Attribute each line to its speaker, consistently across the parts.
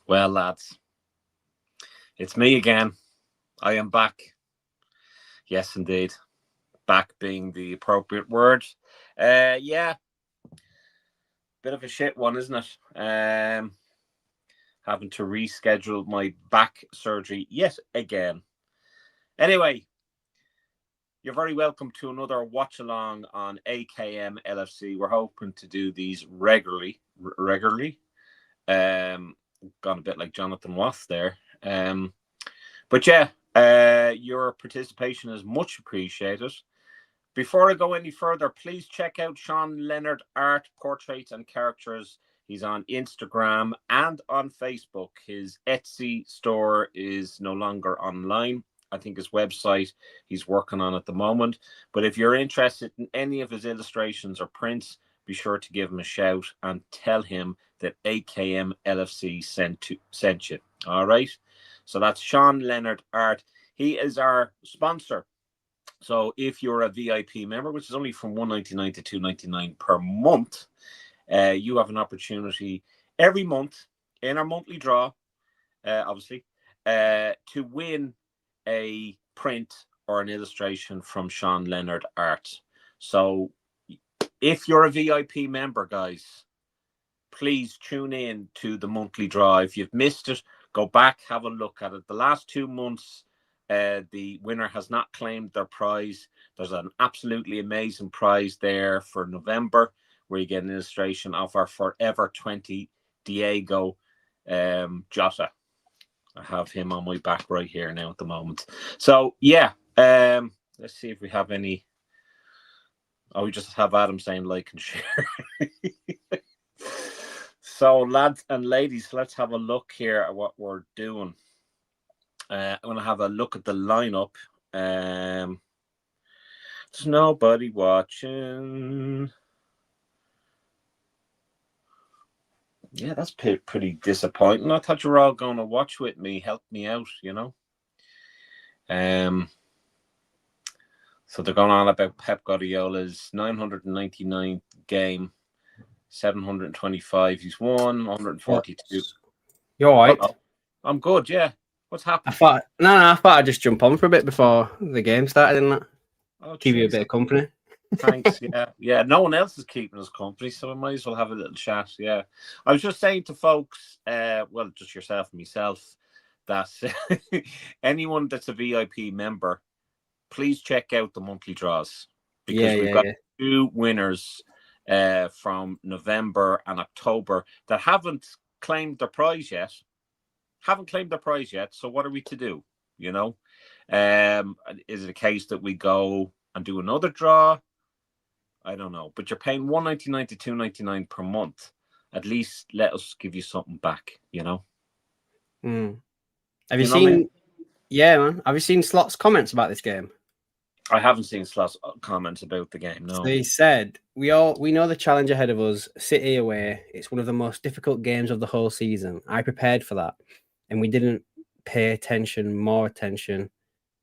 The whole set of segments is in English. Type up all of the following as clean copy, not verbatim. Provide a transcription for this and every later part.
Speaker 1: Well, lads, it's me again. I am back. Yes, indeed. Back being the appropriate word. Yeah, bit of a shit one, isn't it? Having to reschedule my back surgery yet again. Anyway, you're very welcome to another watch along on AKM LFC. We're hoping to do these regularly. Gone a bit like Jonathan Wath there. But yeah, your participation is much appreciated. Before I go any further, please check out Sean Leonard Art Portraits and Characters. He's on Instagram and on Facebook. His Etsy store is no longer online. I think his website he's working on at the moment. But if you're interested in any of his illustrations or prints, be sure to give him a shout and tell him that AKM LFC sent you. All right. So that's Sean Leonard Art. He is our sponsor. So if you're a VIP member, which is only from $1.99 to $2.99 per month, you have an opportunity every month in our monthly draw, obviously, to win a print or an illustration from Sean Leonard Art. So if you're a VIP member, guys, please tune in to the monthly draw. If you've missed it, go back, have a look at it. The last 2 months, the winner has not claimed their prize. There's an absolutely amazing prize there for November, where you get an illustration of our Forever 20 Diego Jota. I have him on my back right here now at the moment. So yeah, let's see if we have any. Oh, we just have Adam saying like and share. So lads and ladies, let's have a look here at what we're doing. I'm going to have a look at the lineup. There's nobody watching. Yeah, that's pretty disappointing. I thought you were all going to watch with me, help me out, you know. So they're going on about Pep Guardiola's 999 game, 725 he's won, 142.
Speaker 2: You're all right.
Speaker 1: I'm good, yeah. What's happened?
Speaker 2: I thought I'd just jump on for a bit before the game started, didn't it?
Speaker 1: Oh,
Speaker 2: give you a bit of company.
Speaker 1: Thanks. Yeah. No one else is keeping us company, so we might as well have a little chat. Yeah. I was just saying to folks, well, just yourself and myself, that anyone that's a VIP member, please check out the monthly draws, because we've got 2 winners from November and October that haven't claimed their prize yet. So what are we to do? You know, is it a case that we go and do another draw? I don't know, but you're paying $1.99 to $2.99 per month. At least let us give you something back, you know.
Speaker 2: Have you seen? Yeah, man. Have you seen Slot's comments about this game?
Speaker 1: I haven't seen Slot's comments about the game. No.
Speaker 2: So he said, "We know the challenge ahead of us. City away. It's one of the most difficult games of the whole season. I prepared for that, and we didn't pay more attention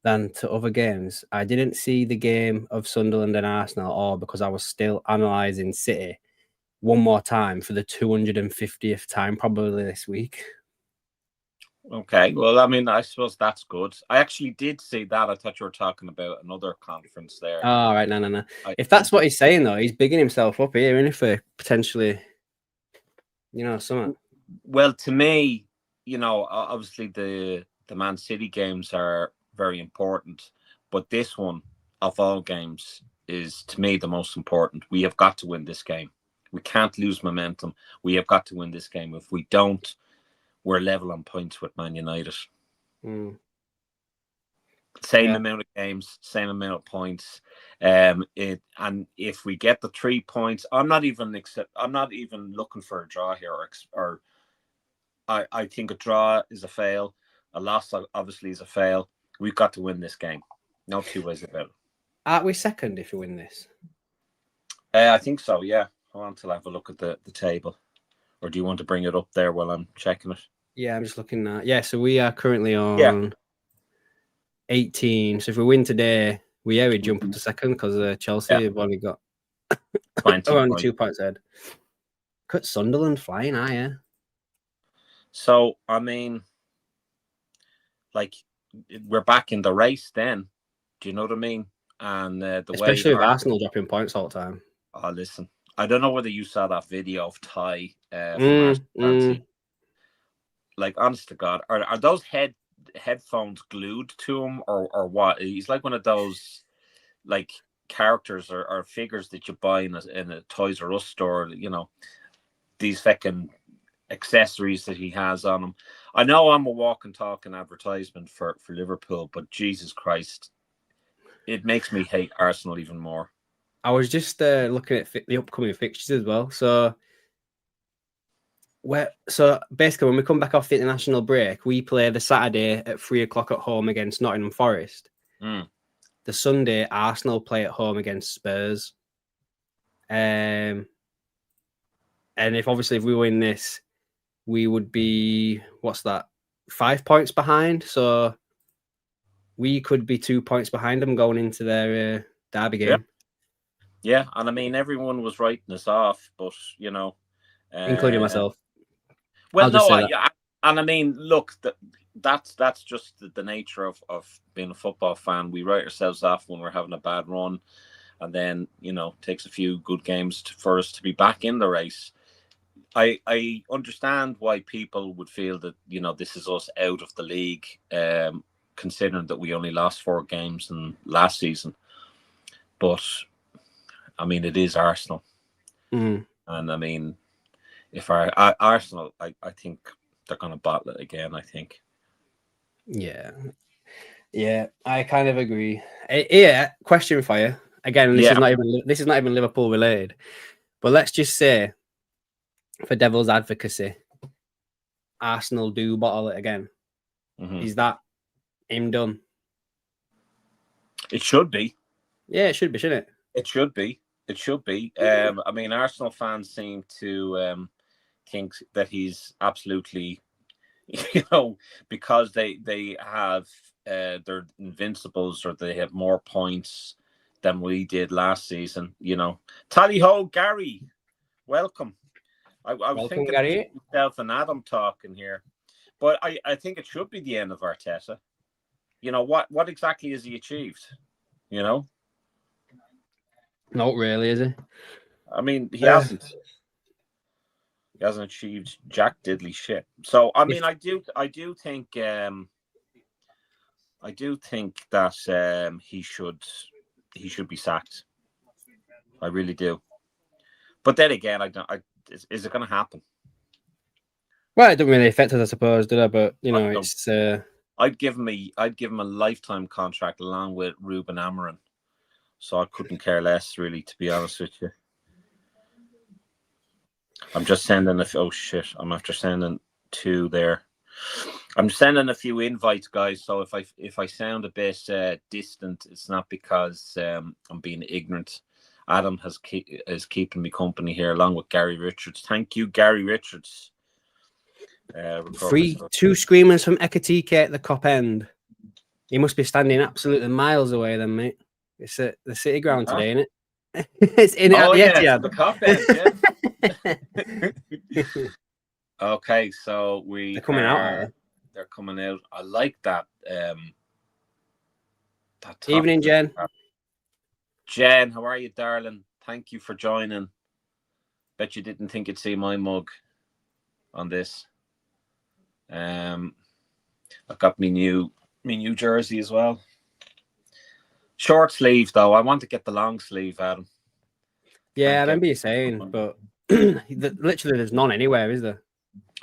Speaker 2: than to other games. I didn't see the game of Sunderland and Arsenal, or because I was still analysing City one more time for the 250th time, probably this week."
Speaker 1: Okay, well, I mean, I suppose that's good. I actually did see that. I thought you were talking about another conference there.
Speaker 2: Oh, right, no. If that's what he's saying, though, he's bigging himself up here, and if potentially, you know, something.
Speaker 1: Well, to me, you know, obviously the Man City games are very important, but this one of all games is, to me, the most important. We have got to win this game. We can't lose momentum. We have got to win this game. If we don't, we're level on points with Man United. Same amount of games, same amount of points. And if we get the 3 points, I'm not even looking for a draw here, or I think a draw is a fail. A loss obviously is a fail. We've got to win this game. No 2 ways about it.
Speaker 2: Aren't we second if we win this?
Speaker 1: I think so, yeah. Hold on till I have a look at the table. Or do you want to bring it up there while I'm checking it?
Speaker 2: Yeah, I'm just looking at. Yeah, so we are currently on 18. So if we win today, we jump up to second, because Chelsea have only got
Speaker 1: 20
Speaker 2: only 2 points ahead. Cut Sunderland flying, yeah.
Speaker 1: So I mean, like, we're back in the race then. Do you know what I mean? And the way,
Speaker 2: Especially with Arsenal dropping points all the time.
Speaker 1: oh, listen, I don't know whether you saw that video of Ty from
Speaker 2: Mm,
Speaker 1: Arsenal
Speaker 2: mm.
Speaker 1: Like, honest to God, are those headphones glued to him, or what? He's like one of those like characters or figures that you buy in a Toys R Us store. You know, these fucking accessories that he has on him. I know I'm a walking talking advertisement for Liverpool, but Jesus Christ, it makes me hate Arsenal even more.
Speaker 2: I was just looking at the upcoming fixtures as well. So basically, when we come back off the international break, we play the Saturday at 3:00 at home against Nottingham Forest.
Speaker 1: Mm.
Speaker 2: The Sunday, Arsenal play at home against Spurs. And if we win this, we would be, what's that, 5 points behind. So we could be 2 points behind them going into their derby game.
Speaker 1: Yeah, and I mean, everyone was writing us off, but you know,
Speaker 2: including myself.
Speaker 1: Well, no, and I mean, look, that's just the nature of being a football fan. We write ourselves off when we're having a bad run, and then, you know, it takes a few good games for us to be back in the race. I understand why people would feel that, you know, this is us out of the league, considering that we only lost 4 games in last season. But I mean, it is Arsenal, and I mean, if Arsenal, I think they're going to bottle it again. I think.
Speaker 2: Yeah, I kind of agree. Yeah, question for you again. This is not even Liverpool related, but let's just say, for devil's advocacy, Arsenal do bottle it again. Mm-hmm. Is that him done?
Speaker 1: It should be.
Speaker 2: Yeah, it should be, shouldn't it?
Speaker 1: It should be. It should be. I mean, Arsenal fans seem to think that he's absolutely, you know, because they have they're invincibles, or they have more points than we did last season. You know, tally ho, Gary, welcome. I was thinking Gary. Myself and Adam talking here, but I think it should be the end of Arteta. You know, what exactly has he achieved? You know,
Speaker 2: not really, is he?
Speaker 1: I mean, he hasn't. He hasn't achieved jack diddly shit. So I mean, I do think that he should be sacked. I really do. But then again, is it going to happen?
Speaker 2: Well, it doesn't really affect us, I suppose, did I? But you know, it's.
Speaker 1: I'd give him a lifetime contract along with Ruben Amorim, so I couldn't care less, really, to be honest with you. I'm just sending oh shit! I'm after sending 2 there. I'm sending a few invites, guys. So if I sound a bit distant, it's not because I'm being ignorant. Adam is keeping me company here, along with Gary Richards. Thank you, Gary Richards.
Speaker 2: 2 screamers from Ekatike at the Cop End. He must be standing absolutely miles away, then, mate. It's at the City Ground today, isn't it? It's in at the Etihad.
Speaker 1: The Cop End, yeah. Okay, so they're
Speaker 2: coming out.
Speaker 1: They're coming out. I like that.
Speaker 2: Evening, Jen.
Speaker 1: Jen, how are you, darling? Thank you for joining. Bet you didn't think you'd see my mug on this. I've got me new jersey as well. Short sleeve though. I want to get the long sleeve, Adam.
Speaker 2: Yeah, I remember you saying, but literally there's none anywhere, is there?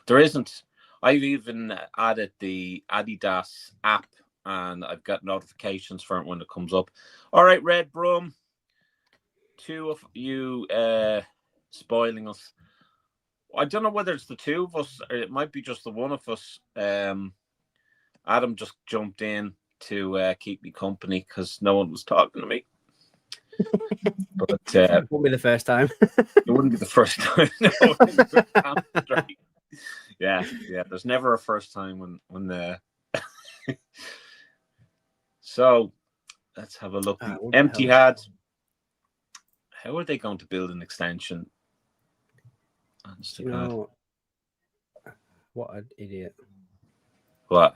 Speaker 1: There isn't. I've even added the Adidas app, and I've got notifications for it when it comes up. All right, Red Brum. 2 of you spoiling us. I don't know whether it's the 2 of us, or it might be just the one of us. Adam just jumped in to keep me company because no one was talking to me. But
Speaker 2: it won't be the first time.
Speaker 1: It wouldn't be the first time. No, yeah. There's never a first time when the. So let's have a look. The Etihad. How are they going to build an extension?
Speaker 2: What an idiot.
Speaker 1: What?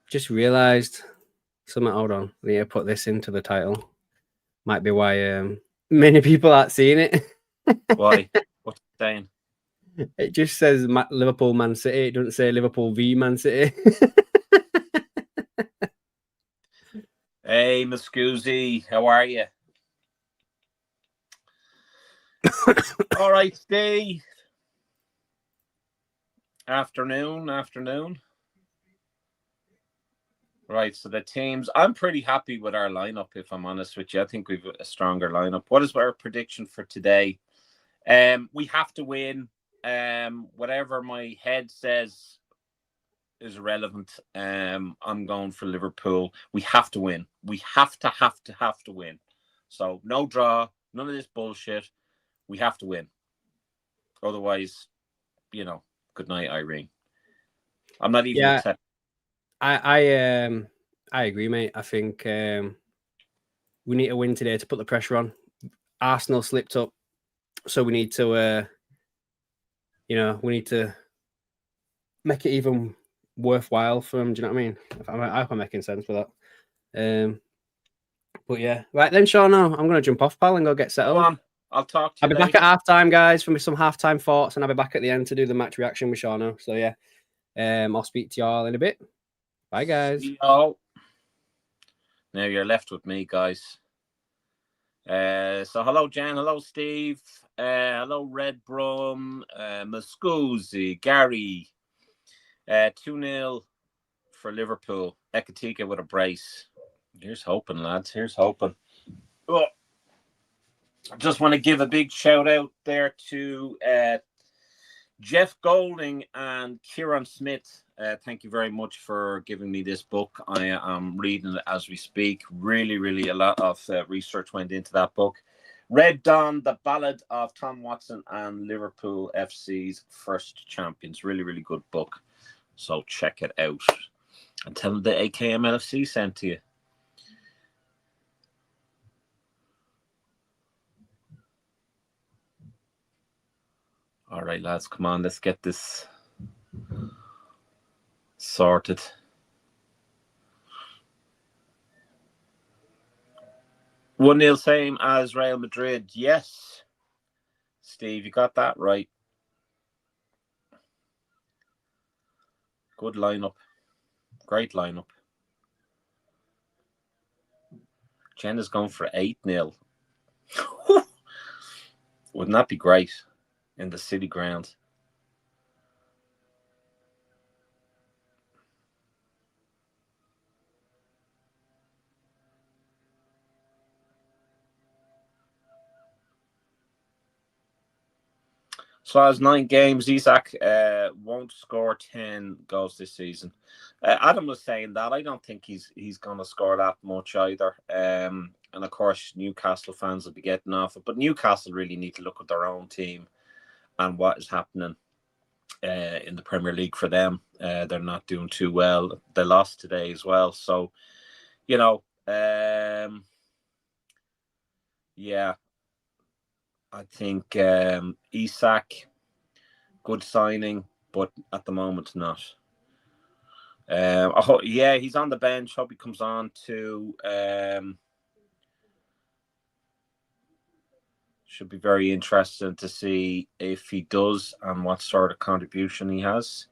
Speaker 2: Just realised something. Hold on. I need to put this into the title. Might be why many people aren't seeing it.
Speaker 1: Why? What's it saying?
Speaker 2: It just says Liverpool Man City. It doesn't say Liverpool v Man City.
Speaker 1: Hey, Muscusi, how are you? All right, Steve. Afternoon. Right, so the teams. I'm pretty happy with our lineup, if I'm honest with you. I think we've a stronger lineup. What is our prediction for today? We have to win. Whatever my head says is irrelevant. I'm going for Liverpool. We have to win. We have to win. So no draw, none of this bullshit. We have to win. Otherwise, good night, Irene. I'm not even accepting.
Speaker 2: I agree, mate. I think we need to win today to put the pressure on. Arsenal slipped up, so we need to we need to make it even worthwhile for them. Do you know what I mean? I hope I'm making sense for that. But yeah, right then, Sean. I'm going to jump off, pal, and go get settled.
Speaker 1: Go on. I'll talk to you.
Speaker 2: I'll be back at halftime, guys, for some halftime thoughts, and I'll be back at the end to do the match reaction with Sean. So yeah, I'll speak to y'all in a bit. Bye, guys.
Speaker 1: See y'all. Now you're left with me, guys. So hello, Jen. Hello, Steve. Hello, Red Brum. Muscusi, Gary. 2-0 for Liverpool. Ekatika with a brace. Here's hoping, lads. Here's hoping. Oh, I just want to give a big shout out there to Jeff Golding and Kieran Smith. Thank you very much for giving me this book. I am reading it as we speak. Really, really a lot of research went into that book. Red Dawn, The Ballad of Tom Watson and Liverpool FC's First Champions. Really, really good book. So check it out. And tell them the AKMLFC sent to you. All right, lads, come on. Let's get this sorted. One 0 same as Real Madrid. Yes. Steve, you got that right. Good lineup. Great lineup. Jen is going for 8-0. Wouldn't that be great in the City ground? So as 9 games, Isak won't score 10 goals this season. Adam was saying that. I don't think he's going to score that much either. And of course, Newcastle fans will be getting off it. But Newcastle really need to look at their own team and what is happening in the Premier League for them. They're not doing too well. They lost today as well. So, yeah. I think Isak, good signing, but at the moment not. He's on the bench. Hope he comes on too. Should be very interesting to see if he does and what sort of contribution he has.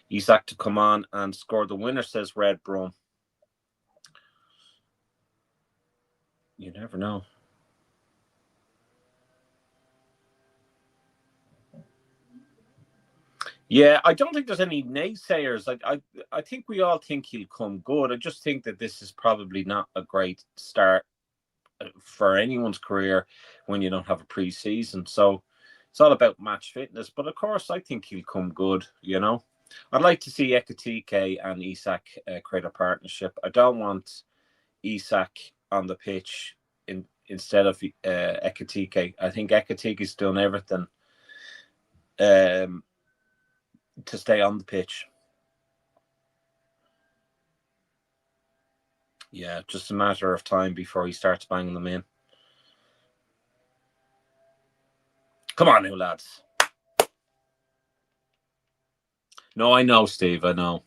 Speaker 1: Isak to come on and score the winner, says Red Brum. You never know. Yeah, I don't think there's any naysayers. I think we all think he'll come good. I just think that this is probably not a great start for anyone's career when you don't have a pre-season. So it's all about match fitness. But of course, I think he'll come good, I'd like to see Ekitike and Isak create a partnership. I don't want Isak on the pitch instead of Ekitike. I think Ekitike's done everything to stay on the pitch. Yeah, just a matter of time before he starts banging them in. Come on now, lads. No, I know, Steve. I know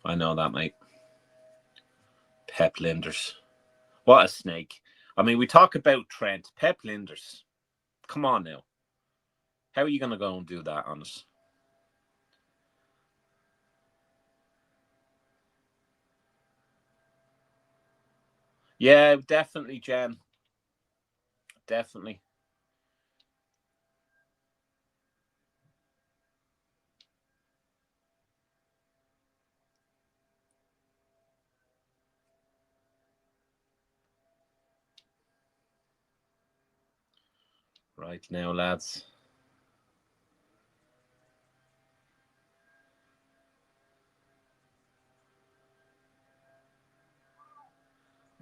Speaker 1: that, mate. Pep Linders. What a snake. I mean, we talk about Trent. Pep Linders. Come on now. How are you going to go and do that on us? Yeah, definitely, Jen. Definitely. Right now, lads.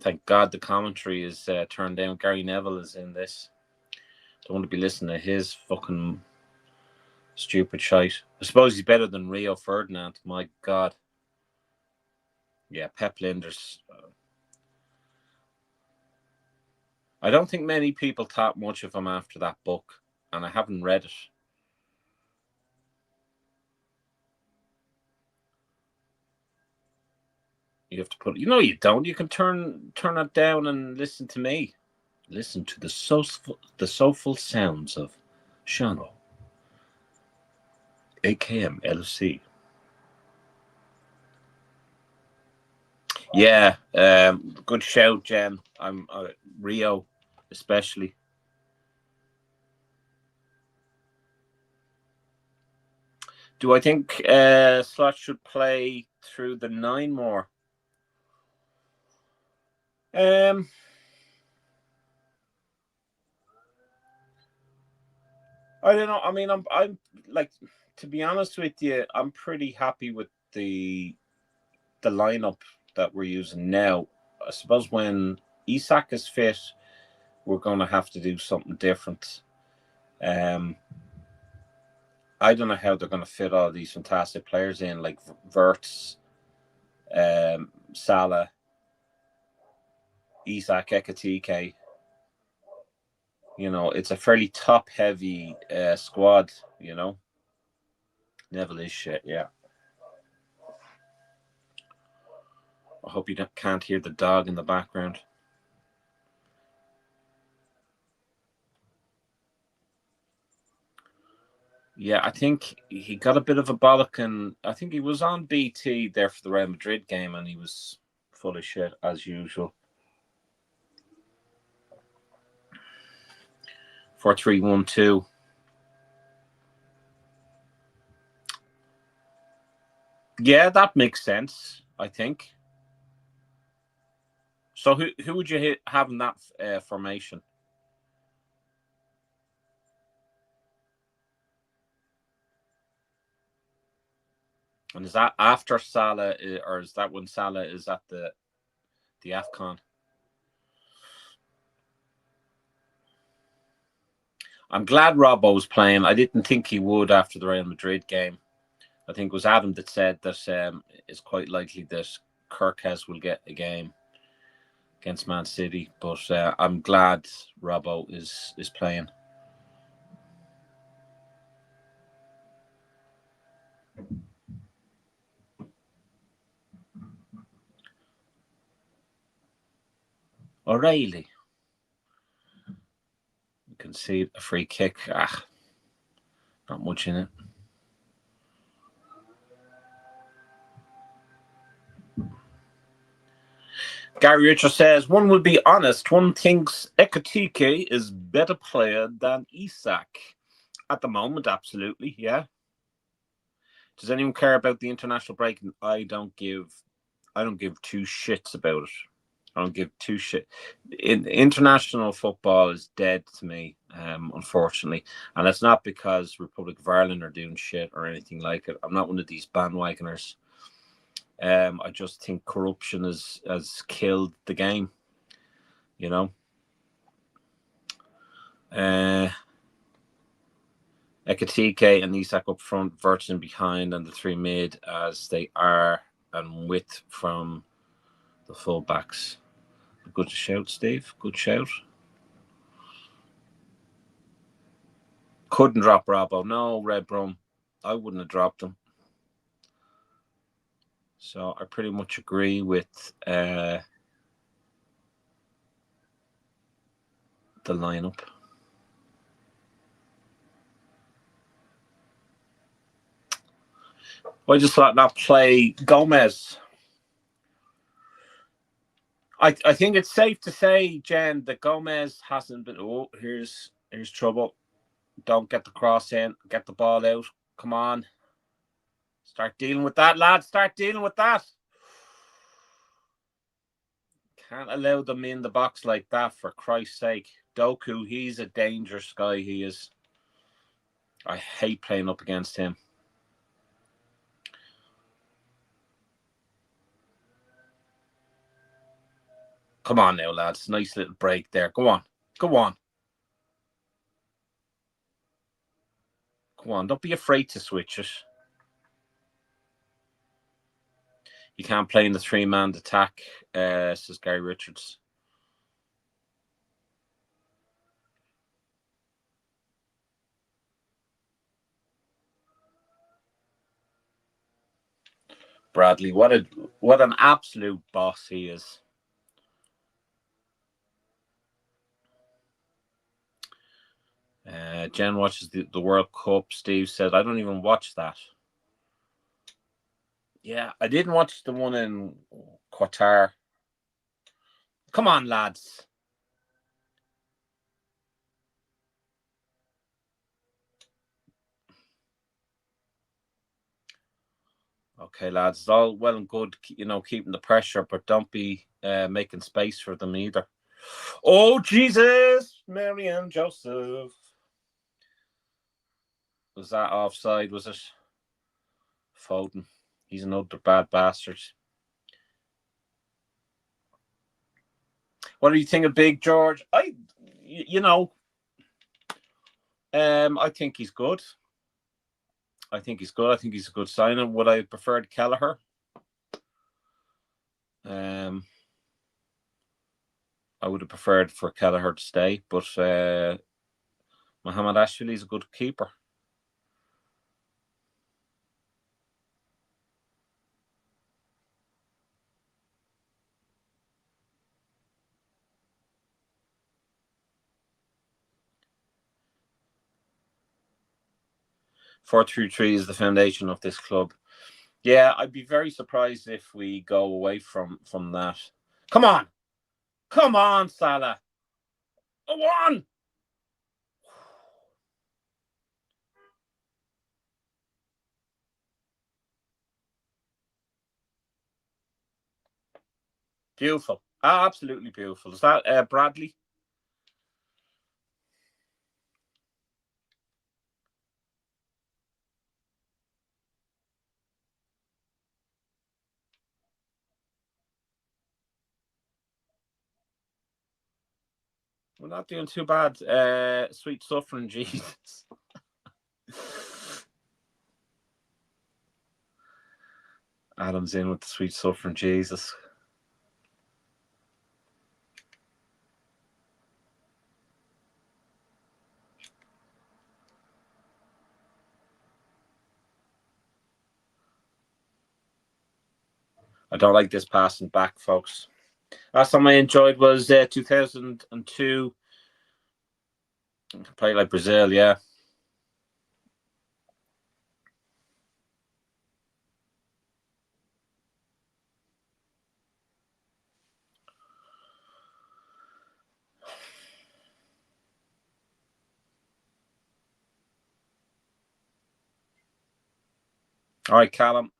Speaker 1: Thank God the commentary is turned down. Gary Neville is in this. Don't want to be listening to his fucking stupid shite. I suppose he's better than Rio Ferdinand. My God. Yeah, Pep Linders. I don't think many people thought much of him after that book, and I haven't read it. You have to put. You know, you don't. You can turn it down and listen to me. Listen to the soulful sounds of Shano, AKM LC. Yeah, good shout, Jen. I'm Rio, especially. Do I think Slot should play through the 9 more? I don't know. I mean, I'm like, to be honest with you, I'm pretty happy with the lineup that we're using now. I suppose when Isak is fit, we're going to have to do something different. I don't know how they're going to fit all these fantastic players in, like Verts, Salah, Isak, Ekatike. You know, it's a fairly top-heavy squad. You know, Neville is shit. Yeah. I hope you can't hear the dog in the background. Yeah, I think he got a bit of a bollock, and I think he was on BT there for the Real Madrid game, and he was full of shit as usual. 4-3-1-2. Yeah, that makes sense, I think. So who would you have in that formation? And is that after Salah, or is that when Salah is at the AFCON? I'm glad Robbo's playing. I didn't think he would after the Real Madrid game. I think it was Adam that said that it's quite likely that Kirkes will get a game against Man City. But I'm glad Robbo is playing. O'Reilly. You can see a free kick. Not much in it. Gary Richard says, one will be honest, one thinks Ekatike is better player than Isak. At the moment, absolutely, yeah. Does anyone care about the international break? I don't give two shits about it. I don't give two shit. International football is dead to me, unfortunately, and it's not because Republic of Ireland are doing shit or anything like it. I'm not one of these bandwagoners. I just think corruption has killed the game. You know. Ekatike and Isak up front, Virgin behind, and the 3 mid as they are, and width from the full backs. Good shout, Steve. Good shout. Couldn't drop Robbo. No, Red Brum. I wouldn't have dropped him. So I pretty much agree with the lineup. I just thought not play Gomez. I think it's safe to say, Jen, that Gomez hasn't been. Oh, here's trouble. Don't get the cross in. Get the ball out. Come on. Start dealing with that, lads. Start dealing with that. Can't allow them in the box like that, for Christ's sake. Doku, he's a dangerous guy. He is. I hate playing up against him. Come on now, lads. Nice little break there. Go on. Go on. Go on. Don't be afraid to switch it. You can't play in the three-man attack, says Gary Richards. Bradley, what an absolute boss he is. Jen watches the World Cup. Steve said, I don't even watch that. Yeah, I didn't watch the one in Qatar. Come on, lads. Okay, lads, it's all well and good, keeping the pressure, but don't be making space for them either. Oh, Jesus, Mary and Joseph. Was that offside, was it? Foden. He's another bad bastard. What do you think of Big George? I think he's good. I think he's a good signing. Would I have preferred Kelleher? I would have preferred for Kelleher to stay, but Mohamed Ashwili is a good keeper. (4-3-3) is the foundation of this club. Yeah, I'd be very surprised if we go away from that. Come on, Salah. Go on. Beautiful, absolutely beautiful. Is that Bradley? We're not doing too bad. Sweet suffering Jesus. Adam's in with the sweet suffering Jesus. I don't like this passing back, folks. Last time I enjoyed was 2002. Play like Brazil, yeah. All right, Callum.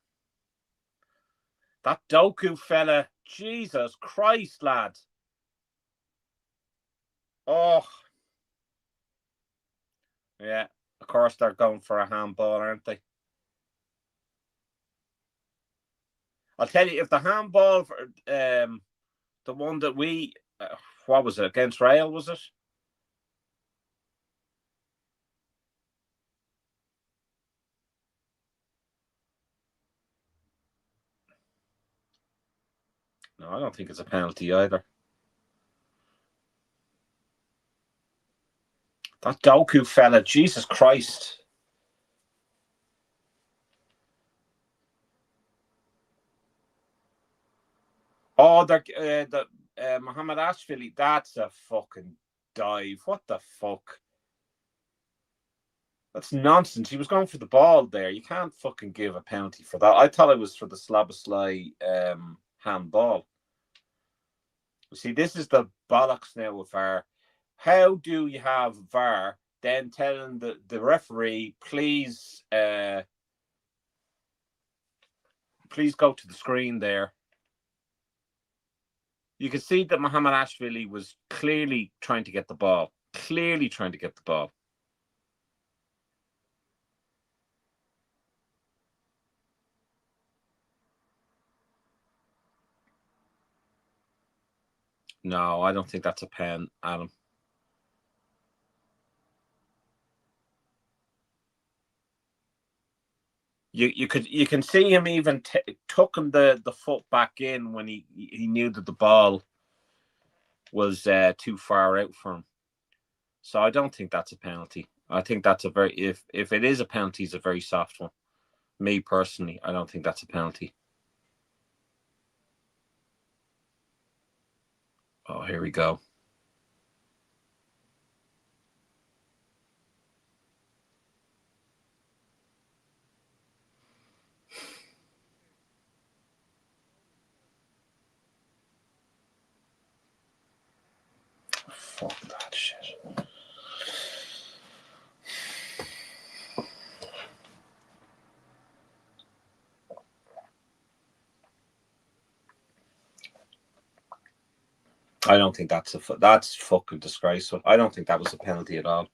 Speaker 1: That Doku fella, Jesus Christ, lad. Oh. Yeah, of course they're going for a handball, aren't they? I'll tell you, if the handball, the one that we, what was it, against Real, was it? No, I don't think it's a penalty either. That Doku fella, Jesus Christ. Oh, the Muhammad Ashvili, that's a fucking dive. What the fuck? That's nonsense. He was going for the ball there. You can't fucking give a penalty for that. I thought it was for the Slabosly handball. See, this is the bollocks now with VAR. How do you have VAR then telling the referee, please go to the screen there? You can see that Muhammad Ashvili was clearly trying to get the ball. Clearly trying to get the ball. No, I don't think that's a pen, Adam. You can see him even tucking the foot back in when he knew that the ball was too far out for him. So I don't think that's a penalty. I think that's a very if it is a penalty, it's a very soft one. Me personally, I don't think that's a penalty. Oh, here we go. Fuck that shit. I don't think that's fucking disgraceful. I don't think that was a penalty at all.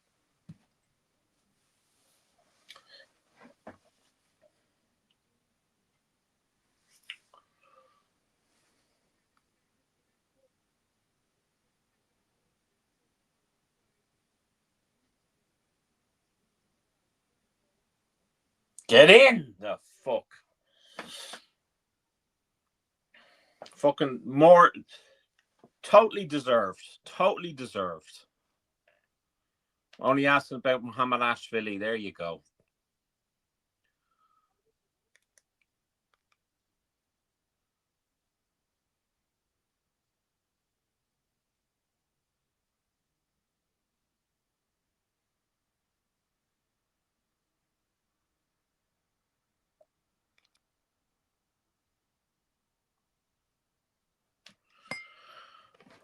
Speaker 1: Get in the fuck. Fucking more. Totally deserved. Totally deserved. Only asking about Muhammad Ashvili. There you go.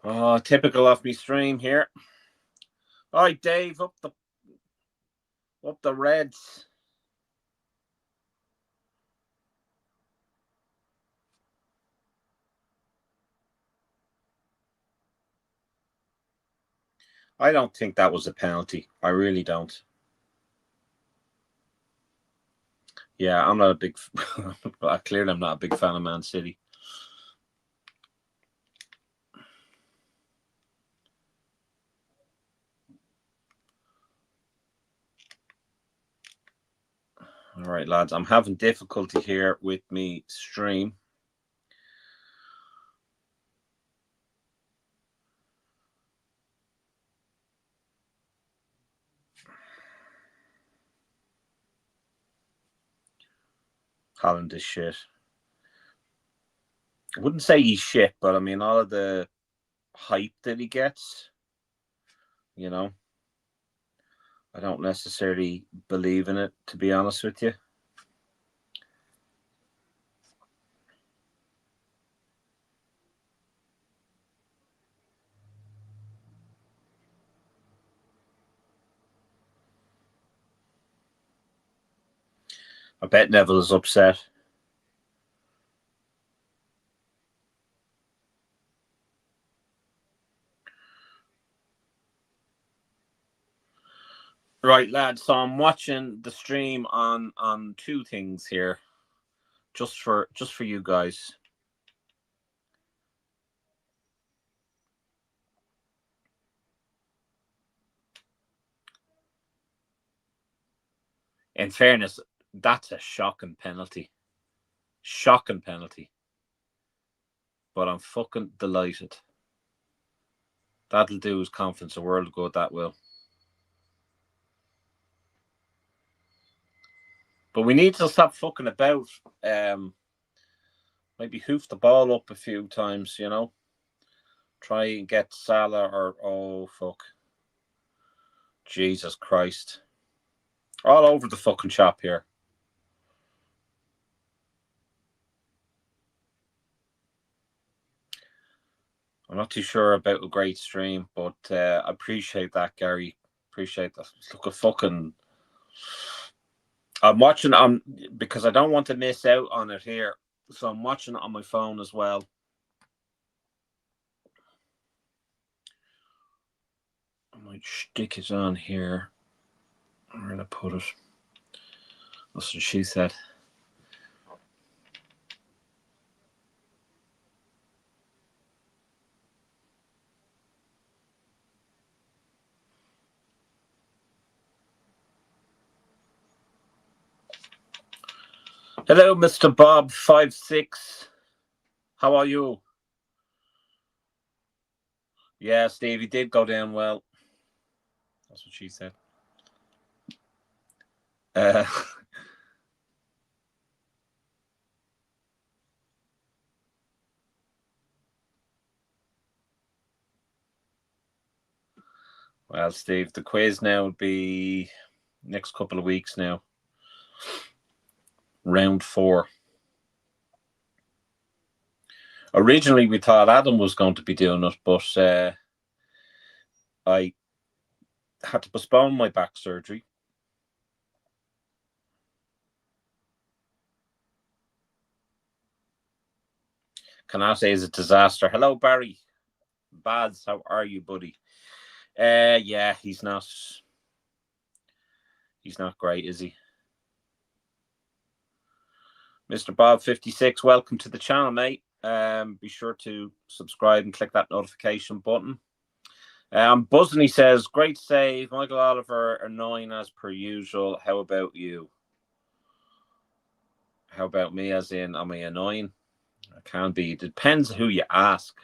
Speaker 1: Oh, typical of me stream here. All right, Dave, up the Reds. I don't think that was a penalty. I really don't. Yeah, I'm not a big. Clearly, I'm not a big fan of Man City. All right, lads, I'm having difficulty here with me stream. Holland is shit. I wouldn't say he's shit, but I mean, all of the hype that he gets, you know, I don't necessarily believe in it, to be honest with you. I bet Neville is upset. Right, lads. So I'm watching the stream on two things here, just for you guys. In fairness, that's a shocking penalty. Shocking penalty. But I'm fucking delighted. That'll do his confidence a world of good, that will. But we need to stop fucking about maybe hoof the ball up a few times, you know. Try and get Salah or, oh, fuck. Jesus Christ. All over the fucking shop here. I'm not too sure about a great stream, but I appreciate that, Gary. Appreciate that. Look, a fucking. I'm watching because I don't want to miss out on it here, so I'm watching it on my phone as well. I might stick it on here. Where did I put it? That's what she said. Hello, Mr. Bob 56. How are you? Yeah, Stevie did go down well. That's what she said. Well, Steve, the quiz now will be next couple of weeks now. Round 4. Originally, we thought Adam was going to be doing it, but I had to postpone my back surgery. Canate is a disaster. Hello, Barry. Bads, how are you, buddy? Yeah, he's not great, is he? Mr. Bob 56, welcome to the channel, mate. Be sure to subscribe and click that notification button. Buzzing, he says, great save. Michael Oliver, annoying as per usual. How about you? How about me, as in, am I annoying? I can be. It depends who you ask.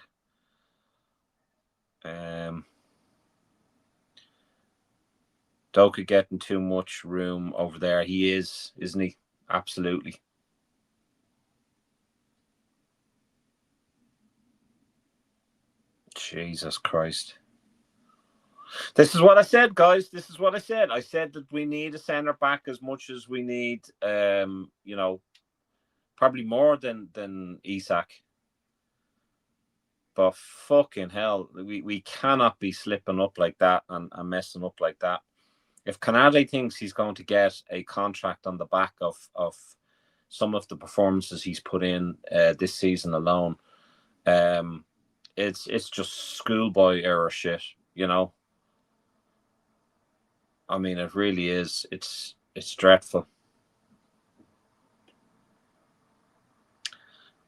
Speaker 1: Doka getting too much room over there. He is, isn't he? Absolutely. Jesus Christ. This is what I said, guys. This is what I said. I said that we need a centre back as much as we need, you know, probably more than Isak. But fucking hell, we cannot be slipping up like that and messing up like that. If Canade thinks he's going to get a contract on the back of some of the performances he's put in this season alone, it's just schoolboy error shit, you know. I mean, it really is. It's dreadful.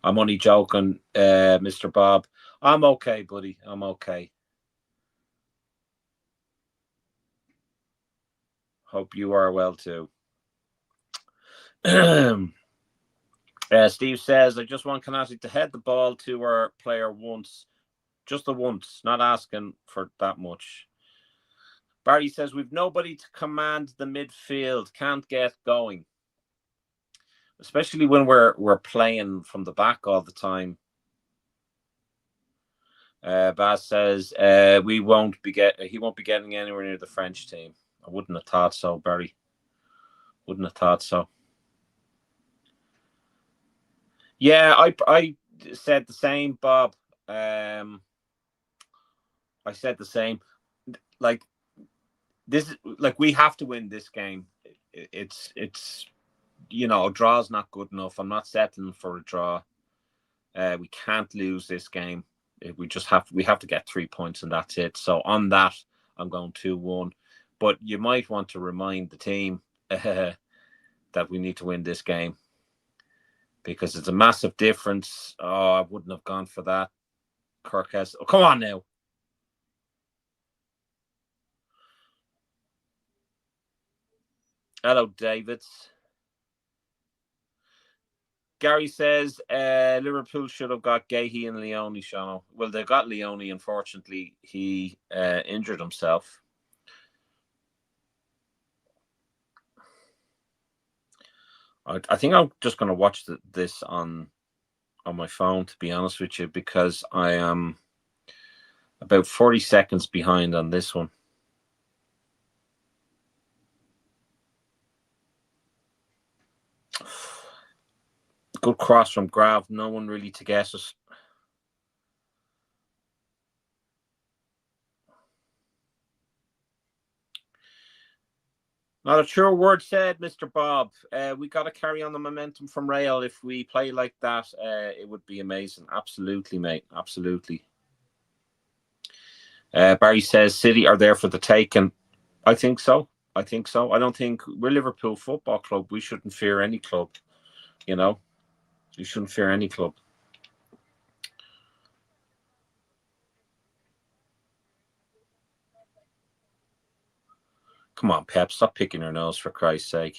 Speaker 1: I'm only joking, Mr. Bob. I'm okay, buddy. I'm okay. Hope you are well too. Steve says, I just want Canati to head the ball to our player once. Just the once, not asking for that much. Barry says, we've nobody to command the midfield. Can't get going. Especially when we're playing from the back all the time. Baz says he won't be getting anywhere near the French team. I wouldn't have thought so, Barry. Wouldn't have thought so. Yeah, I said the same, Bob. I said the same. Like this, like we have to win this game. It's you know, a draw's not good enough. I'm not settling for a draw. We can't lose this game. We have to get 3 points and that's it. So on that, I'm going 2-1. But you might want to remind the team that we need to win this game because it's a massive difference. Oh, I wouldn't have gone for that. Kirk has. Oh, come on now. Hello, Davids. Gary says Liverpool should have got Gahey and Leone, Shano. Well, they got Leone. Unfortunately, he injured himself. I think I'm just going to watch this on on my phone, to be honest with you, because I am about 40 seconds behind on this one. Good cross from Grav. No one really to guess it. Not a true word said, Mr. Bob. We got to carry on the momentum from Real. If we play like that, it would be amazing. Absolutely, mate. Absolutely. Barry says City are there for the taking. I think so. I don't think we're Liverpool Football Club. We shouldn't fear any club. You know, we shouldn't fear any club. Come on, Pep. Stop picking your nose, for Christ's sake.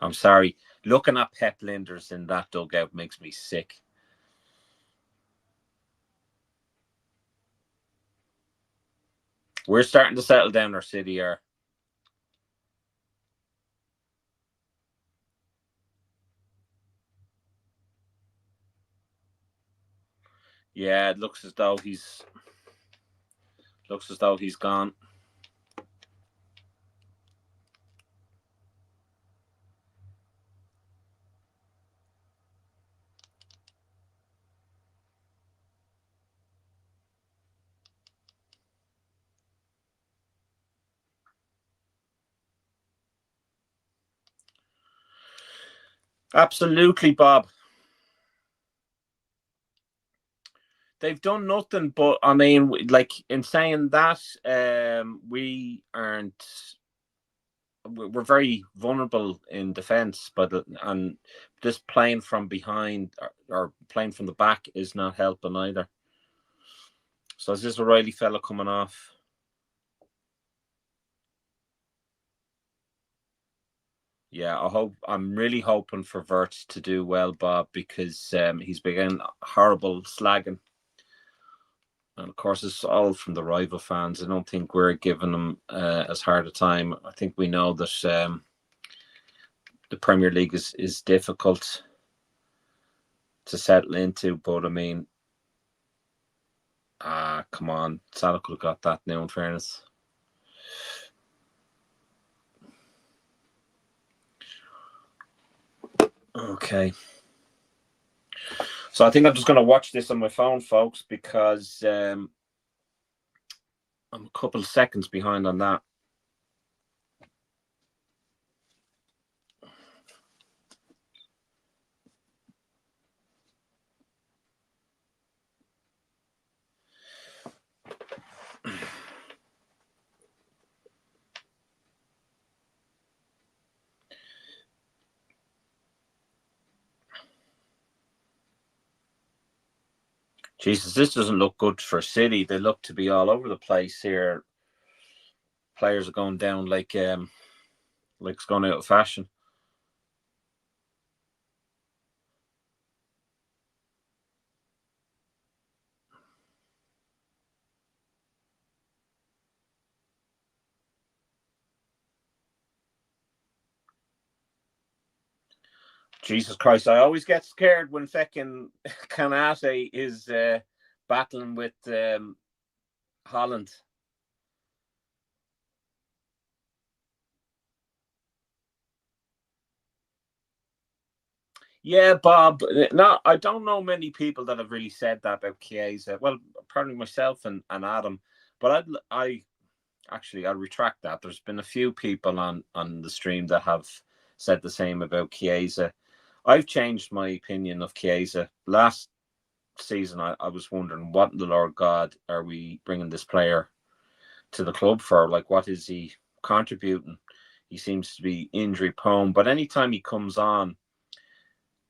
Speaker 1: I'm sorry. Looking at Pep Linders in that dugout makes me sick. We're starting to settle down, our City are. Yeah, it looks as though he's gone. Absolutely, Bob. They've done nothing, but I mean, like in saying that, we aren't. We're very vulnerable in defence, and this playing from behind or playing from the back is not helping either. So is this O'Reilly fella coming off? Yeah, I'm really hoping for Verts to do well, Bob, because he's begun horrible slagging. And of course, it's all from the rival fans. I don't think we're giving them as hard a time. I think we know that the Premier League is difficult to settle into. But I mean, come on. Salah could have got that now, in fairness. Okay. So I think I'm just going to watch this on my phone, folks, because I'm a couple of seconds behind on that. Jesus, this doesn't look good for City. They look to be all over the place here. Players are going down like it's going out of fashion. Jesus Christ, I always get scared when feckin' Kanate is battling with Holland. Yeah, Bob. No, I don't know many people that have really said that about Chiesa. Well, apparently myself and Adam. But I'll retract that. There's been a few people on the stream that have said the same about Chiesa. I've changed my opinion of Chiesa. Last season, I was wondering, what in the Lord God are we bringing this player to the club for? Like, what is he contributing? He seems to be injury prone, but anytime he comes on,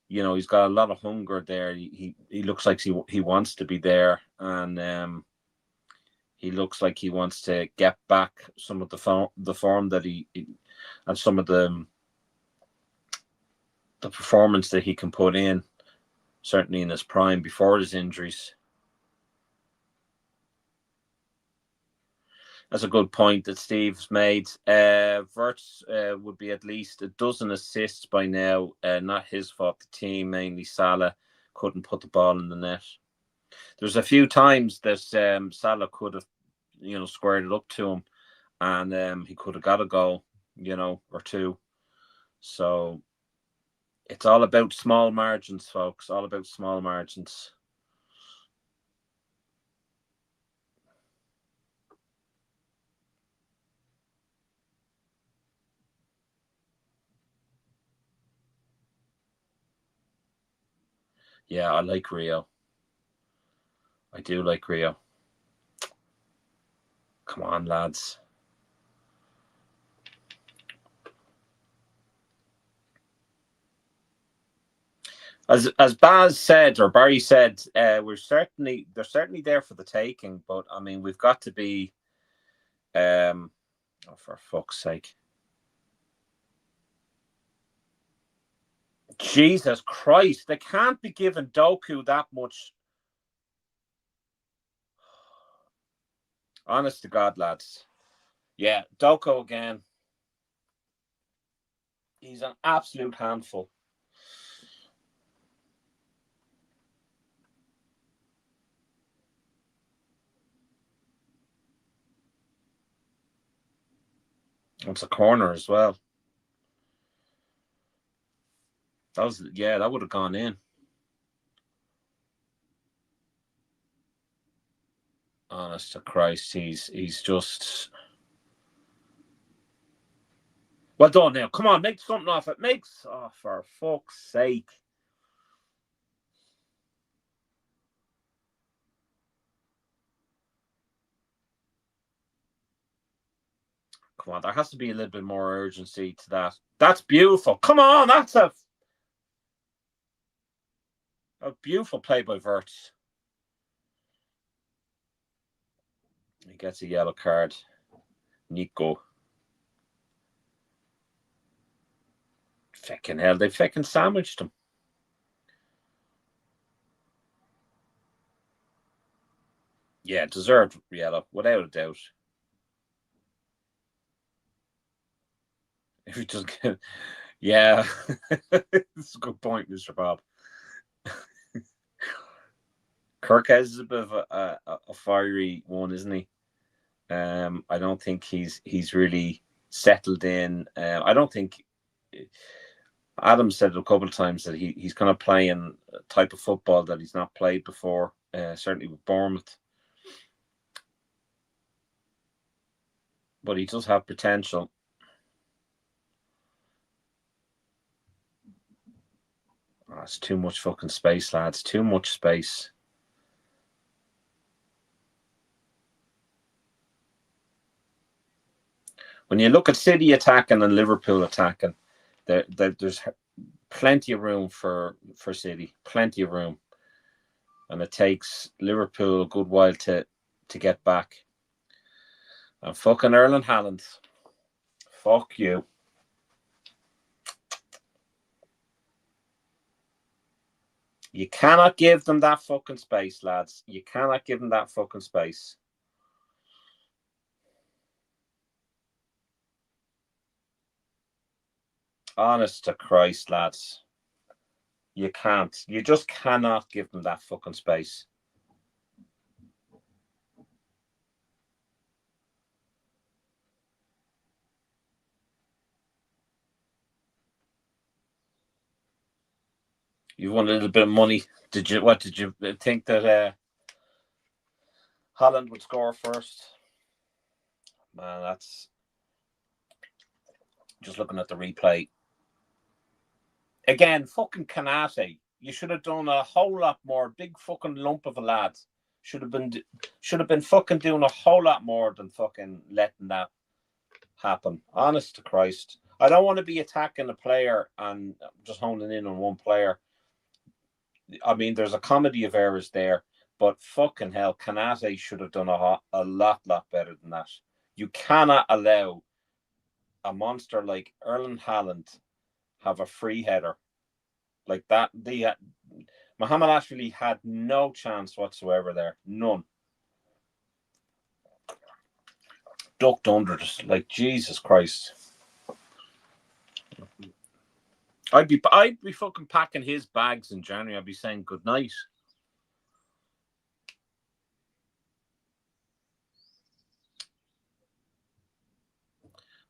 Speaker 1: he's got a lot of hunger there. He looks like he wants to be there, and he looks like he wants to get back some of the form that he and some of the performance that he can put in, certainly in his prime before his injuries. That's a good point that Steve's made. Verts would be at least a dozen assists by now. Not his fault. The team, mainly Salah, couldn't put the ball in the net. There's a few times that Salah could have, squared it up to him, and he could have got a goal, or two. So it's all about small margins, folks. All about small margins. Yeah, I like Rio. I do like Rio. Come on, lads. As Baz said, or Barry said, they're certainly there for the taking. But I mean, we've got to be, oh, for fuck's sake, Jesus Christ! They can't be giving Doku that much. Honest to God, lads. Yeah, Doku again. He's an absolute handful. It's a corner as well. That would have gone in. Honest to Christ, he's just well done now. Come on, make something off it. For fuck's sake. Come on, there has to be a little bit more urgency to that. That's beautiful. Come on, that's a beautiful play by Verts. He gets a yellow card. Nico. Fucking hell, they fucking sandwiched him. Yeah, deserved yellow, without a doubt. If you just get, yeah, that's a good point, Mr. Bob. Kirkes is a bit of a fiery one, isn't he? I don't think he's really settled in. I don't think Adam said it a couple of times that he's kind of playing a type of football that he's not played before. Certainly with Bournemouth, but he does have potential. Oh, it's too much fucking space, lads. Too much space. When you look at City attacking and Liverpool attacking, there's plenty of room for City. Plenty of room. And it takes Liverpool a good while to get back. And fucking Erling Haaland. Fuck you. You cannot give them that fucking space, lads. You cannot give them that fucking space. Honest to Christ, lads. You can't. You just cannot give them that fucking space. You won a little bit of money. What did you think that Holland would score first? Man, that's just looking at the replay. Again, fucking Kanate. You should have done a whole lot more. Big fucking lump of a lad. Should have been fucking doing a whole lot more than fucking letting that happen. Honest to Christ. I don't want to be attacking a player and just honing in on one player. I mean, there's a comedy of errors there, but fucking hell, Kanate should have done a lot better than that. You cannot allow a monster like Erling Haaland have a free header like that. Mohamed Ashley had no chance whatsoever there. None. ducked under it. Like, Jesus Christ. I'd be fucking packing his bags in January. I'd be saying good night.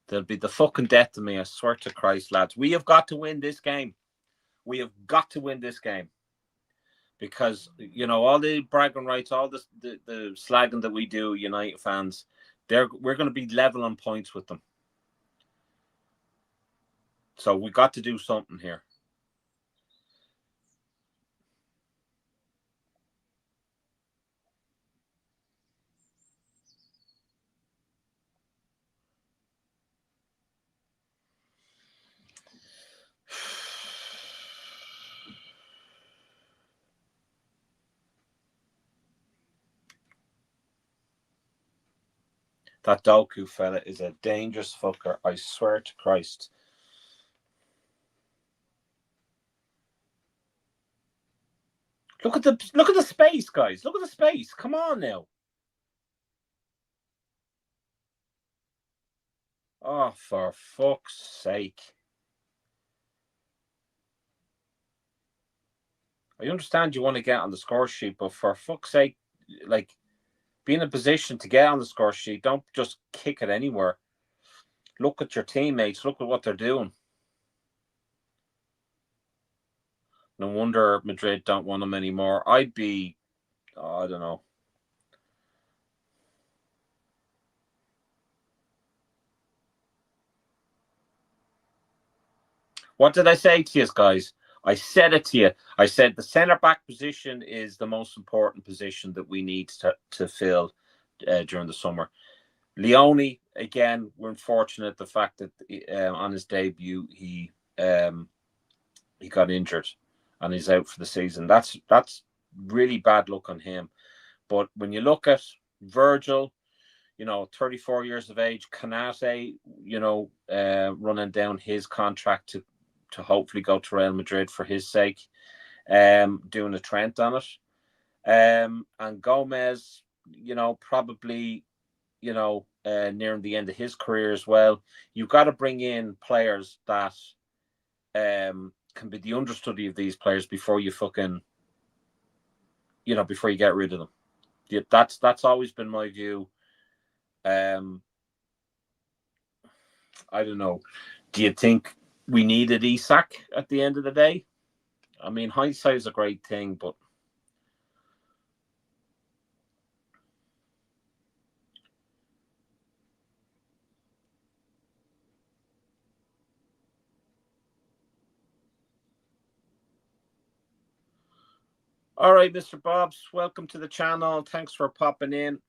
Speaker 1: They'll be the fucking death of me, I swear to Christ, lads. We have got to win this game. We have got to win this game. Because, you know, all the bragging rights, all the slagging that we do, United fans, we're going to be level on points with them. So we got to do something here. That Doku fella is a dangerous fucker, I swear to Christ. Look at the space, guys. Look at the space. Come on now. Oh, for fuck's sake. I understand you want to get on the score sheet, but for fuck's sake, like, be in a position to get on the score sheet. Don't just kick it anywhere. Look at your teammates. Look at what they're doing. No wonder Madrid don't want them anymore. I'd be, I don't know. What did I say to you guys? I said it to you. I said the centre-back position is the most important position that we need to fill during the summer. Leone, again, we're unfortunate the fact that on his debut he got injured and he's out for the season. That's really bad luck on him. But when you look at Virgil, 34 years of age, Kanate, running down his contract to hopefully go to Real Madrid for his sake, doing a Trent on it. And Gomez, probably, nearing the end of his career as well. You've got to bring in players that can be the understudy of these players before you fucking, before you get rid of them. Yeah, that's always been my view. I don't know. Do you think we needed Isak at the end of the day? I mean, hindsight is a great thing, but all right, Mr. Bobs, welcome to the channel. Thanks for popping in.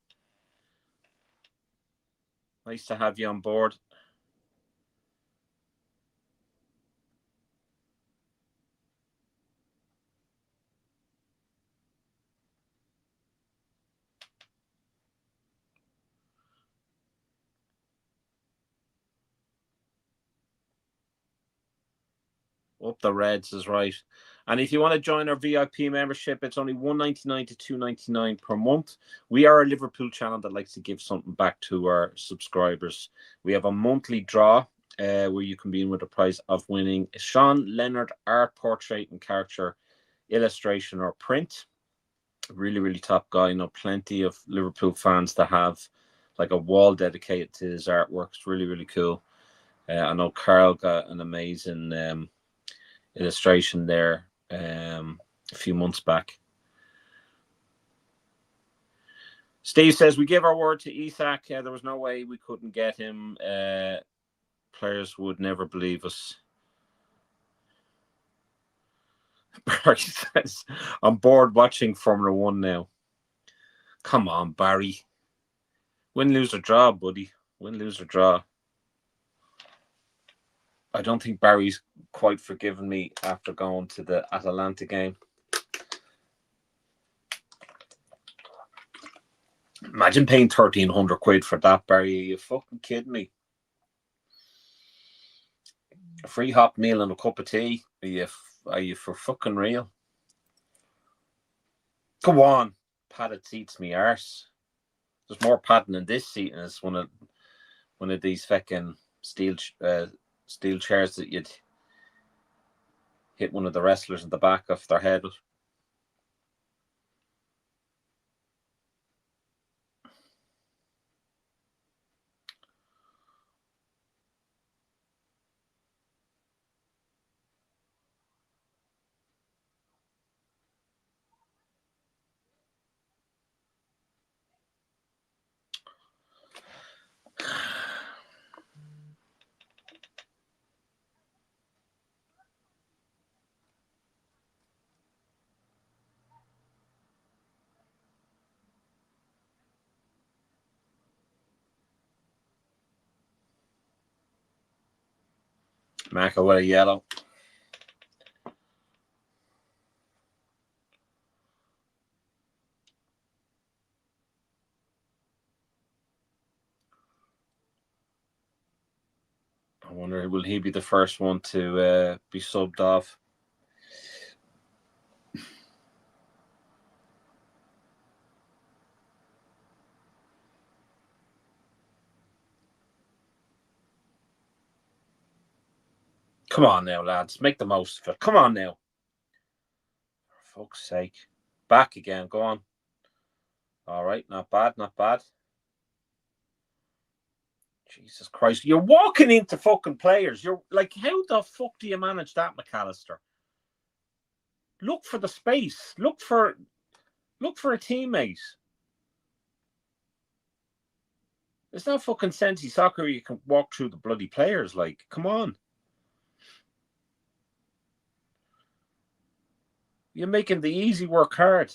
Speaker 1: Nice to have you on board. Up the Reds is right. And if you want to join our VIP membership, it's only $1.99 to $2.99 per month. We are a Liverpool channel that likes to give something back to our subscribers. We have a monthly draw where you can be in with the prize of winning a Sean Leonard art portrait and character illustration or print. Really, really top guy. I know plenty of Liverpool fans that have like a wall dedicated to his artwork. It's really, really cool. I know Carl got an amazing illustration there a few months back. Steve says, we give our word to Isak. There was no way we couldn't get him. Players would never believe us. Barry says, I'm bored watching Formula One now. Come on, Barry. Win, lose, or draw, buddy. Win, lose, or draw. I don't think Barry's quite forgiven me after going to the Atalanta game. Imagine paying 1,300 quid for that, Barry. Are you fucking kidding me? A free hot meal and a cup of tea. Are you for fucking real? Go on. Padded seats me arse. There's more padding in this seat, and it's one of one of these fucking steel chairs that you'd hit one of the wrestlers in the back of their head with. Marco with a yellow. I wonder, will he be the first one to be subbed off? Come on now, lads. Make the most of it. Come on now. For fuck's sake. Back again. Go on. All right. Not bad. Not bad. Jesus Christ. You're walking into fucking players. You're like, how the fuck do you manage that, McAllister? Look for the space. Look for a teammate. It's not fucking Sensi soccer where you can walk through the bloody players. Like, come on. You're making the easy work hard.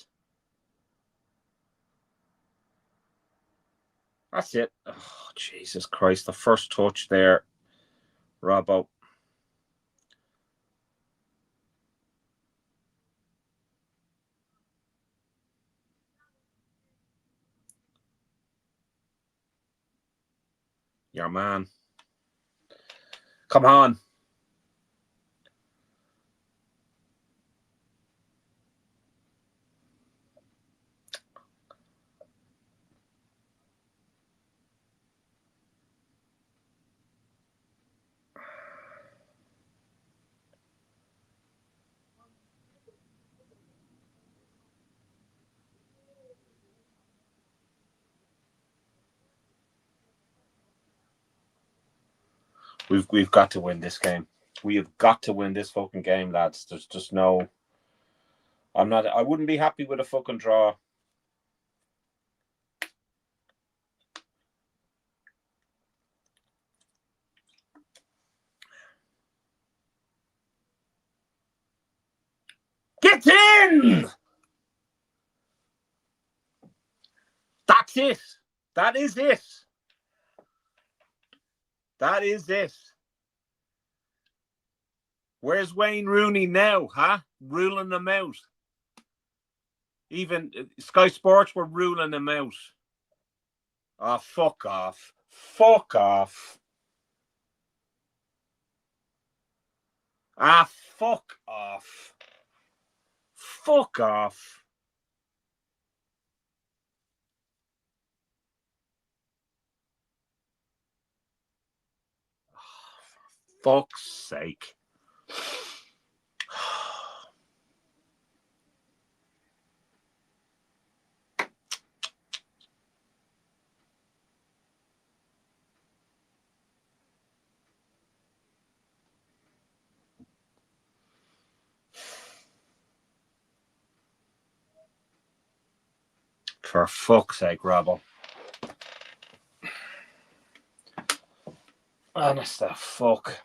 Speaker 1: That's it. Oh, Jesus Christ. The first touch there. Robbo. Your man. Come on. We've got to win this game. We have got to win this fucking game, lads. There's just no. I wouldn't be happy with a fucking draw. Get in! That's it. That is it. That is it. Where's Wayne Rooney now, huh? Ruling them out. Even Sky Sports were ruling them out. Oh, fuck off. Fuck off. Ah, fuck off. Fuck off. Oh, for fuck's sake. For fuck's sake, Robbo. Honest to fuck.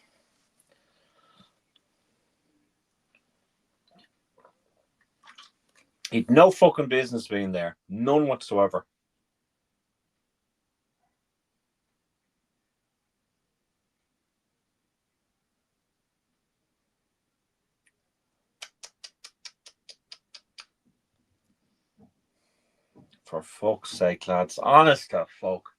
Speaker 1: He'd no fucking business being there. None whatsoever. For fuck's sake, lads. Honest to fuck.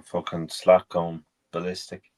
Speaker 1: Fucking Slack going ballistic.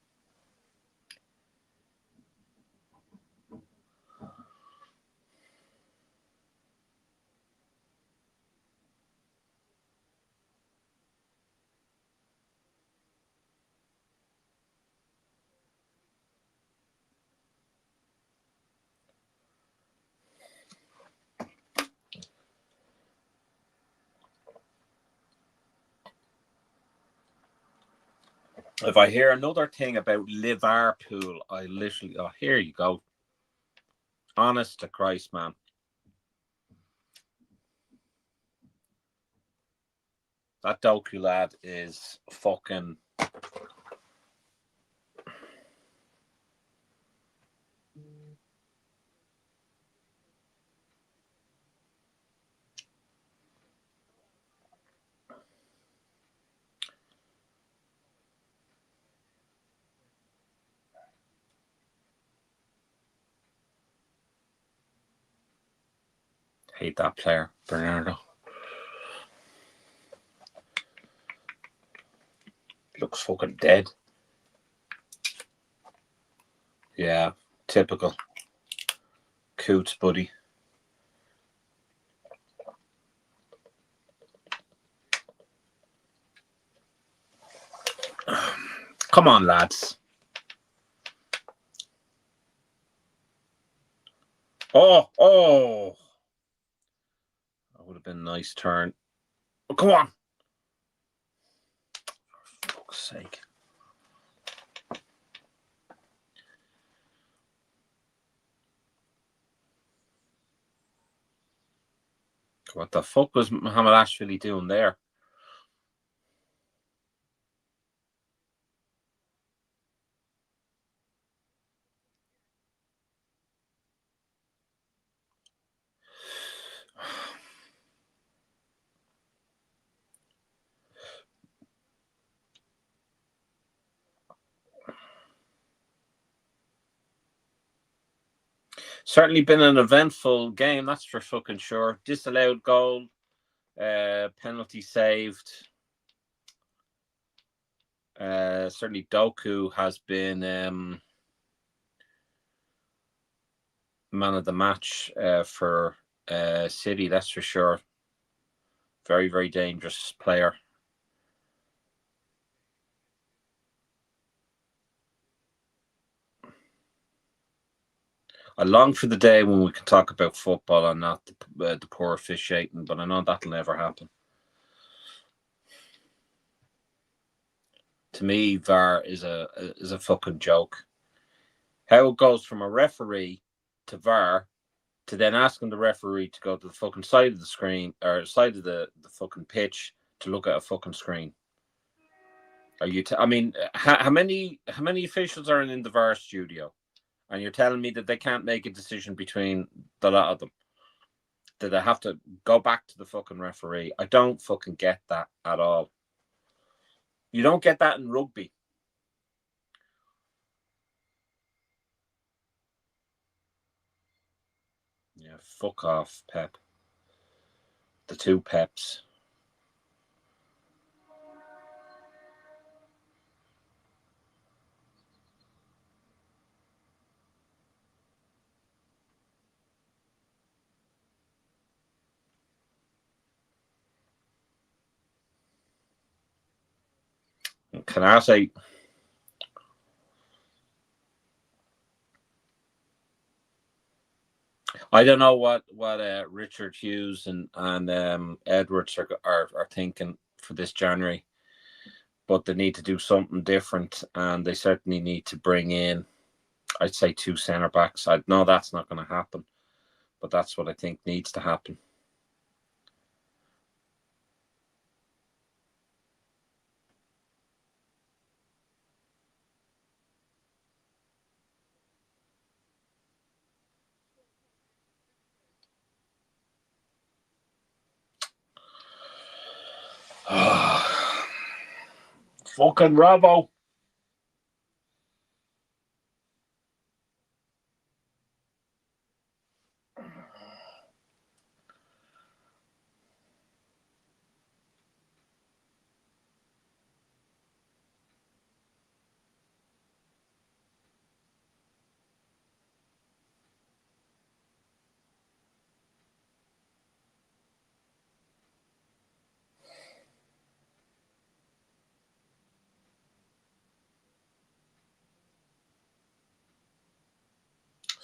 Speaker 1: If I hear another thing about Liverpool, I literally, oh, here you go. Honest to Christ, man. That Doku lad is fucking. Hate that player, Bernardo. Looks fucking dead. Yeah, typical. Coots, buddy. Come on, lads. Oh. That would have been a nice turn. Oh, come on. For fuck's sake. What the fuck was Mohamed Ashvili doing there? Certainly been an eventful game, that's for fucking sure. Disallowed goal, penalty saved. Certainly Doku has been man of the match for City, that's for sure. Very, very dangerous player. I long for the day when we can talk about football and not the poor officiating, but I know that'll never happen. To me, VAR is a fucking joke. How it goes from a referee to VAR to then asking the referee to go to the fucking side of the screen or side of the fucking pitch to look at a fucking screen. Are you? I mean, how many officials are in the VAR studio? And you're telling me that they can't make a decision between the lot of them? That they have to go back to the fucking referee? I don't fucking get that at all. You don't get that in rugby. Yeah, fuck off, Pep. The two Peps. Can I say? I don't know what Richard Hughes and Edwards are thinking for this January, but they need to do something different, and they certainly need to bring in, I'd say, two centre backs. I know that's not going to happen, but that's what I think needs to happen. Fucking Robbo.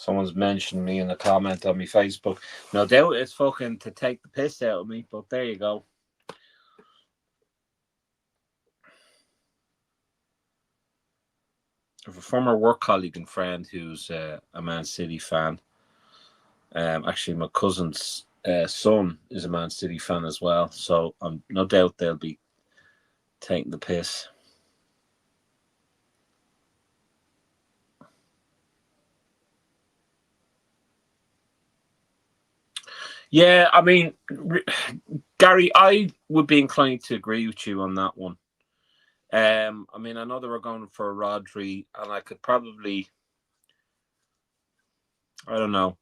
Speaker 1: Someone's mentioned me in a comment on my Facebook. No doubt it's fucking to take the piss out of me, but there you go. I have a former work colleague and friend who's a Man City fan. Actually, my cousin's son is a Man City fan as well, so I'm no doubt they'll be taking the piss. Yeah, I mean, Gary, I would be inclined to agree with you on that one. I mean, I know they were going for Rodri, and I could probably, I don't know.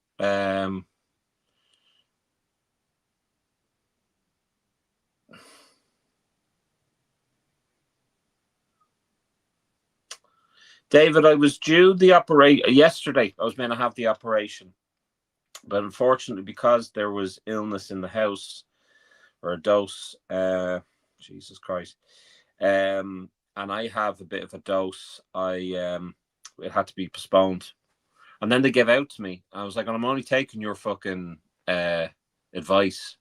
Speaker 1: David, I was due the operation yesterday. I was meant to have the operation, but unfortunately, because there was illness in the house or a dose, Jesus Christ, and I have a bit of a dose, it had to be postponed. And then they gave out to me. I was like, I'm only taking your fucking advice.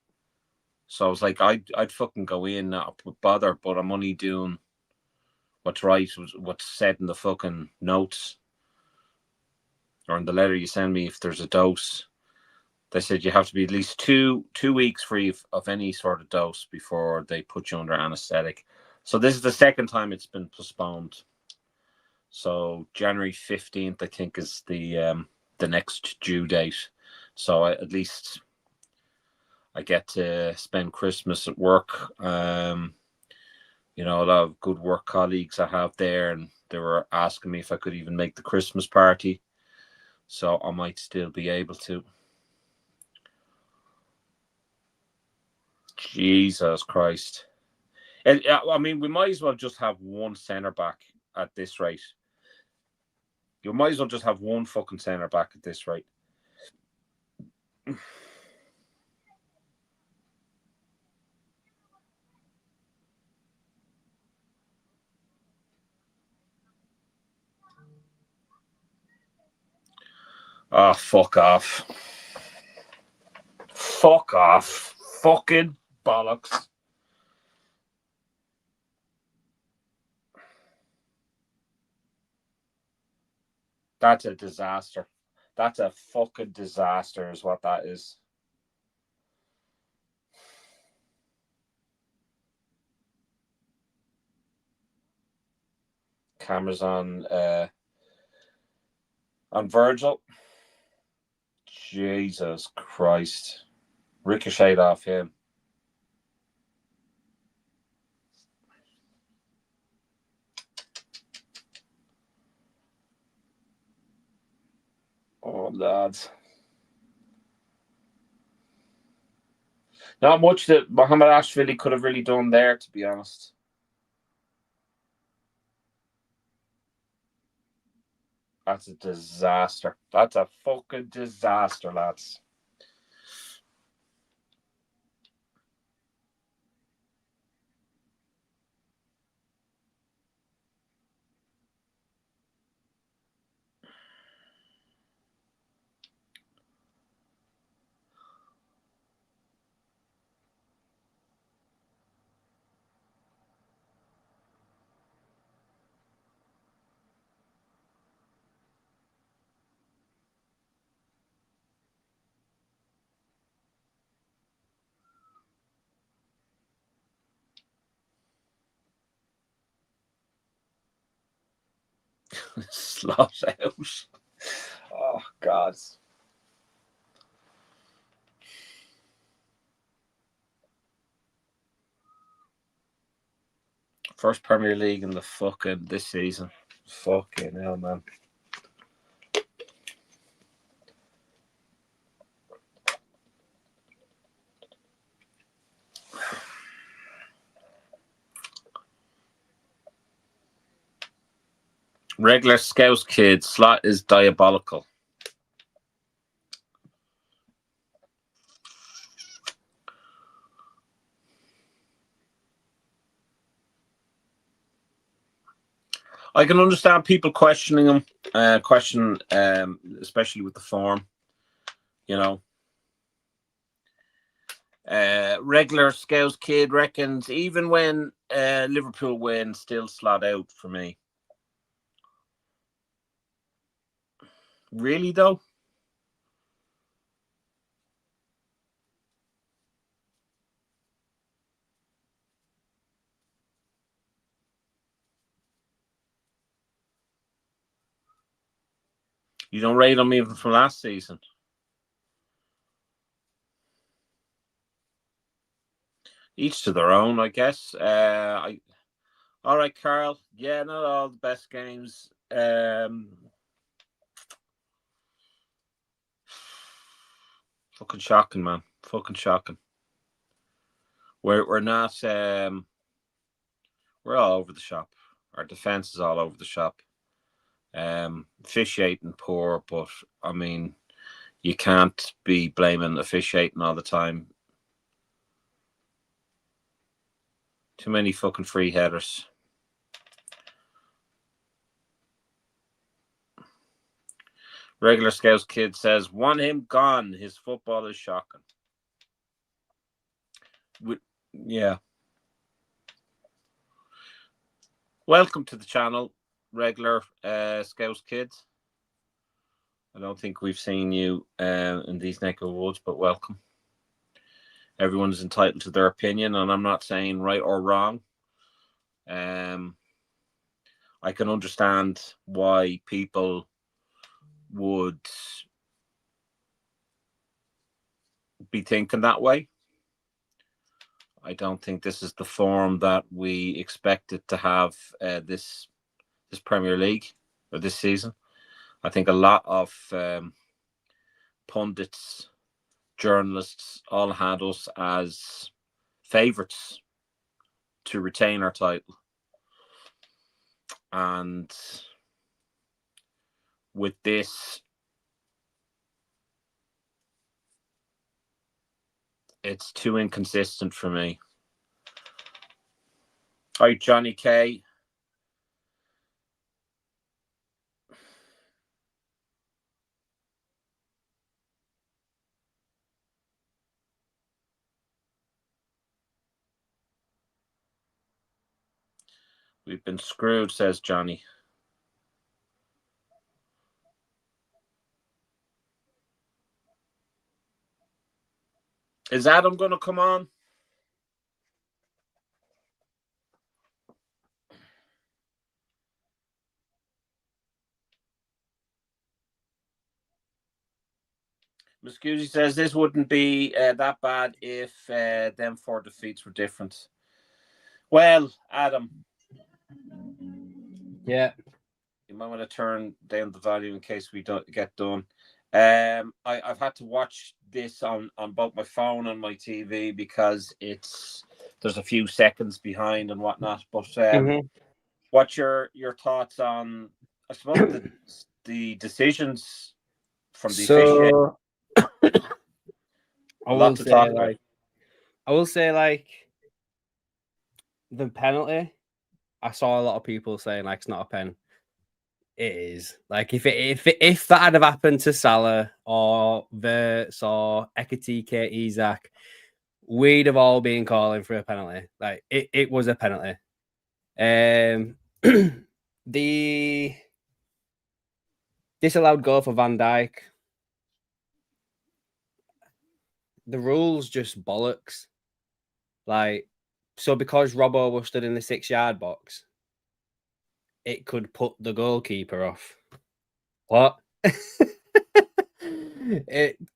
Speaker 1: So I was like, I'd fucking go in, not bother, but I'm only doing what's right, what's said in the fucking notes or in the letter you send me. If there's a dose, they said you have to be at least two weeks free of any sort of dose before they put you under anesthetic. So this is the second time it's been postponed. So January 15th, I think, is the next due date. So at least I get to spend Christmas at work. You know, a lot of good work colleagues I have there, and they were asking me if I could even make the Christmas party. So I might still be able to. Jesus Christ. I mean, we might as well just have one centre back at this rate. You might as well just have one fucking centre back at this rate. Oh, fuck off. Fuck off. Fucking bollocks. That's a disaster. That's a fucking disaster, is what that is. Cameras on Virgil. Jesus Christ. Ricocheted off him. Oh, lads. Not much that Mohamed Ashvili could have really done there, to be honest. That's a disaster. That's a fucking disaster, lads. Slot out. Oh, God. First Premier League in the fucking this season. Fucking hell, man. Regular Scouse kid, Slot is diabolical. I can understand people questioning him, especially with the form. You know, regular Scouts kid reckons even when Liverpool win, still slot out for me. Really though? You don't rate him even from last season. Each to their own, I guess. All right, Carl. Yeah, not all the best games. Fucking shocking, man. Fucking shocking. We're not. We're all over the shop. Our defense is all over the shop. Officiating poor, but I mean, you can't be blaming officiating all the time. Too many fucking free headers. Regular Scouts kid says, "Want him gone. His football is shocking." Yeah. Welcome to the channel, regular Scouts kids. I don't think we've seen you in these neck of the woods, but welcome. Everyone's entitled to their opinion, and I'm not saying right or wrong. I can understand why people would be thinking that way. I don't think this is the form that we expected to have this Premier League or this season. I think a lot of pundits, journalists all had us as favourites to retain our title. And with this, it's too inconsistent for me. All right, Johnny K. We've been screwed, says Johnny. Is Adam going to come on? Muscusi says this wouldn't be that bad if them 4 defeats were different. Well, Adam.
Speaker 2: Yeah.
Speaker 1: You might want to turn down the volume in case we don't get done. I've had to watch this on both my phone and my TV because there's a few seconds behind and whatnot. But what's your thoughts on, I suppose, the decisions from the officiating?
Speaker 2: I will say, like, the penalty. I saw a lot of people saying like it's not a pen. It is. Like if that had have happened to Salah or Verts or Ekitike Isak, we'd have all been calling for a penalty. Like it was a penalty. The disallowed goal for Van Dijk. The rules just bollocks. Like, so because Robbo was stood in the 6-yard box, it could put the goalkeeper off. What?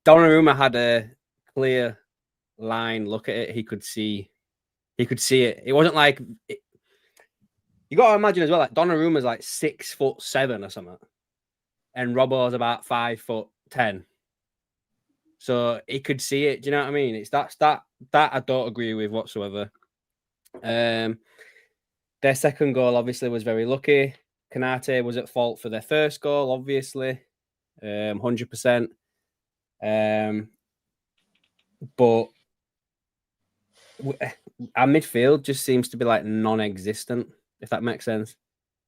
Speaker 2: Donnarumma had a clear line look at it. He could see it. It wasn't like you got to imagine as well, like Donnarumma's like 6'7" or something, and Robbo's about 5'10". So he could see it. Do you know what I mean? It's that I don't agree with whatsoever. Their second goal obviously was very lucky. Kanate was at fault for their first goal, obviously, 100%. But our midfield just seems to be like non-existent, if that makes sense.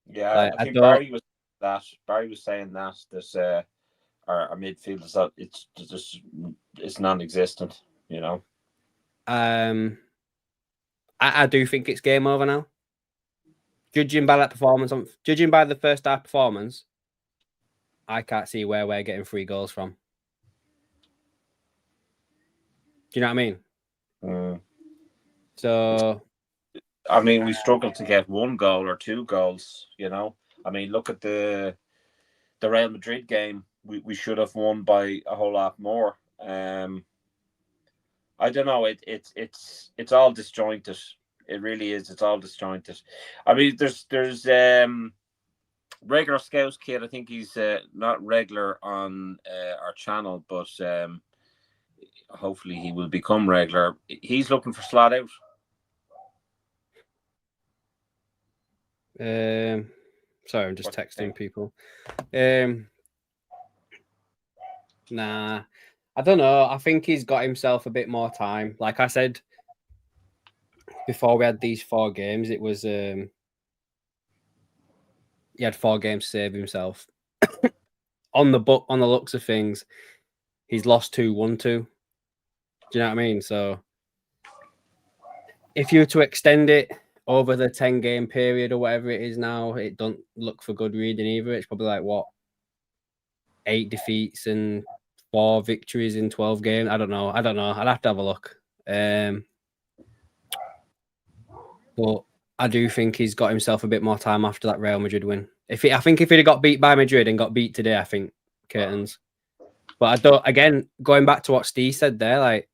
Speaker 1: Yeah,
Speaker 2: Like
Speaker 1: I
Speaker 2: I
Speaker 1: think
Speaker 2: don't.
Speaker 1: Barry was saying that our midfield is that it's non-existent. You know.
Speaker 2: Um, I do think it's game over now. Judging by that performance, judging by the first half performance, I can't see where we're getting 3 goals from. Do you know what I mean?
Speaker 1: Mm.
Speaker 2: So
Speaker 1: I mean, we struggled to get 1 goal or 2 goals. You know. I mean, look at the Real Madrid game. We should have won by a whole lot more. I don't know. It's all disjointed. It really is. It's all disjointed. I mean, there's regular Scouts kid. I think he's not regular on our channel, but hopefully he will become regular. He's looking for slot out.
Speaker 2: sorry, I'm just texting people. Nah, I don't know. I think he's got himself a bit more time. Like I said before, we had these 4 games. It was he had 4 games to save himself. On the looks of things, he's lost 2, won 2. Do you know what I mean? So if you were to extend it over the 10-game period or whatever it is now, it don't look for good reading either. It's probably like what, 8 defeats and 4 victories in 12 games. I don't know. I'd have to have a look. But I do think he's got himself a bit more time after that Real Madrid win. I think if he'd have got beat by Madrid and got beat today, I think curtains. But I don't. Again, going back to what Steve said there, like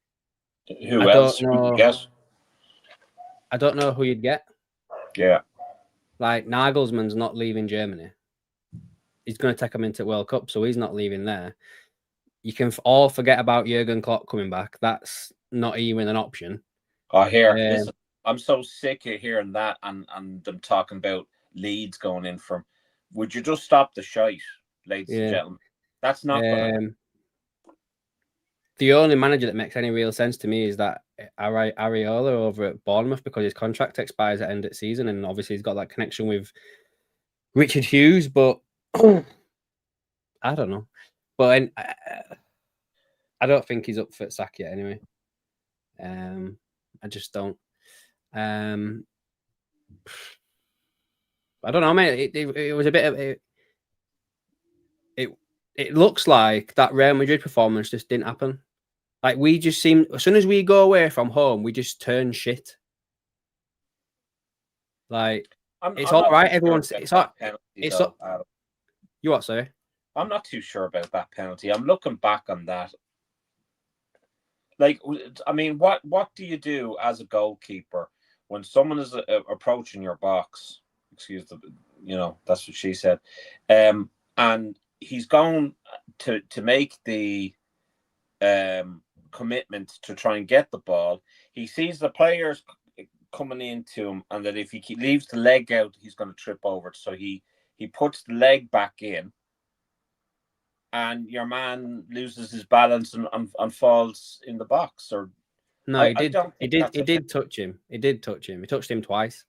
Speaker 1: Who else? Yes.
Speaker 2: I don't know who you'd get.
Speaker 1: Yeah.
Speaker 2: Like Nagelsmann's not leaving Germany. He's going to take him into World Cup, so he's not leaving there. You can all forget about Jurgen Klopp coming back. That's not even an option.
Speaker 1: I hear. Listen, I'm so sick of hearing that and them talking about Leeds going in from. Would you just stop the shite, ladies and gentlemen? That's not going to.
Speaker 2: The only manager that makes any real sense to me is that Areola over at Bournemouth, because his contract expires at end of season, and obviously he's got that connection with Richard Hughes. But I don't know. But I don't think he's up for sack yet. Anyway, I just don't. I don't know, mate. It was a bit of it. It looks like that Real Madrid performance just didn't happen. Like we just seem, as soon as we go away from home, we just turn shit. Like it's all right. Everyone's it's all. It's all. You what, sorry?
Speaker 1: I'm not too sure about that penalty. I'm looking back on that. Like, I mean, what do you do as a goalkeeper when someone is approaching your box? Excuse the, that's what she said. And he's going to make the commitment to try and get the ball. He sees the players coming into him, and that if he leaves the leg out, he's going to trip over it. So he puts the leg back in, and your man loses his balance and falls in the box. Or
Speaker 2: no, he did. He did touch him. He did touch him. He touched him twice.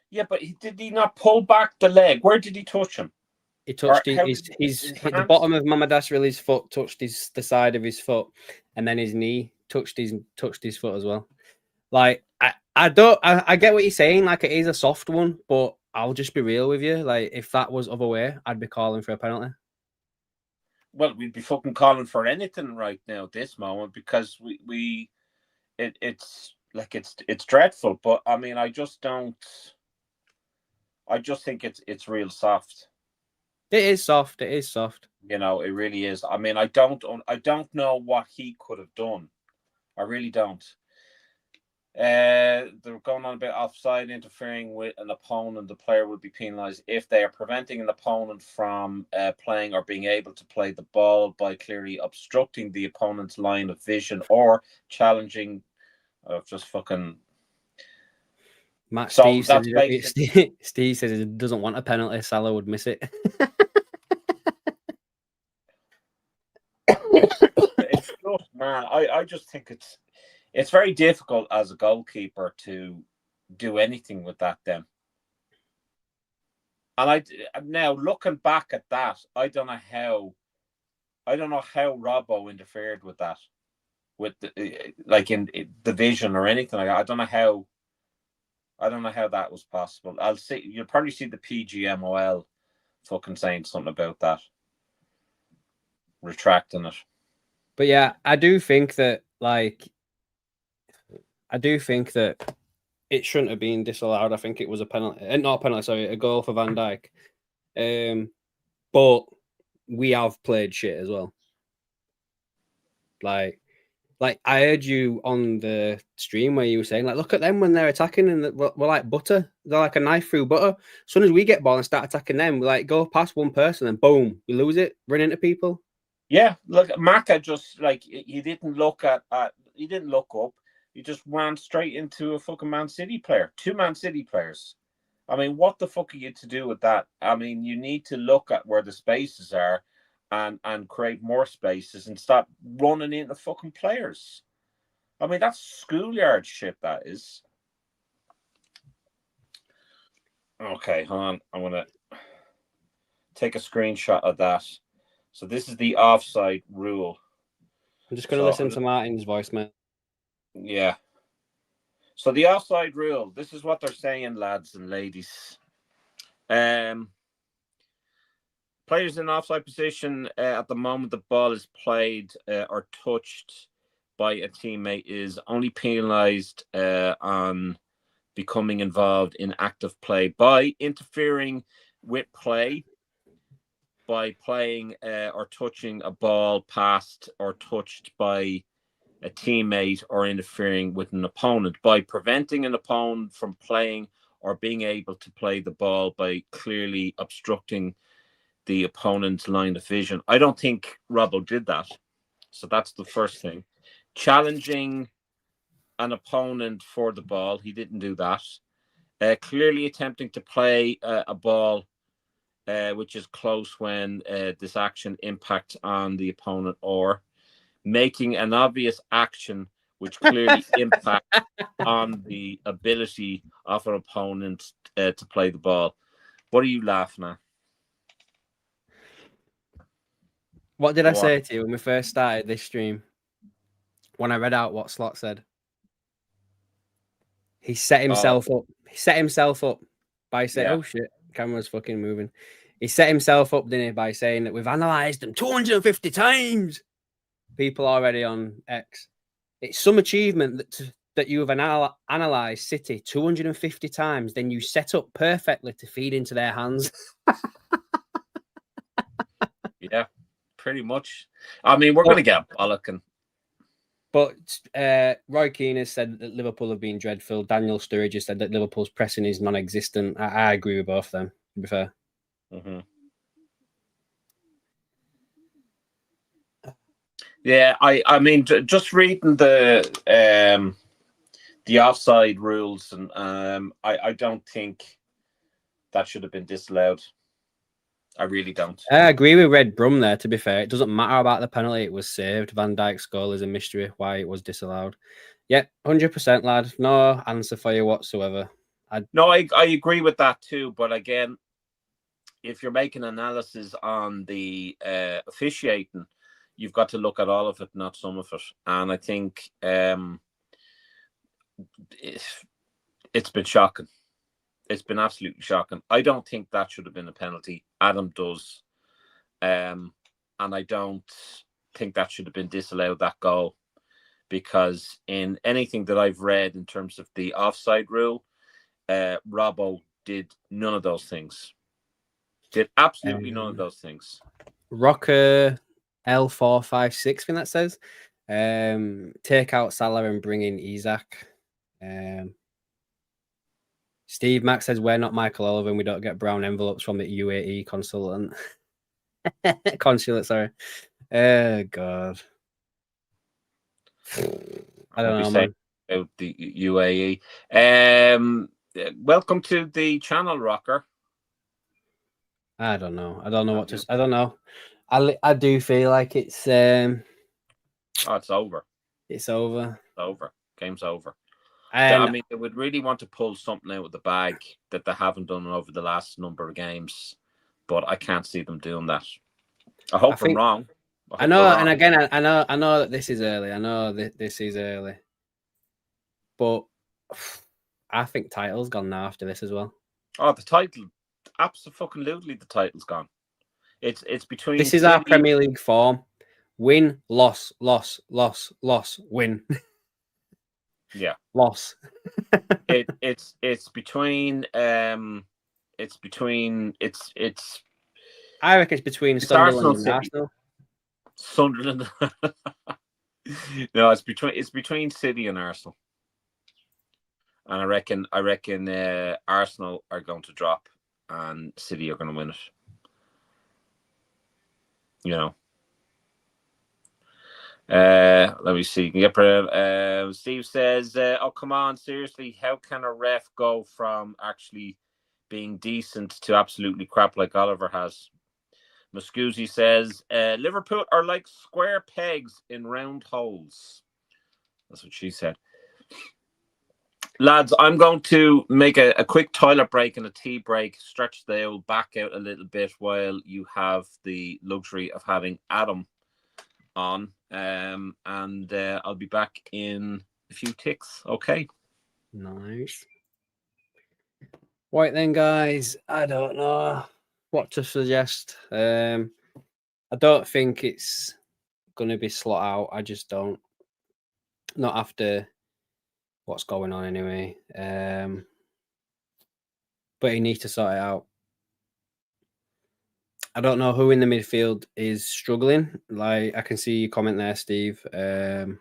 Speaker 1: Yeah, but did he not pull back the leg? Where did he touch him?
Speaker 2: He touched his hit the bottom of Mamadashvili's foot, touched the side of his foot, and then his knee touched his foot as well. Like I get what you're saying. Like it is a soft one, but I'll just be real with you. Like if that was other way, I'd be calling for a penalty.
Speaker 1: Well, we'd be fucking calling for anything right now at this moment, because it's dreadful. But I mean, I just think it's real soft.
Speaker 2: It is soft. It is soft.
Speaker 1: It really is. I mean, I don't know what he could have done. I really don't. They're going on about offside, interfering with an opponent. The player would be penalised if they are preventing an opponent from playing or being able to play the ball by clearly obstructing the opponent's line of vision or challenging. Just fucking.
Speaker 2: Matt, so Steve says he doesn't want a penalty. Salah would miss it.
Speaker 1: It's just, man. I just think it's very difficult as a goalkeeper to do anything with that. Then, And now looking back at that, I don't know how Robbo interfered with that, with like in the vision or anything like that. I don't know how that was possible. You'll probably see the PGMOL fucking saying something about that, retracting it.
Speaker 2: But yeah, I do think that it shouldn't have been disallowed. I think it was a penalty, not a penalty, sorry, a goal for Van Dijk. But we have played shit as well. Like I heard you on the stream where you were saying, like, look at them when they're attacking and we're like butter. They're like a knife through butter. As soon as we get ball and start attacking them, we like go past one person and boom, we lose it, run into people.
Speaker 1: Yeah, look, Maka just like he didn't look up. He just ran straight into a fucking Man City player. 2 Man City players. I mean, what the fuck are you to do with that? I mean, you need to look at where the spaces are and create more spaces and stop running into fucking players. I mean, that's schoolyard shit, that is. Okay, hold on. I'm going to take a screenshot of that. So this is the offside rule.
Speaker 2: I'm just going to listen to Martin's voice, mate.
Speaker 1: Yeah. So the offside rule, this is what they're saying, lads and ladies. Players in offside position at the moment the ball is played or touched by a teammate is only penalised on becoming involved in active play by interfering with play, by playing or touching a ball passed or touched by a teammate, or interfering with an opponent, by preventing an opponent from playing or being able to play the ball by clearly obstructing the opponent's line of vision. I don't think Robbo did that. So that's the first thing. Challenging an opponent for the ball, he didn't do that. Clearly attempting to play a ball which is close when this action impacts on the opponent, or making an obvious action which clearly impacts on the ability of an opponent to play the ball. What are you laughing at?
Speaker 2: What did I say to you when we first started this stream? When I read out what Slot said? He set himself up. He set himself up by saying, "Oh shit, camera's fucking moving." He set himself up, didn't he, by saying that we've analysed them 250 times. People already on X. It's some achievement that you have analysed City 250 times, then you set up perfectly to feed into their hands.
Speaker 1: Yeah, pretty much. I mean, we're going to get bollocking.
Speaker 2: But Roy Keane has said that Liverpool have been dreadful. Daniel Sturridge has said that Liverpool's pressing is non-existent. I agree with both of them, to be fair.
Speaker 1: Mm-hmm. Yeah, I mean, just reading the offside rules, and I don't think that should have been disallowed. I really don't.
Speaker 2: I agree with Red Brum there, to be fair. It doesn't matter about the penalty. It was saved. Van Dijk's goal is a mystery why it was disallowed. Yeah, 100%, lad. No answer for you whatsoever.
Speaker 1: No, I agree with that too. But again, if you're making analysis on the officiating, you've got to look at all of it, not some of it. And I think it's been shocking. It's been absolutely shocking. I don't think that should have been a penalty. Adam does. And I don't think that should have been disallowed, that goal. Because in anything that I've read in terms of the offside rule, Robbo did none of those things. Did absolutely none of those things.
Speaker 2: Rocker L456, I think that says. Take out Salah and bring in Isak. Steve Mack says we're not Michael Oliver and we don't get brown envelopes from the UAE consulate. Sorry. Oh God. I don't know, man.
Speaker 1: About the UAE. Welcome to the channel, Rocker.
Speaker 2: I don't know. I don't know what to. I don't know. I do feel like it's.
Speaker 1: It's over.
Speaker 2: It's over.
Speaker 1: It's over. Game's over. I
Speaker 2: And
Speaker 1: mean, they would really want to pull something out of the bag that they haven't done over the last number of games, but I can't see them doing that. I
Speaker 2: I
Speaker 1: hope I'm
Speaker 2: think
Speaker 1: wrong. I
Speaker 2: I
Speaker 1: hope
Speaker 2: know,
Speaker 1: we're
Speaker 2: and
Speaker 1: wrong.
Speaker 2: again, I know that this is early. I know that this is early, but I think title's gone now after this as well.
Speaker 1: Oh, the title, absolutely, the title's gone. It's between
Speaker 2: This is our
Speaker 1: City.
Speaker 2: Premier League form: win, loss, loss, loss, loss, win,
Speaker 1: Yeah,
Speaker 2: loss.
Speaker 1: it's between it's
Speaker 2: I reckon it's between
Speaker 1: it's
Speaker 2: Sunderland
Speaker 1: Arsenal
Speaker 2: and
Speaker 1: City.
Speaker 2: Arsenal.
Speaker 1: Sunderland. No, it's between City and Arsenal, and I reckon Arsenal are going to drop, and City are going to win it. You know. Let me see. Yep. Steve says, "Oh, come on, seriously, how can a ref go from actually being decent to absolutely crap like Oliver has?" Muscusi says, "Liverpool are like square pegs in round holes." That's what she said. Lads, I'm going to make a quick toilet break and a tea break, stretch the old back out a little bit while you have the luxury of having Adam on. And I'll be back in a few ticks. Okay.
Speaker 2: Nice. Right then, guys. I don't know what to suggest. I don't think it's going to be slot out. I just don't. Not after what's going on anyway. But he needs to sort it out. I don't know who in the midfield is struggling. Like I can see your comment there, Steve. Maybe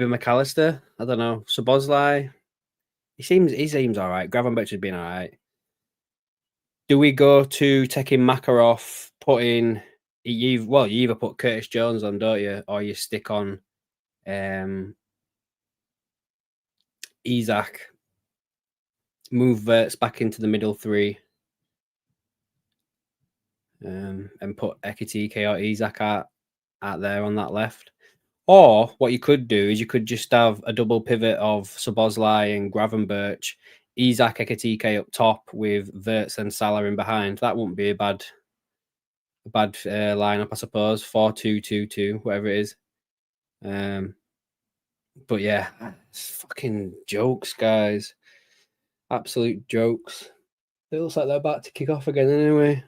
Speaker 2: McAllister. I don't know. Szoboszlai. He seems all right. Gravenberch has been all right. Do we go to taking Makarov, putting you either put Curtis Jones on, don't you, or you stick on Isak, move Verts back into the middle three, and put Ekitike or Isak out there on that left. Or what you could do is you could just have a double pivot of Szoboszlai and Gravenberch, Isak Ekitike up top with Verts and Salah in behind. That wouldn't be a bad lineup, I suppose. 4-2-2-2, whatever it is. But yeah, it's fucking jokes, guys. Absolute jokes. It looks like they're about to kick off again anyway.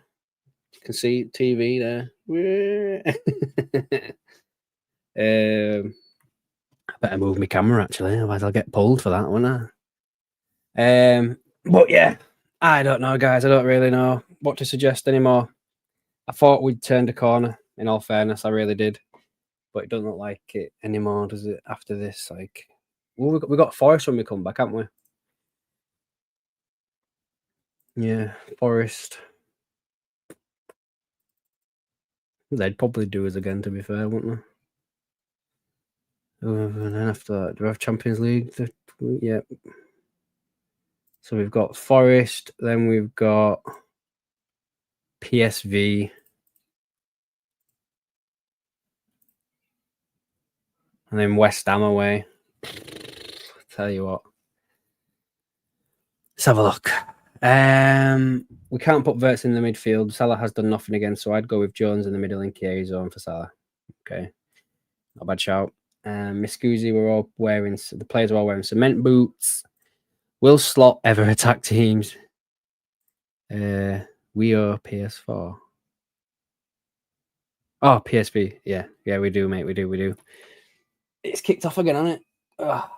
Speaker 2: You can see TV there. I better move my camera actually, otherwise I'll get pulled for that, won't I? But yeah, I don't know, guys. I don't really know what to suggest anymore. I thought we'd turned a corner, in all fairness, I really did. But it doesn't look like it anymore, does it, after this? Like, well, we got Forest when we come back, haven't we? Yeah, Forest. They'd probably do us again, to be fair, wouldn't they? And then after that, do we have Champions League? Yeah. So we've got Forest, then we've got PSV. And then West Ham away. Tell you what. Let's have a look. We can't put Verts in the midfield. Salah has done nothing again, so I'd go with Jones in the middle and Kierkegaard zone for Salah. Okay. Not a bad shout. Miscusi, the players are all wearing cement boots. Will Slot ever attack teams? We are PS4. Oh, PSV. Yeah, we do, mate. We do. It's kicked off again, hasn't it? Oh,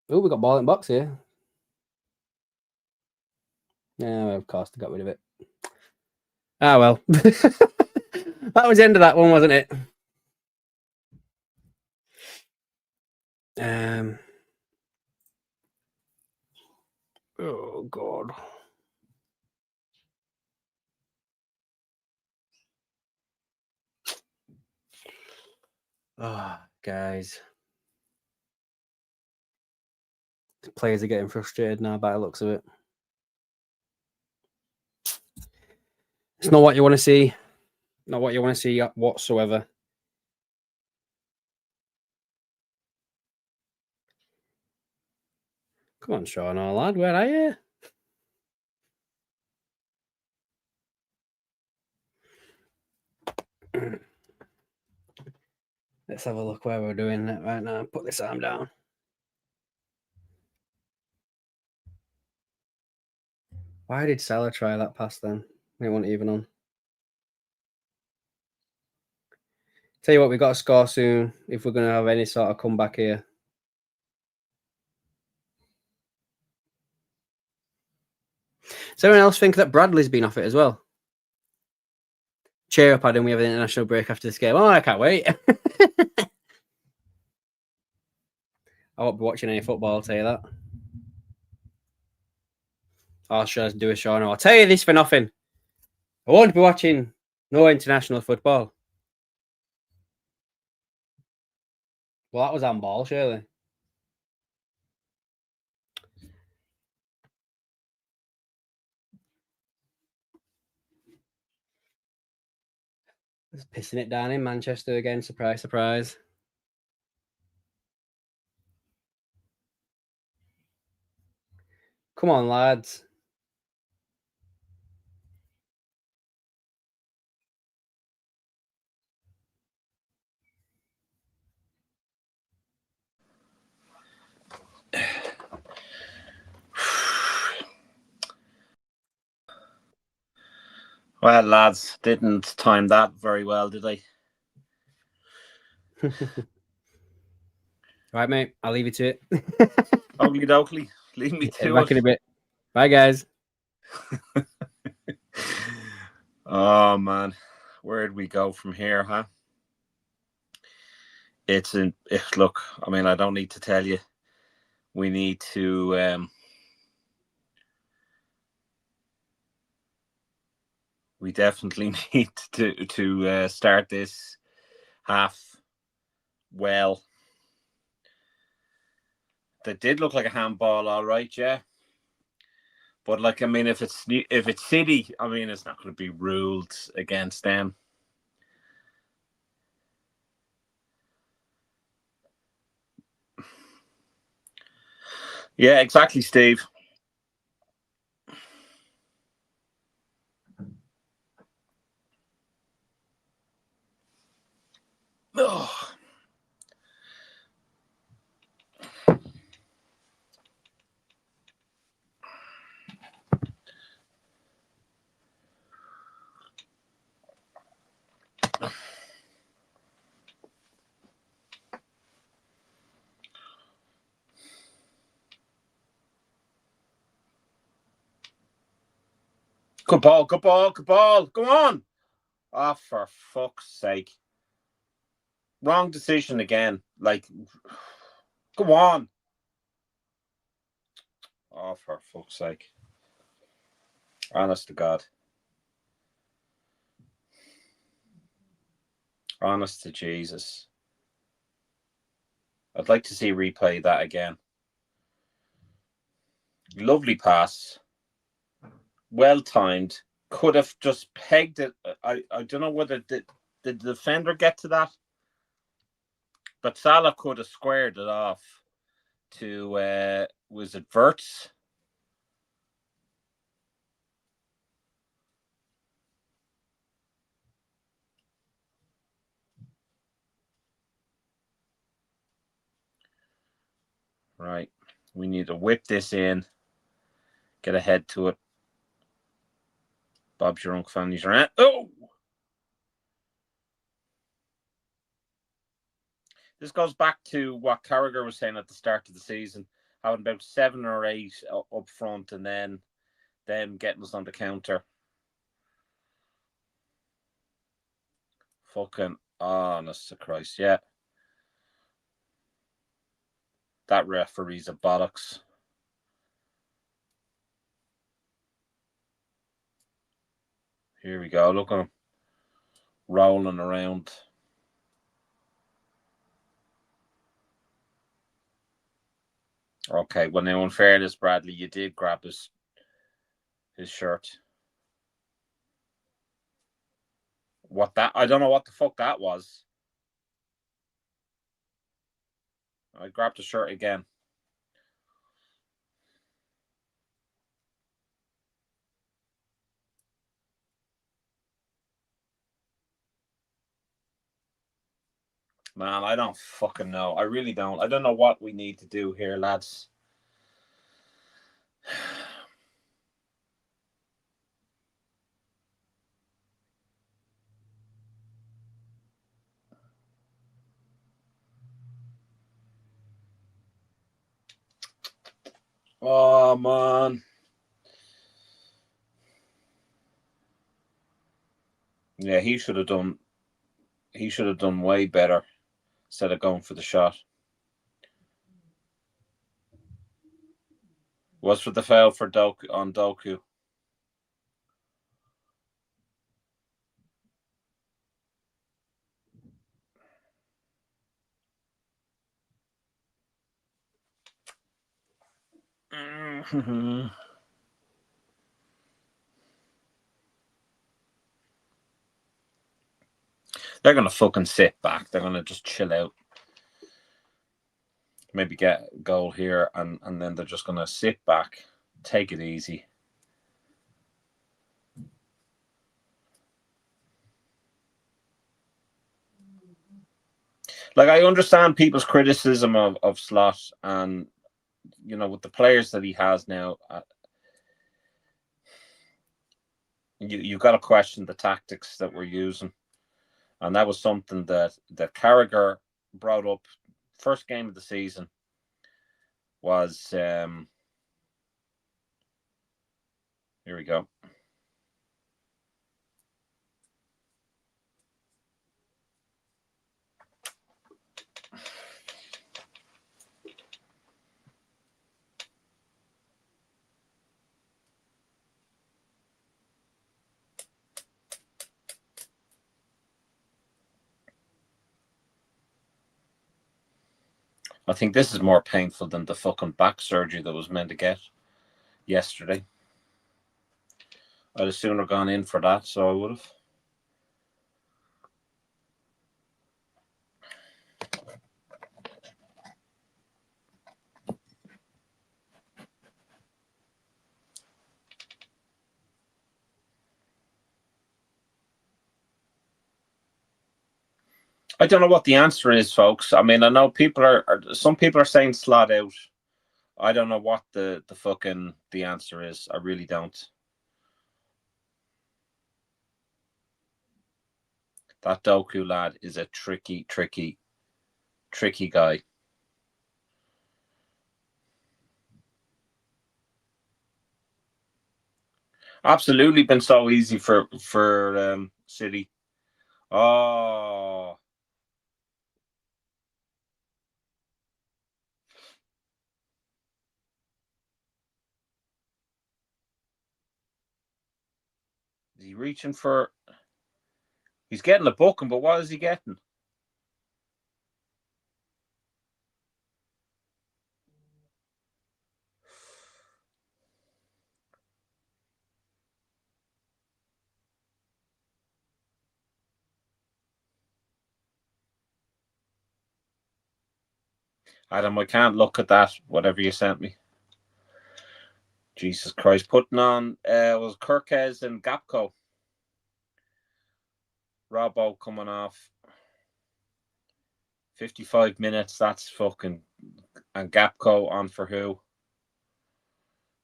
Speaker 2: we got ball in box here. Yeah, of course, they got rid of it. Ah, well. That was the end of that one, wasn't it? Oh, God. Oh, guys. The players are getting frustrated now by the looks of it. It's not what you want to see. Not what you want to see whatsoever. Come on, Sean, old lad, where are you? Let's have a look where we're doing it right now. Put this arm down. Why did Salah try that pass then? It wasn't even on. Tell you what, we've got to score soon if we're going to have any sort of comeback here. Does anyone else think that Bradley's been off it as well? Cheer up, Adam. We have an international break after this game. Oh, I can't wait. I won't be watching any football, I'll tell you that. I'll just do a show now. I'll tell you this for nothing. I won't be watching no international football. Well, that was on ball, surely. Just pissing it down in Manchester again. Surprise, surprise. Come on, lads.
Speaker 1: Well, lads, didn't time that very well, did they?
Speaker 2: Right, mate. I'll leave you to it.
Speaker 1: Ugly dokley. Leave me to
Speaker 2: back
Speaker 1: it.
Speaker 2: in a bit. Bye, guys.
Speaker 1: Oh, man. Where'd we go from here, huh? Look, I mean, I don't need to tell you. We need to we definitely need to start this half well. That did look like a handball, all right, yeah. But like, I mean, if it's City, I mean, it's not going to be ruled against them. Yeah, exactly, Steve. Oh. Good ball, good ball, good ball. Go on. Oh, for fuck's sake. Wrong decision again. Like, go on. Oh, for fuck's sake. Honest to God. Honest to Jesus. I'd like to see replay that again. Lovely pass. Well timed. Could have just pegged it. I don't know whether did the defender get to that? But Salah could have squared it off to was it Verts? Right. We need to whip this in. Get ahead to it. Bob's your uncle family's around. Oh! This goes back to what Carragher was saying at the start of the season, having about 7 or 8 up front and then them getting us on the counter. Fucking honest to Christ, yeah. That referee's a bollocks. Here we go. Look at him rolling around. Okay, well now in fairness, Bradley, you did grab his shirt. What that? I don't know what the fuck that was. I grabbed the shirt again. Man, I don't fucking know. I really don't. I don't know what we need to do here, lads. Oh, man. Yeah, he should have done way better instead of going for the shot. Was for the foul for Doku on Doku. Mm-hmm. They're gonna fucking sit back. They're gonna just chill out. Maybe get a goal here, and then they're just gonna sit back, take it easy. Like, I understand people's criticism of Slot, and you know, with the players that he has now, you've got to question the tactics that we're using, and that was something that Carragher brought up first game of the season. Was here we go. I think this is more painful than the fucking back surgery that was meant to get yesterday. I'd have sooner gone in for that, so I would have. I don't know what the answer is, folks. I mean, I know some people are saying Slot out. I don't know what the fucking the answer is. I really don't. That Doku lad is a tricky guy. Absolutely been so easy for City. Oh. Is he reaching for? He's getting a booking, but what is he getting? Adam, I can't look at that. Whatever you sent me. Jesus Christ! Putting on was Kirkez and Gapco. Robbo coming off. 55 minutes. That's fucking. And Gapco on for who?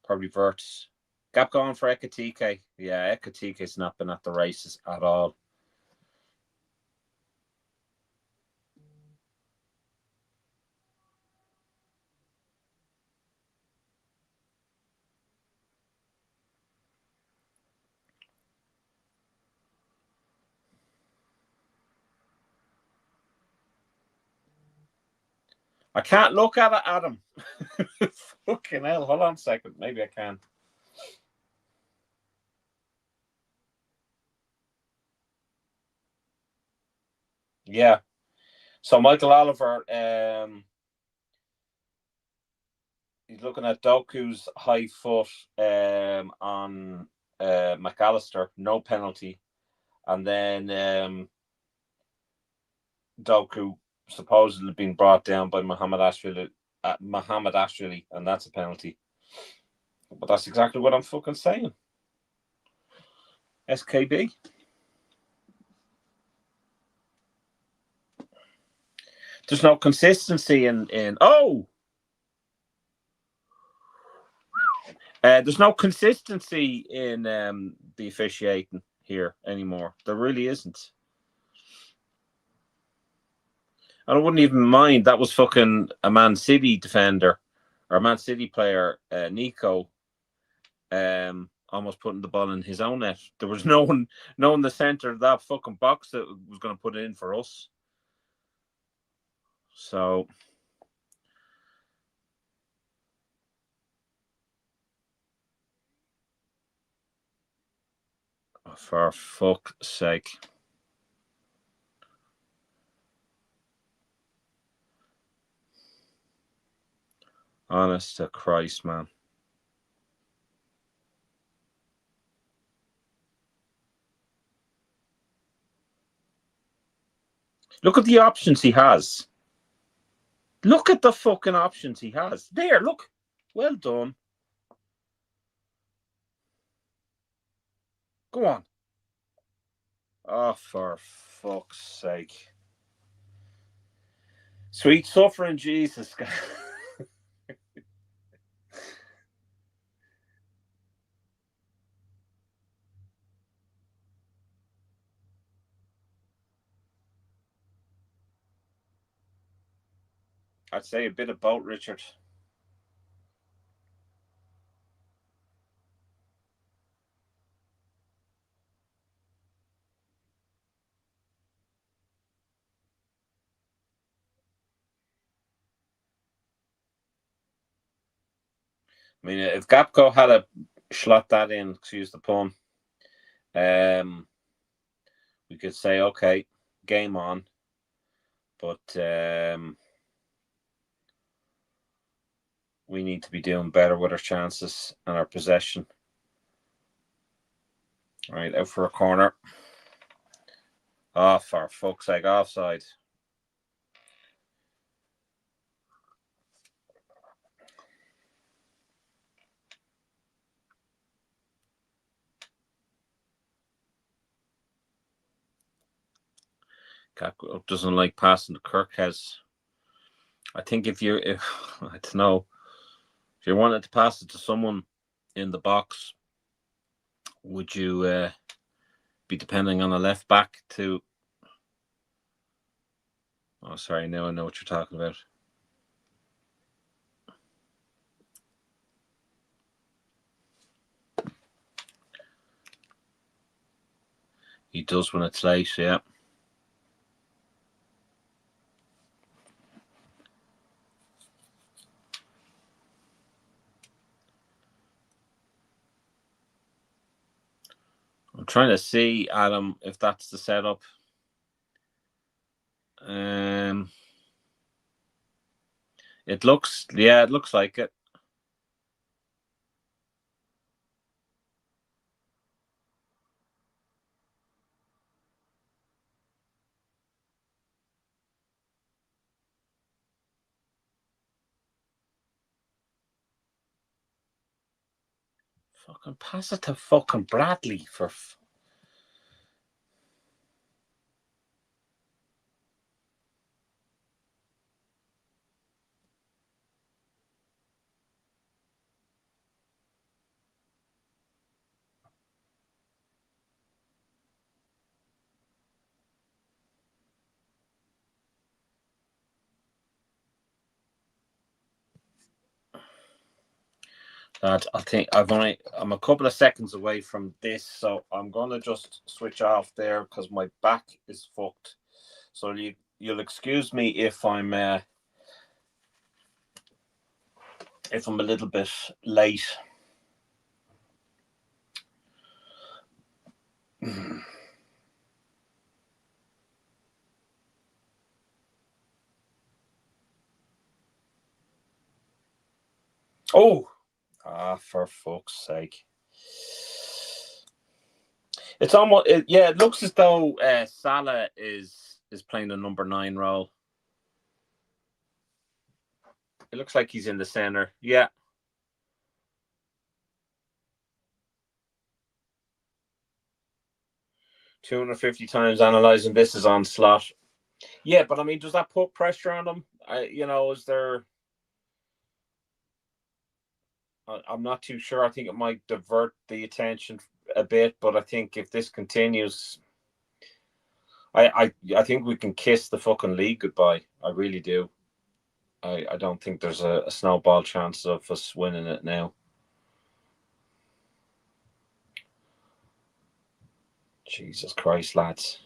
Speaker 1: Probably Verts. Gapco on for Ekatike. Yeah, Ekatike's not been at the races at all. I can't look at it, Adam. Fucking hell. Hold on a second. Maybe I can. Yeah. So Michael Oliver, he's looking at Doku's high foot on McAllister, no penalty. And then Doku supposedly being brought down by Muhammad Ashrali, and that's a penalty. But that's exactly what I'm fucking saying. SKB. There's no consistency in there's no consistency in the officiating here anymore. There really isn't. I wouldn't even mind. That was fucking a Man City defender or a Man City player, Nico, almost putting the ball in his own net. There was no one in the center of that fucking box that was going to put it in for us. So, for fuck's sake. Honest to Christ, man. Look at the options he has. Look at the fucking options he has. There, look. Well done. Go on. Oh, for fuck's sake. Sweet suffering Jesus. I'd say a bit of both, Richard. I mean, if Gapco had a slot that in, excuse the pun, we could say, okay, game on. But we need to be doing better with our chances and our possession. All right, out for a corner. Oh, for fuck's sake, offside. Gapco doesn't like passing to Kirkes. I think if I don't know, if you wanted to pass it to someone in the box, would you be depending on a left back to? Oh, sorry, now I know what you're talking about. He does when it's late, yeah. I'm trying to see, Adam, if that's the setup. It looks like it. Fucking pass it to fucking Bradley for. Lad, I think I'm a couple of seconds away from this, so I'm gonna just switch off there because my back is fucked. So you'll excuse me if I'm a little bit late. Oh, for fuck's sake! It's almost it looks as though Salah is playing the number 9 role. It looks like he's in the center. Yeah. $250 analyzing this is on slot. Yeah, but I mean, does that put pressure on them? Is there? I'm not too sure. I think it might divert the attention a bit, but I think if this continues, I think we can kiss the fucking league goodbye. I really do. I don't think there's a snowball chance of us winning it now. Jesus Christ, lads.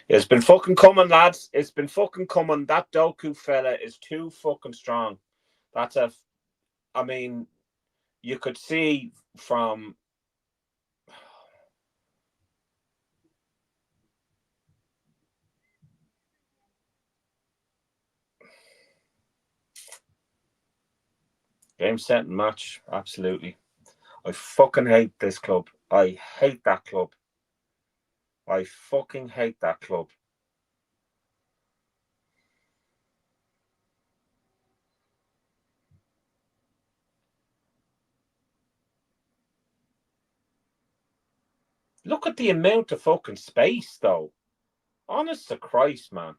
Speaker 1: It's been fucking coming, lads. It's been fucking coming. That Doku fella is too fucking strong. I mean, you could see from game, set, and match. Absolutely. I fucking hate this club. I hate that club. I fucking hate that club. Look at the amount of fucking space, though. Honest to Christ, man.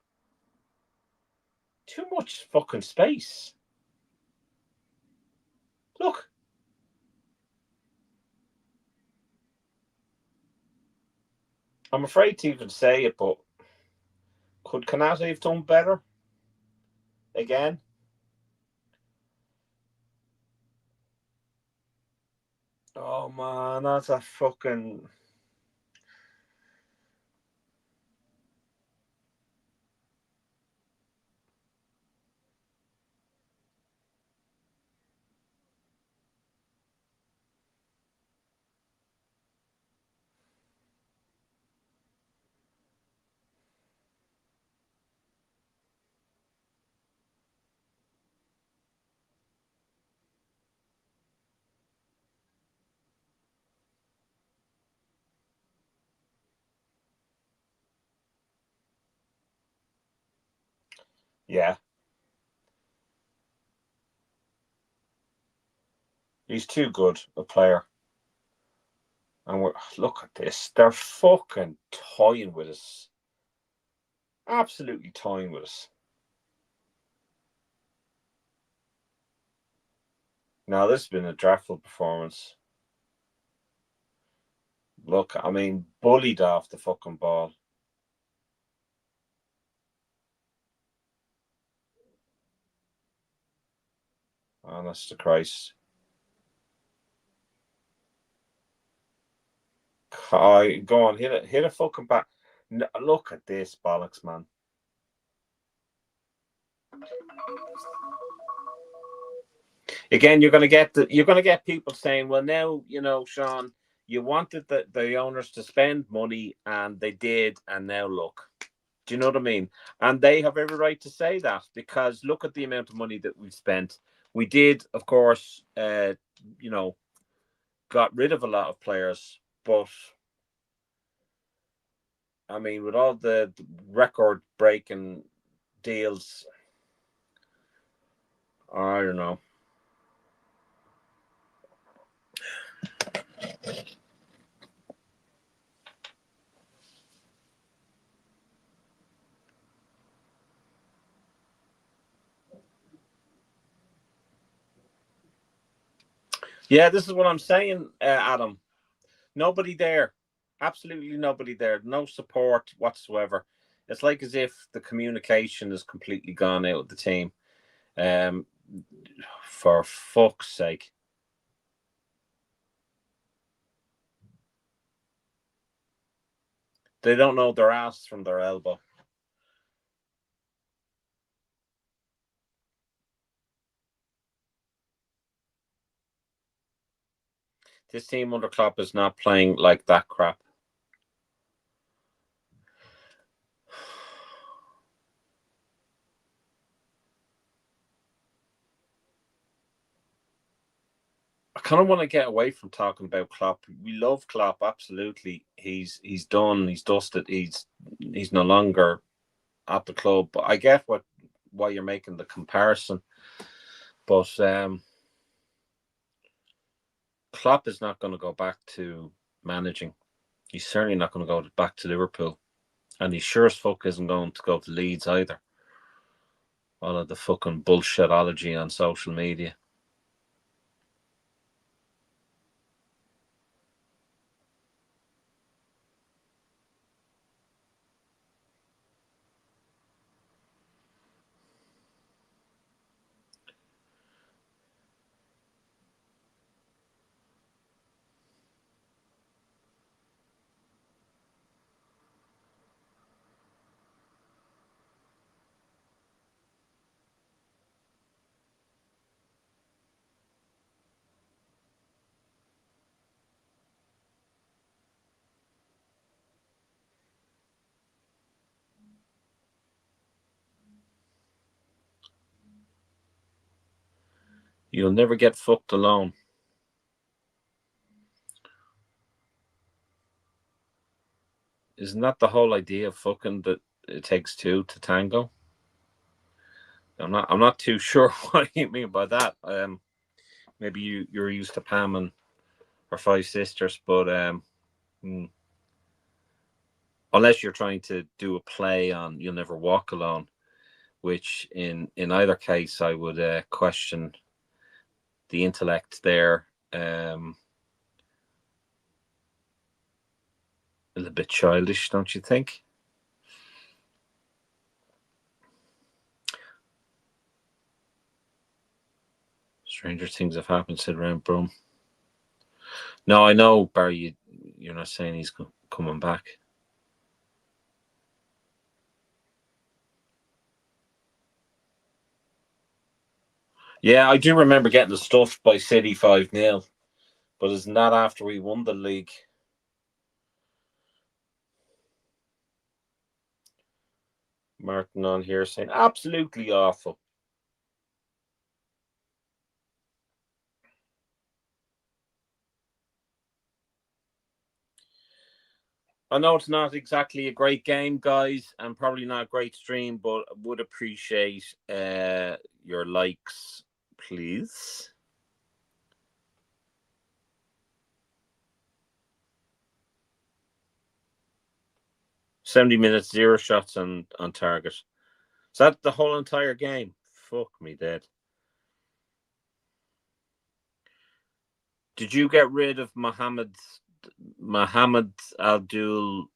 Speaker 1: Too much fucking space. Look. I'm afraid to even say it, but could Kanate have done better? Again? Oh, man, that's a fucking... Yeah. He's too good a player. And look at this. They're fucking toying with us. Absolutely toying with us. Now, this has been a dreadful performance. Look, I mean, bullied off the fucking ball. Honest to Christ. Go on, hit a fucking back. No, look at this bollocks, man. Again, you're gonna get people saying, "Well, now Sean, you wanted the owners to spend money, and they did, and now look." Do you know what I mean? And they have every right to say that, because look at the amount of money that we've spent. We did, of course, got rid of a lot of players, but I mean, with all the record-breaking deals, I don't know. Yeah, this is what I'm saying, Adam. Nobody there. Absolutely nobody there. No support whatsoever. It's like as if the communication is completely gone out of the team. For fuck's sake. They don't know their ass from their elbow. This team under Klopp is not playing like that crap. I kind of want to get away from talking about Klopp. We love Klopp, absolutely. He's done. He's dusted. He's no longer at the club. But I get why you're making the comparison. But Klopp is not going to go back to managing. He's certainly not going to go back to Liverpool. And he sure as fuck isn't going to go to Leeds either. All of the fucking bullshitology on social media. You'll never get fucked alone. Isn't that the whole idea of fucking, that it takes two to tango? I'm not too sure what you mean by that. Maybe you're used to Pam and her five sisters, but unless you're trying to do a play on "You'll Never Walk Alone," which in either case I would question the intellect there. A little bit childish, don't you think? Stranger things have happened, said Rand Brum. No, I know, Barry, you're not saying he's coming back. Yeah, I do remember getting the stuffed by City 5-0, but isn't that after we won the league? Martin on here saying absolutely awful. I know it's not exactly a great game, guys, and probably not a great stream, but I would appreciate your likes, please. $70 0 shots on target. Is that the whole entire game? Fuck me dead. Did you get rid of Mohammed Abdul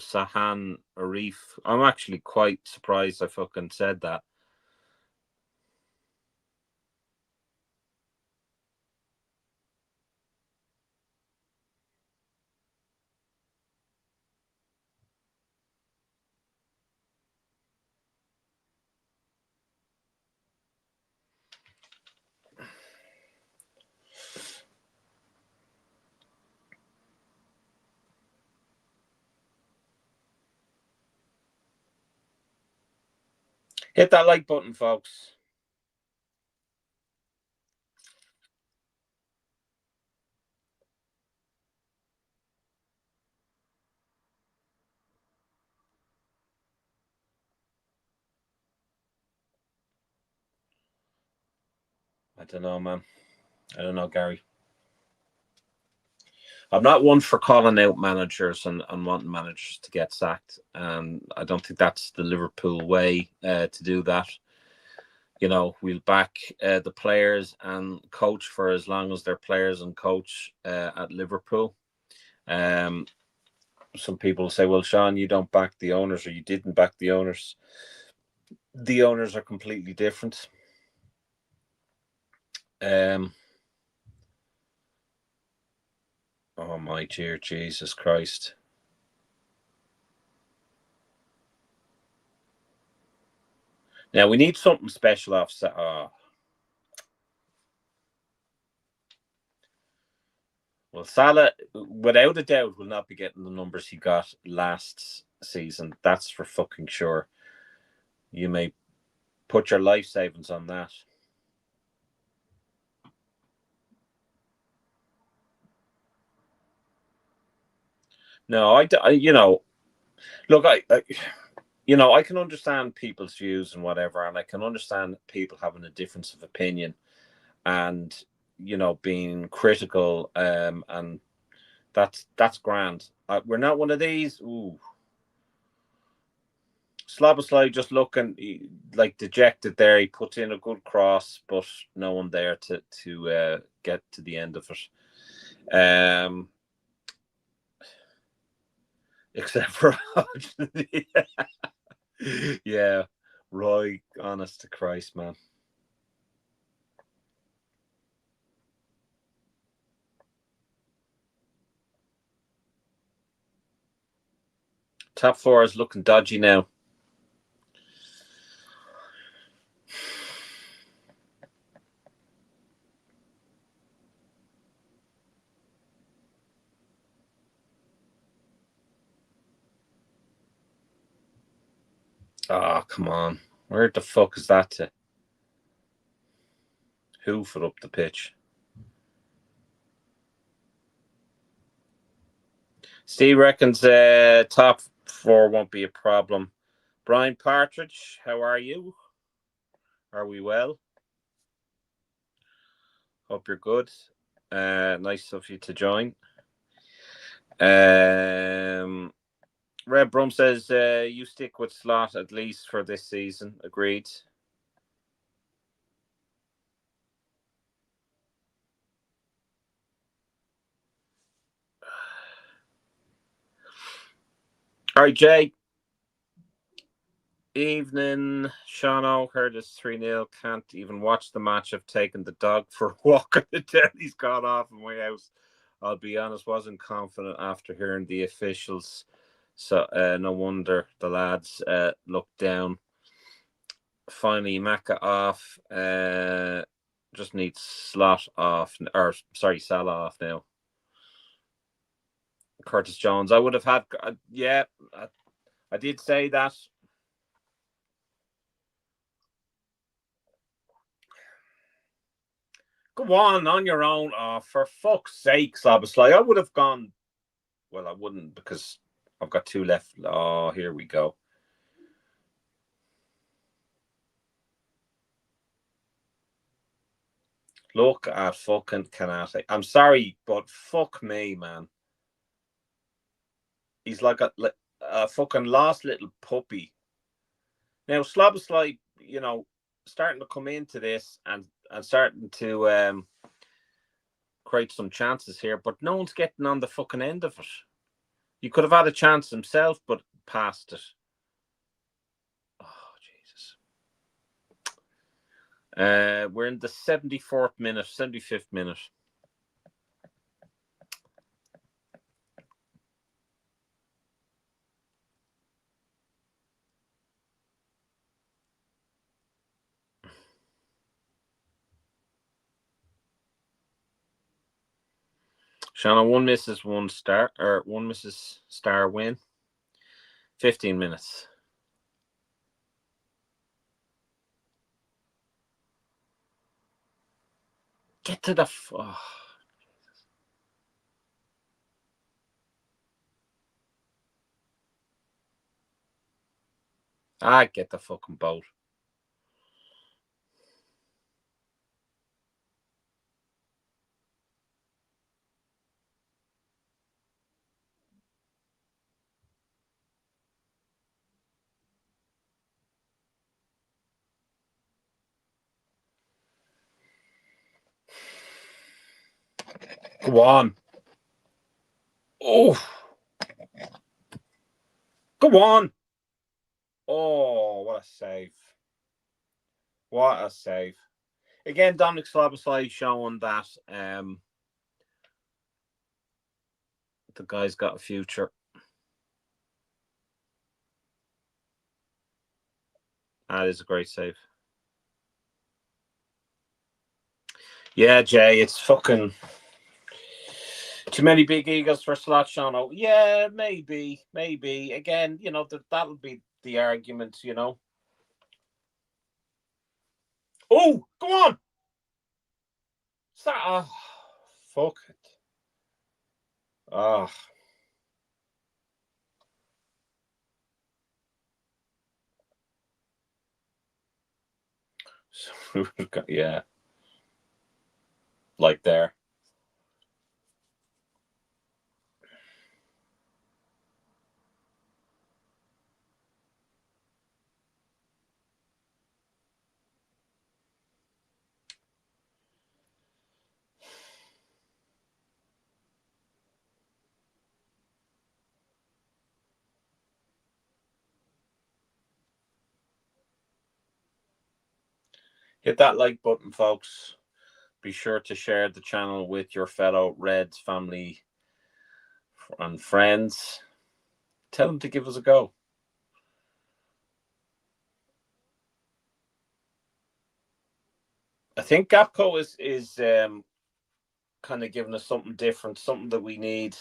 Speaker 1: Sahan Arif? I'm actually quite surprised I fucking said that. Hit that like button, folks. I don't know, man. I don't know, Gary. I'm not one for calling out managers and wanting managers to get sacked. And I don't think that's the Liverpool way to do that. You know, we'll back the players and coach for as long as they're players and coach at Liverpool. Some people say, well, Sean, you don't back the owners, or you didn't back the owners. The owners are completely different. Oh my dear Jesus Christ. Now we need something special offset. Oh. Well, Salah, without a doubt, will not be getting the numbers he got last season. That's for fucking sure. You may put your life savings on that. No, you know, look, I can understand people's views and whatever, and I can understand people having a difference of opinion. And, being critical, and that's grand. We're not one of these. Ooh, Slabberslide just looking like dejected there. He put in a good cross, but no one there to get to the end of it. Except for yeah, Roy. Honest to Christ, man. Top four is looking dodgy now. Oh, come on. Where the fuck is that to? Hoof it up the pitch. Steve reckons top four won't be a problem. Brian Partridge, how are you? Are we well? Hope you're good. Nice of you to join. Red Brum says you stick with Slot at least for this season. Agreed. All right, Jay. Evening, Shano. Heard it's 3-0. Can't even watch the match. I've taken the dog for a walk at the den. He's gone off in my house. I'll be honest, wasn't confident after hearing the officials. So no wonder the lads looked down. Finally, Maka off. Just needs Slot off, or sorry, Salah off now. Curtis Jones. I would have had, yeah, I did say that. Go on your own. Oh, for fuck's sake, Slabberslide. I would have gone. Well, I wouldn't because I've got two left. Oh, here we go. Look at fucking Kanate. I'm sorry, but fuck me, man. He's like a fucking lost little puppy. Now, Slabberslide, starting to come into this and starting to create some chances here, but no one's getting on the fucking end of it. He could have had a chance himself, but passed it. Oh, Jesus. We're in the 74th minute, 75th minute. Shannon, one misses star win. 15 minutes. Get to the get the fucking boat. Go on. Oh. Go on. Oh, what a save. What a save. Again, Dominic Slabberslide showing that the guy's got a future. That is a great save. Yeah, Jay, it's fucking too many big egos for Slot Shano. Yeah, maybe. Again, that'll be the argument, Oh, go on. Stop. Oh, fuck it. Oh. Yeah. like there. Hit that like button, folks. Be sure to share the channel with your fellow Reds family and friends. Tell them to give us a go. I think Gapco is kind of giving us something different, something that we need.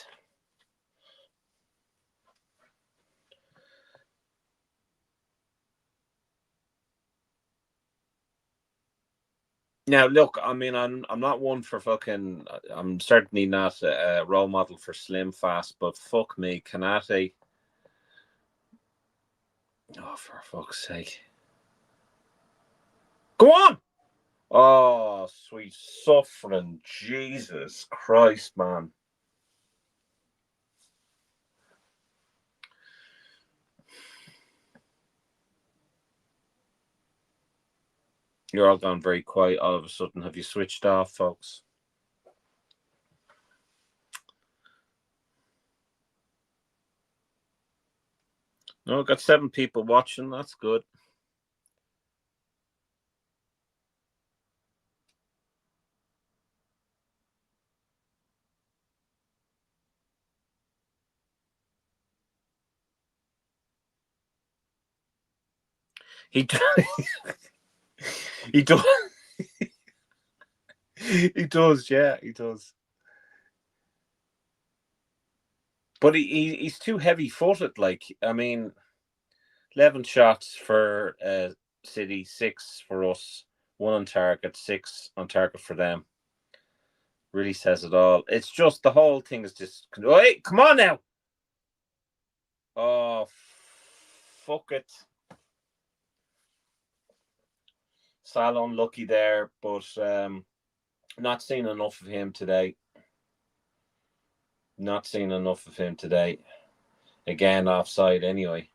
Speaker 1: Now, look, I mean, I'm not one for fucking. I'm certainly not a role model for slim fast, but fuck me, Kanate. Oh, for fuck's sake! Go on! Oh, sweet suffering Jesus Christ, man! You're all gone very quiet all of a sudden. Have you switched off, folks? No, got 7 people watching. That's good. He he does. He does, yeah, he does. But he's too heavy footed. Like, I mean, 11 shots for City, 6 for us, 1 on target, 6 on target for them. Really says it all. It's just the whole thing is just. Oh, hey, come on now! Oh, fuck it. Salah unlucky there, but not seen enough of him today. Not seen enough of him today. Again, offside anyway.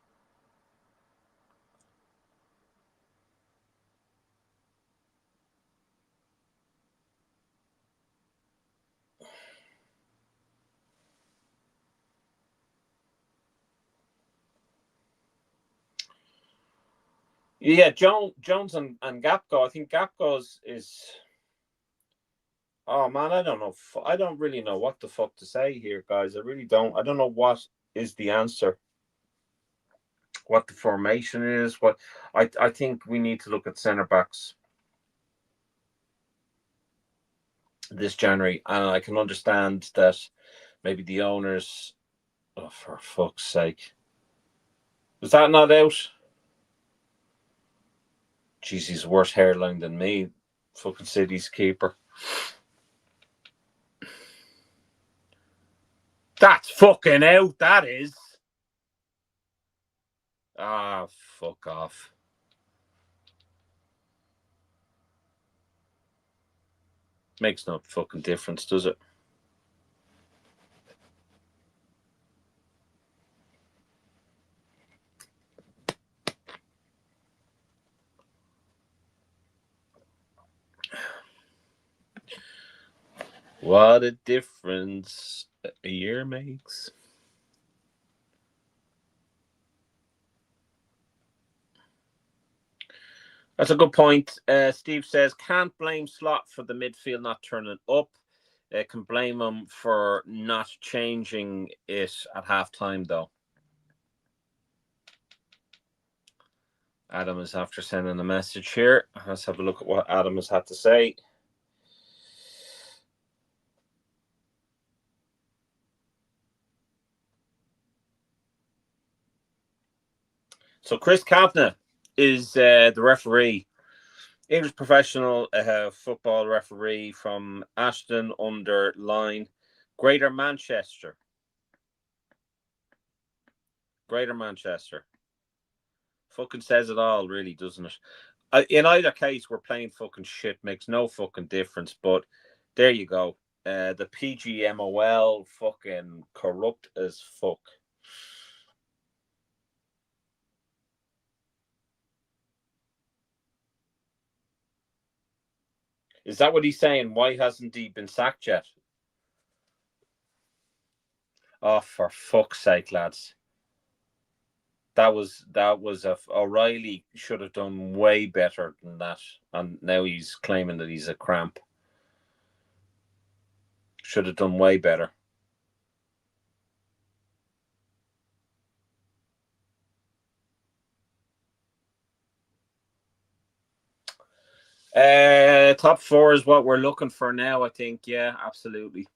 Speaker 1: Yeah, Jones and Gapco. I think Gapco's is. Oh man, I don't know. I don't really know what the fuck to say here, guys. I really don't. I don't know what is the answer. What the formation is. What I think we need to look at centre backs this January, and I can understand that maybe the owners. Oh, for fuck's sake! Was that not out? Jeez, he's worse hairline than me. Fucking City's keeper. That's fucking out. That is. Ah, fuck off. Makes no fucking difference, does it? What a difference a year makes. That's a good point. Steve says, can't blame Slot for the midfield not turning up. Can blame him for not changing it at halftime, though. Adam is after sending a message here. Let's have a look at what Adam has had to say. So Chris Kavanagh is the referee, English professional football referee from Ashton under Line, Greater Manchester. Greater Manchester. Fucking says it all, really, doesn't it? In either case, we're playing fucking shit. Makes no fucking difference. But There you go. The PGMOL fucking corrupt as fuck. Is that what he's saying? Why hasn't he been sacked yet? Oh, for fuck's sake, lads. That was O'Reilly should have done way better than that, and now he's claiming that he's a cramp. Should have done way better. Top four is what we're looking for now, I think. Yeah, absolutely.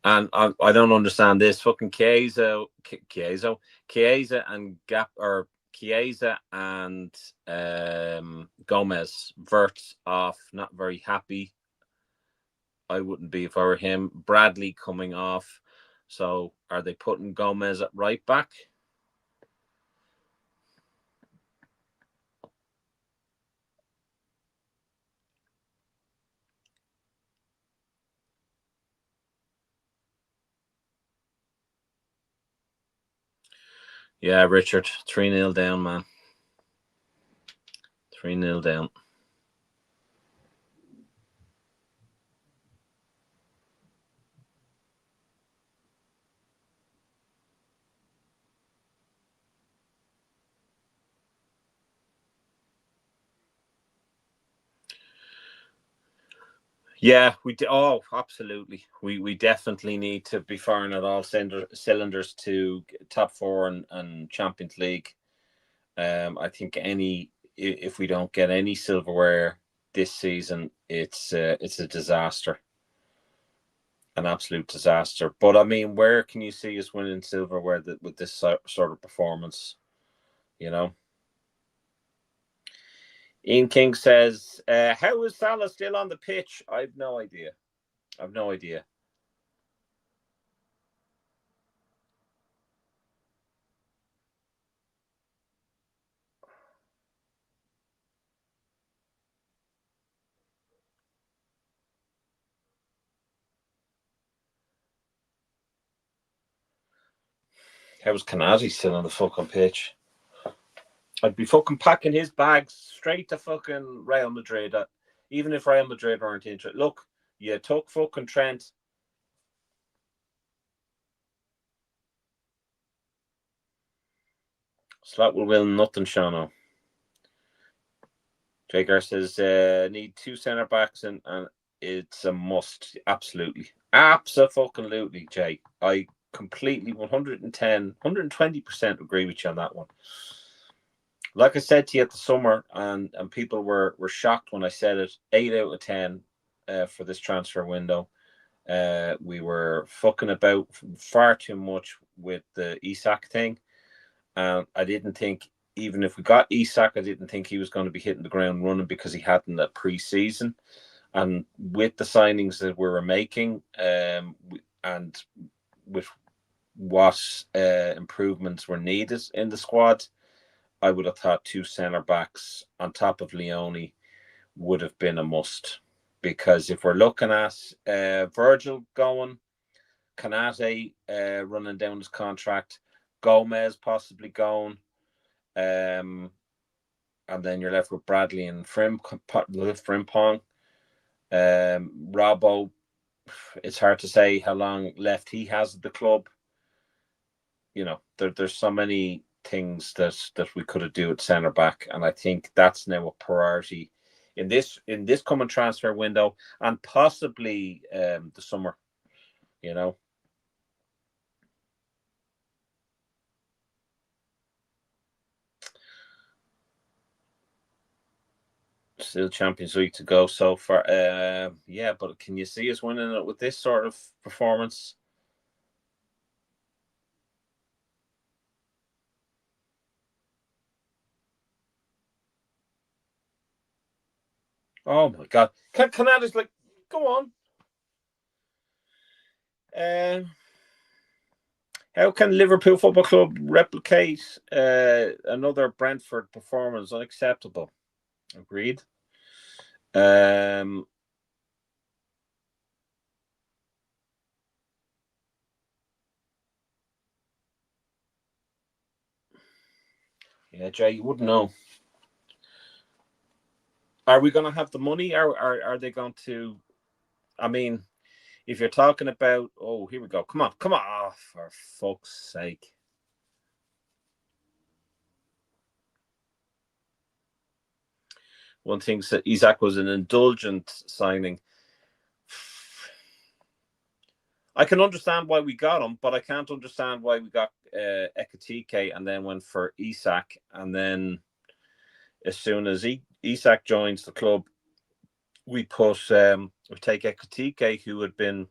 Speaker 1: And I don't understand this fucking Chiesa and Gap or Chiesa and Gomez. Verts off, not very happy. I wouldn't be if I were him. Bradley coming off. So are they putting Gomez at right back? Yeah, Richard, 3-0 down, man. 3-0 down. Yeah, we do. Oh, absolutely. We definitely need to be firing at all cylinders to top four and Champions League. I think if we don't get any silverware this season, it's a disaster, an absolute disaster. But I mean, where can you see us winning silverware with this sort of performance? You know. Ian King says, "How is Salah still on the pitch? I've no idea. I've no idea." How was Canati still on the fucking pitch? I'd be fucking packing his bags straight to fucking Real Madrid. Even if Real Madrid aren't interested. Look, you took fucking Trent. Slot will win nothing, Shano. Jagar says need two centre backs and it's a must. Absolutely. Absolutely, Jay. I completely 110, 120% agree with you on that one. Like I said to you at the summer, and people were shocked when I said it, 8 out of 10 for this transfer window. We were fucking about far too much with the Isak thing. And I didn't think, even if we got Isak, I didn't think he was going to be hitting the ground running because he hadn't a pre-season. And with the signings that we were making, and with what improvements were needed in the squad, I would have thought two centre backs on top of Leone would have been a must. Because if we're looking at Virgil going, Kanate running down his contract, Gomez possibly going, and then you're left with Bradley and Frimpong. Robbo, it's hard to say how long left he has at the club. You know, there's so many things that we could have do at centre back, and I think that's now a priority in this coming transfer window and possibly the summer. You know. Still Champions League to go so far. Yeah, but can you see us winning it with this sort of performance? Oh my God! Canada's like, go on. How can Liverpool Football Club replicate another Brentford performance? Unacceptable. Agreed. Yeah, Jay, you wouldn't know. Are we going to have the money? Are they going to? I mean, if you're talking about, oh, here we go. Come on. Oh, for fuck's sake. One thing that Isak was an indulgent signing. I can understand why we got him, but I can't understand why we got Ekatike and then went for Isak. And then as soon as Isak joins the club, we take Ekatike, who had been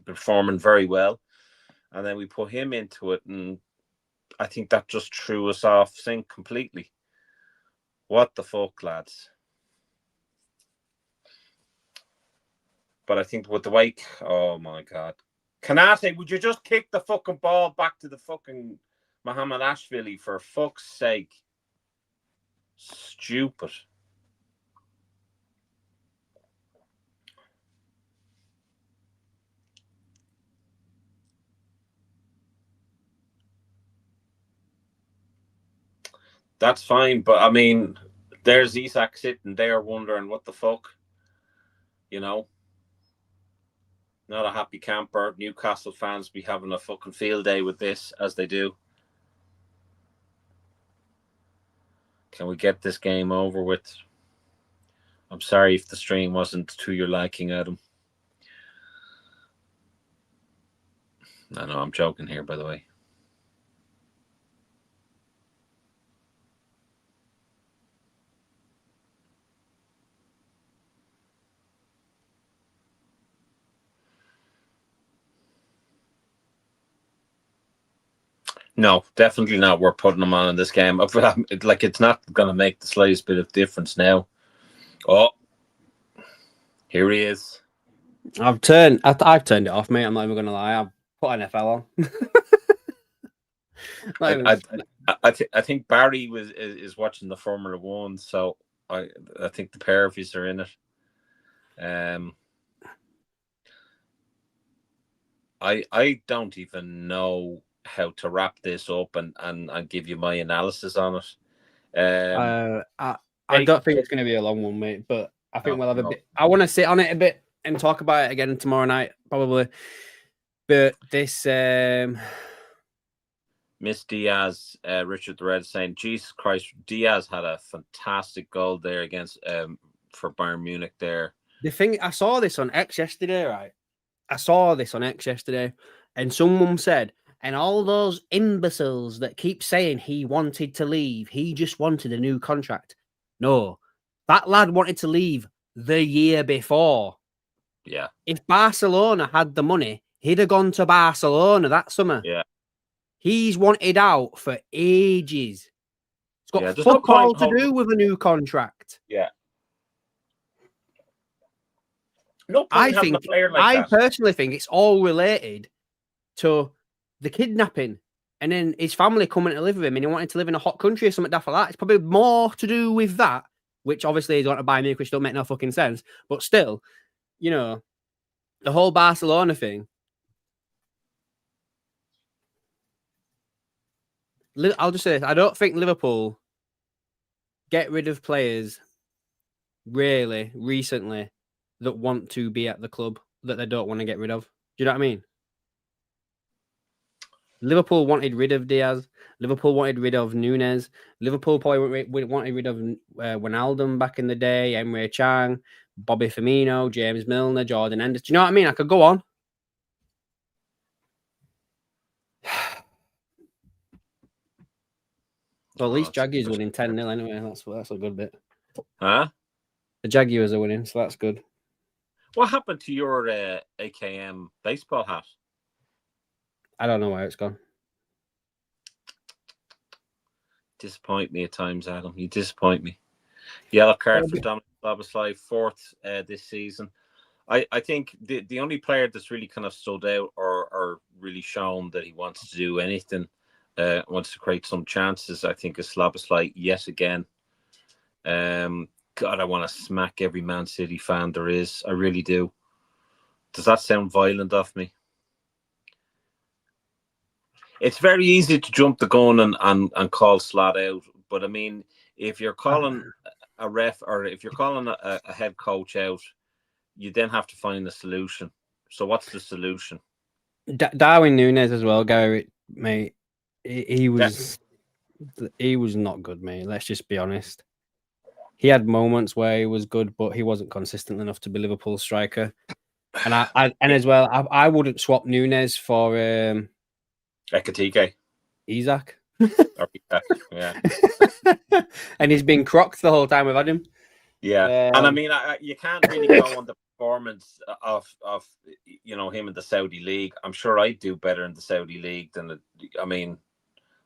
Speaker 1: performing very well, and then we put him into it, and I think that just threw us off sync completely. What the fuck, lads? But I think with the wake, oh my god, Kanate, would you just kick the fucking ball back to the fucking Muhammad Ashvili for fuck's sake? Stupid. That's fine, but I mean, there's Isak sitting there wondering what the fuck, you know. Not a happy camper. Newcastle fans be having a fucking field day with this, as they do. Can we get this game over with? I'm sorry if the stream wasn't to your liking, Adam. No, I'm joking here, by the way. No, definitely not. We're putting them on in this game. Like, it's not going to make the slightest bit of difference now. Oh, here he is.
Speaker 2: I've turned it off, mate. I'm not even going to lie. I've put NFL on.
Speaker 1: I think Barry is watching the Formula One, so I think the pair of us are in it. I don't even know how to wrap this up and give you my analysis on it.
Speaker 2: I don't think it's going to be a long one, mate, but I think we'll have a bit. I want to sit on it a bit and talk about it again tomorrow night, probably. But this
Speaker 1: Miss Diaz, Richard the Red saying, Jesus Christ, Diaz had a fantastic goal there against for Bayern Munich there.
Speaker 2: The thing, I saw this on X yesterday, right? And someone said, and all those imbeciles that keep saying he wanted to leave, he just wanted a new contract. No, that lad wanted to leave the year before.
Speaker 1: Yeah.
Speaker 2: If Barcelona had the money, he'd have gone to Barcelona that summer.
Speaker 1: Yeah.
Speaker 2: He's wanted out for ages. It's got fuck all to do with a new contract.
Speaker 1: Yeah. No point having a player like that.
Speaker 2: I personally think it's all related to the kidnapping and then his family coming to live with him and he wanted to live in a hot country or something like that. It's probably more to do with that, which obviously he's going to buy me, which don't make no fucking sense. But still, you know, the whole Barcelona thing. I'll just say this. I don't think Liverpool get rid of players really recently that want to be at the club that they don't want to get rid of. Do you know what I mean? Liverpool wanted rid of Diaz. Liverpool wanted rid of Nunez. Liverpool probably wanted rid of Wijnaldum back in the day, Emre Can, Bobby Firmino, James Milner, Jordan Henderson. Do you know what I mean? I could go on. Well, at least Jaguars winning 10-0 anyway. That's a good bit.
Speaker 1: Huh?
Speaker 2: The Jaguars are winning, so that's good.
Speaker 1: What happened to your AKM baseball hat? I
Speaker 2: don't know where it's gone.
Speaker 1: Disappoint me at times, Adam. You disappoint me. Yellow card for Dominic Szoboszlai, fourth this season. I think the only player that's really kind of stood out or really shown that he wants to do anything, wants to create some chances, I think is Szoboszlai yet again. God, I want to smack every Man City fan there is. I really do. Does that sound violent of me? it's very easy to jump the gun and call Slot out. But I mean, if you're calling a ref or if you're calling a head coach out, you then have to find a solution. So what's the solution?
Speaker 2: Darwin Núñez as well, Gary, mate. He was not good, mate. Let's just be honest. He had moments where he was good, but he wasn't consistent enough to be Liverpool's striker. And as well, I wouldn't swap Núñez for
Speaker 1: Ekatike.
Speaker 2: Isaac.
Speaker 1: Yeah.
Speaker 2: And he's been crocked the whole time we've had him.
Speaker 1: Yeah, and I mean, you can't really go on the performance of him in the Saudi league. I'm sure I'd do better in the Saudi league than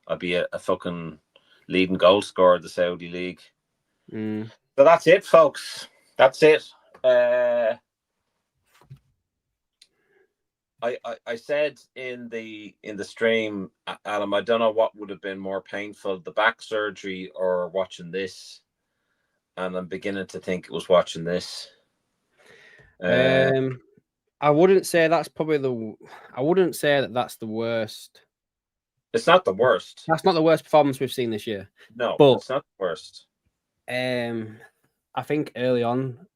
Speaker 1: I'd be a fucking leading goal scorer of the Saudi league. So that's it, folks. That's it. I said in the stream, Adam, I don't know what would have been more painful, the back surgery or watching this. And I'm beginning to think it was watching this.
Speaker 2: I wouldn't say that's probably I wouldn't say that that's the worst.
Speaker 1: It's not the worst.
Speaker 2: That's not the worst performance we've seen this year.
Speaker 1: No,
Speaker 2: but
Speaker 1: it's not the worst.
Speaker 2: I think early on,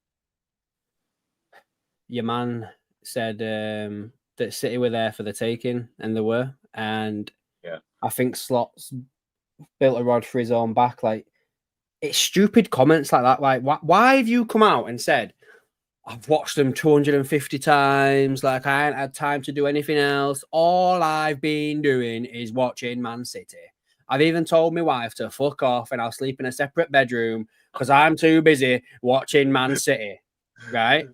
Speaker 2: your man said that City were there for the taking, and they were. And
Speaker 1: yeah,
Speaker 2: I think Slot's built a rod for his own back. Like, it's stupid comments like that. Like, why have you come out and said, I've watched them 250 times. Like, I ain't had time to do anything else. All I've been doing is watching Man City. I've even told my wife to fuck off and I'll sleep in a separate bedroom because I'm too busy watching Man City. Right?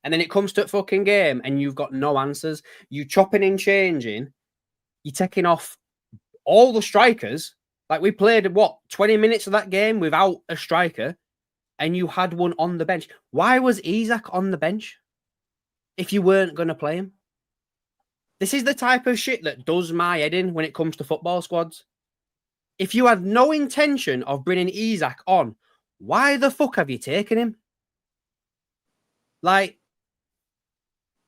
Speaker 2: And then it comes to a fucking game and you've got no answers. You chopping and changing. You're taking off all the strikers. Like, we played, 20 minutes of that game without a striker, and you had one on the bench. Why was Isaac on the bench if you weren't going to play him? This is the type of shit that does my head in when it comes to football squads. If you had no intention of bringing Isaac on, why the fuck have you taken him? Like,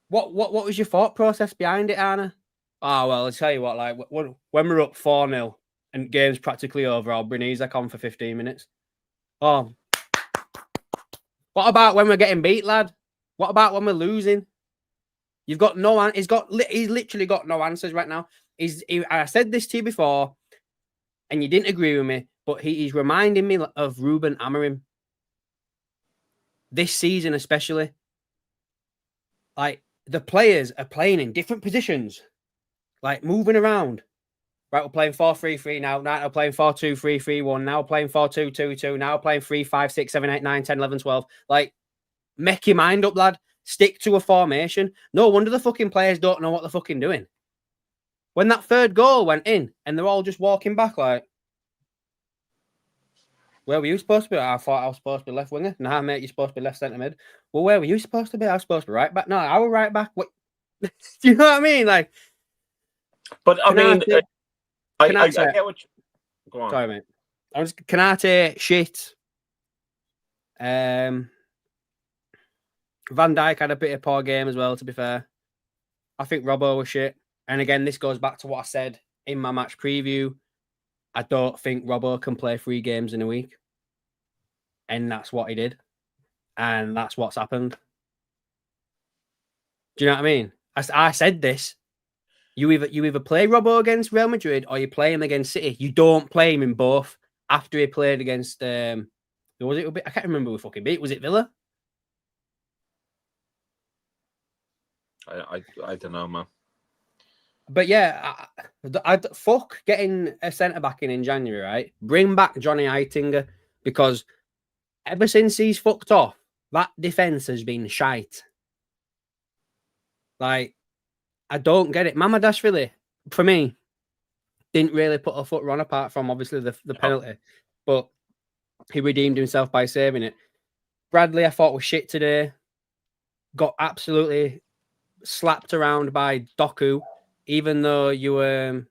Speaker 2: what was your thought process behind it, Anna? Oh, well, I'll tell you what, like, when we're up 4-0 and game's practically over, I'll bring Isaac on for 15 minutes. Oh, what about when we're getting beat, lad? What about when we're losing? You've got no. He's literally got no answers right now. I said this to you before, and you didn't agree with me, but he's reminding me of Ruben Amorim. This season, especially, like, the players are playing in different positions, like moving around. Right, we're playing 4-3-3 now. Now we're playing 4-2-3-3-1. Now we're playing 4-2-2-2. Now we're playing 3-5-6-7-8-9-10-11-12. Like, make your mind up, lad. Stick to a formation. No wonder the fucking players don't know what they're fucking doing. When that third goal went in and they're all just walking back like, where were you supposed to be? I thought I was supposed to be left winger. Nah, mate, you're supposed to be left centre mid. Well, where were you supposed to be? I was supposed to be right back. No, I was right back. What? Do you know what I mean? Like,
Speaker 1: but I mean, I get what you... Go on.
Speaker 2: Sorry, mate. Canate, shit. Van Dijk had a bit of poor game as well, to be fair. I think Robbo was shit. And again, this goes back to what I said in my match preview. I don't think Robbo can play 3 games in a week. And that's what he did. And that's what's happened. Do you know what I mean? I said this. You either play Robbo against Real Madrid or you play him against City. You don't play him in both. After he played against who was it? I can't remember who we fucking beat. Was it Villa?
Speaker 1: I don't know, man.
Speaker 2: But yeah, I'd fuck getting a centre back in January, right? Bring back Johnny Heitinga, because ever since he's fucked off, that defense has been shite. Like, I don't get it. Mamadashvili, for me, didn't really put a foot wrong, apart from obviously the penalty, but he redeemed himself by saving it. Bradley, I thought, was shit today. Got absolutely slapped around by Doku, even though you had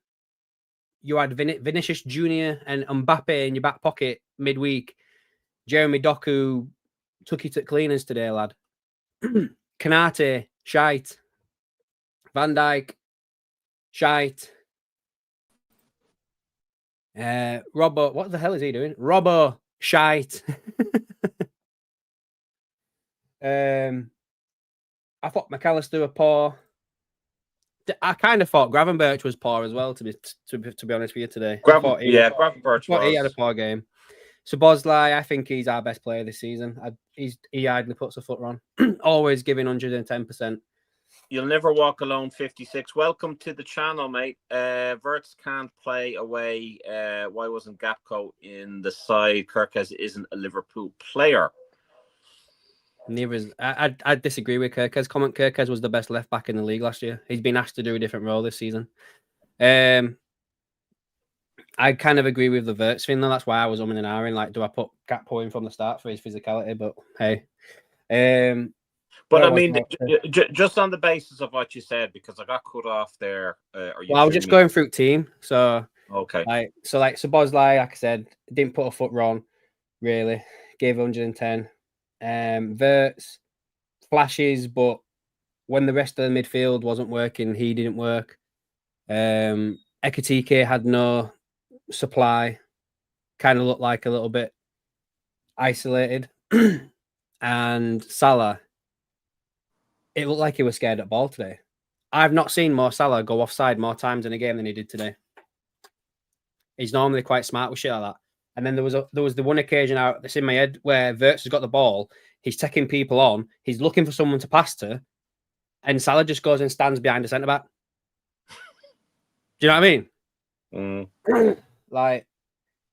Speaker 2: Vinicius Jr. and Mbappe in your back pocket midweek. Jeremy Doku took it at cleaners today, lad. Kanate, shite. Van Dijk, shite. Robbo, what the hell is he doing? Robbo shite. I thought McAllister were poor. I kind of thought Gravenberch was poor as well. To be honest with you today,
Speaker 1: Gravenberch
Speaker 2: he had a
Speaker 1: was.
Speaker 2: poor game. So Bosley, I think he's our best player this season. He idly puts a foot on, always giving 110%.
Speaker 1: You'll never walk alone. 56. Welcome to the channel, mate. Verts can't play away. Why wasn't Gapco in the side? Kirkes isn't a Liverpool player.
Speaker 2: Neither is I disagree with Kirkes. Comment Kirkes was the best left back in the league last year. He's been asked to do a different role this season. I kind of agree with the Verts thing though. That's why I was umming and ahhing. Like, do I put Gakpo in from the start for his physicality? But hey,
Speaker 1: but I mean, just on the basis of what you said, because I got cut off there.
Speaker 2: I was just going through team. So
Speaker 1: okay,
Speaker 2: so Bosley, like I said, didn't put a foot wrong. Really, gave 110. Verts flashes, but when the rest of the midfield wasn't working, he didn't work. Ekitike had no supply, kind of looked like a little bit isolated. And Salah, it looked like he was scared at ball today. I've not seen Mo Salah go offside more times in a game than he did today. He's normally quite smart with shit like that. And then there was the one occasion out that's in my head where Verts has got the ball, he's taking people on, he's looking for someone to pass to, and Salah just goes and stands behind the centre back. Do you know what I mean? Like,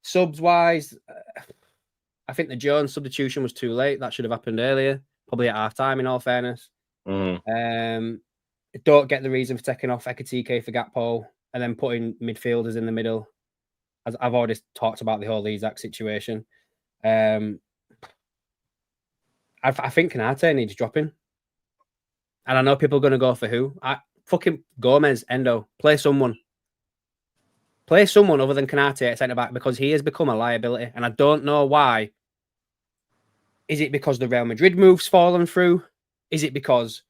Speaker 2: subs wise, I think the Jones substitution was too late. That should have happened earlier, probably at half time, in all fairness. Don't get the reason for taking off Ekitike for Gakpo and then putting midfielders in the middle. As I've already talked about the whole Isaac situation. I think Kanate needs dropping. And I know people are going to go for who. Fucking Gomez, Endo. Play someone. Play someone other than Kanate at centre-back because he has become a liability. And I don't know why. Is it because the Real Madrid move's fallen through? Is it because...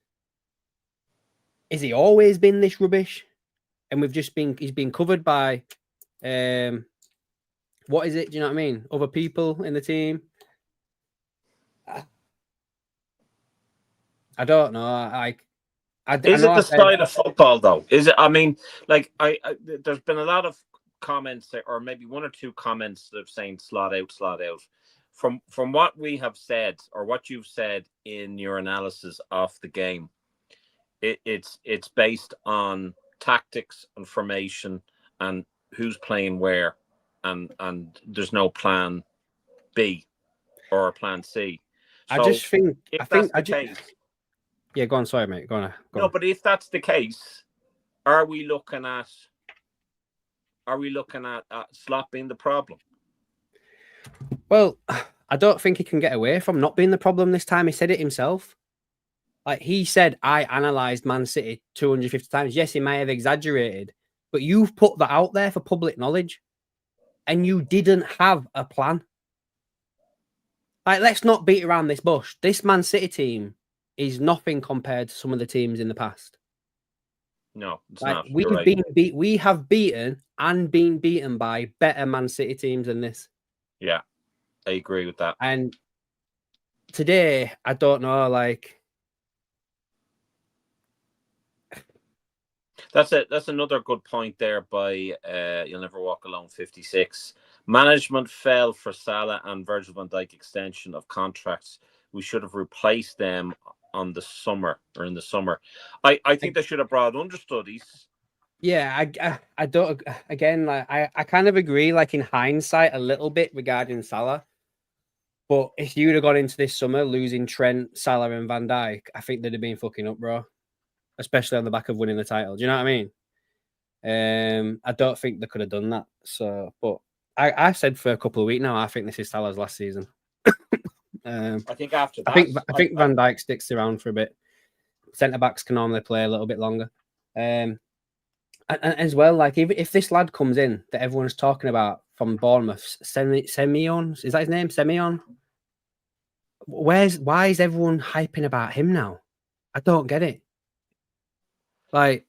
Speaker 2: Has he always been this rubbish? And he's been covered by... what is it? Do you know what I mean? Other people in the team. I don't know.
Speaker 1: Is it the style of football though? Is it? I mean, like there's been a lot of comments, or maybe one or two comments that have saying slot out, slot out. From what we have said, or what you've said in your analysis of the game, it's based on tactics and formation and who's playing where, and there's no plan B or plan C. So
Speaker 2: I just think
Speaker 1: case,
Speaker 2: yeah, go on. Sorry, mate. Go on.
Speaker 1: But if that's the case, are we looking at slot being the problem?
Speaker 2: Well, I don't think he can get away from not being the problem this time. He said it himself. Like, he said, I analysed Man City 250 times. Yes, he may have exaggerated, but you've put that out there for public knowledge and you didn't have a plan. Like, let's not beat around this bush. This Man City team is nothing compared to some of the teams in the past.
Speaker 1: No, it's
Speaker 2: like,
Speaker 1: not.
Speaker 2: We have beaten and been beaten by better Man City teams than this.
Speaker 1: Yeah, I agree with that.
Speaker 2: And today, I don't know, like...
Speaker 1: That's it. That's another good point there by You'll Never Walk Alone 56. Management fell for Salah and Virgil van Dijk extension of contracts. We should have replaced them in the summer. I think they should have brought understudies.
Speaker 2: Yeah, I don't. Again, like I kind of agree. Like, in hindsight, a little bit regarding Salah. But if you'd have gone into this summer losing Trent, Salah, and Van Dijk, I think they'd have been fucking up, bro. Especially on the back of winning the title. Do you know what I mean? I don't think they could have done that. So, but I said for a couple of weeks now, I think this is Salah's last season.
Speaker 1: I think after that,
Speaker 2: I think Van Dijk sticks around for a bit. Centre backs can normally play a little bit longer. And as well, like, if this lad comes in that everyone's talking about from Bournemouth, Semyon, is that his name? Semyon? Why is everyone hyping about him now? I don't get it. Like,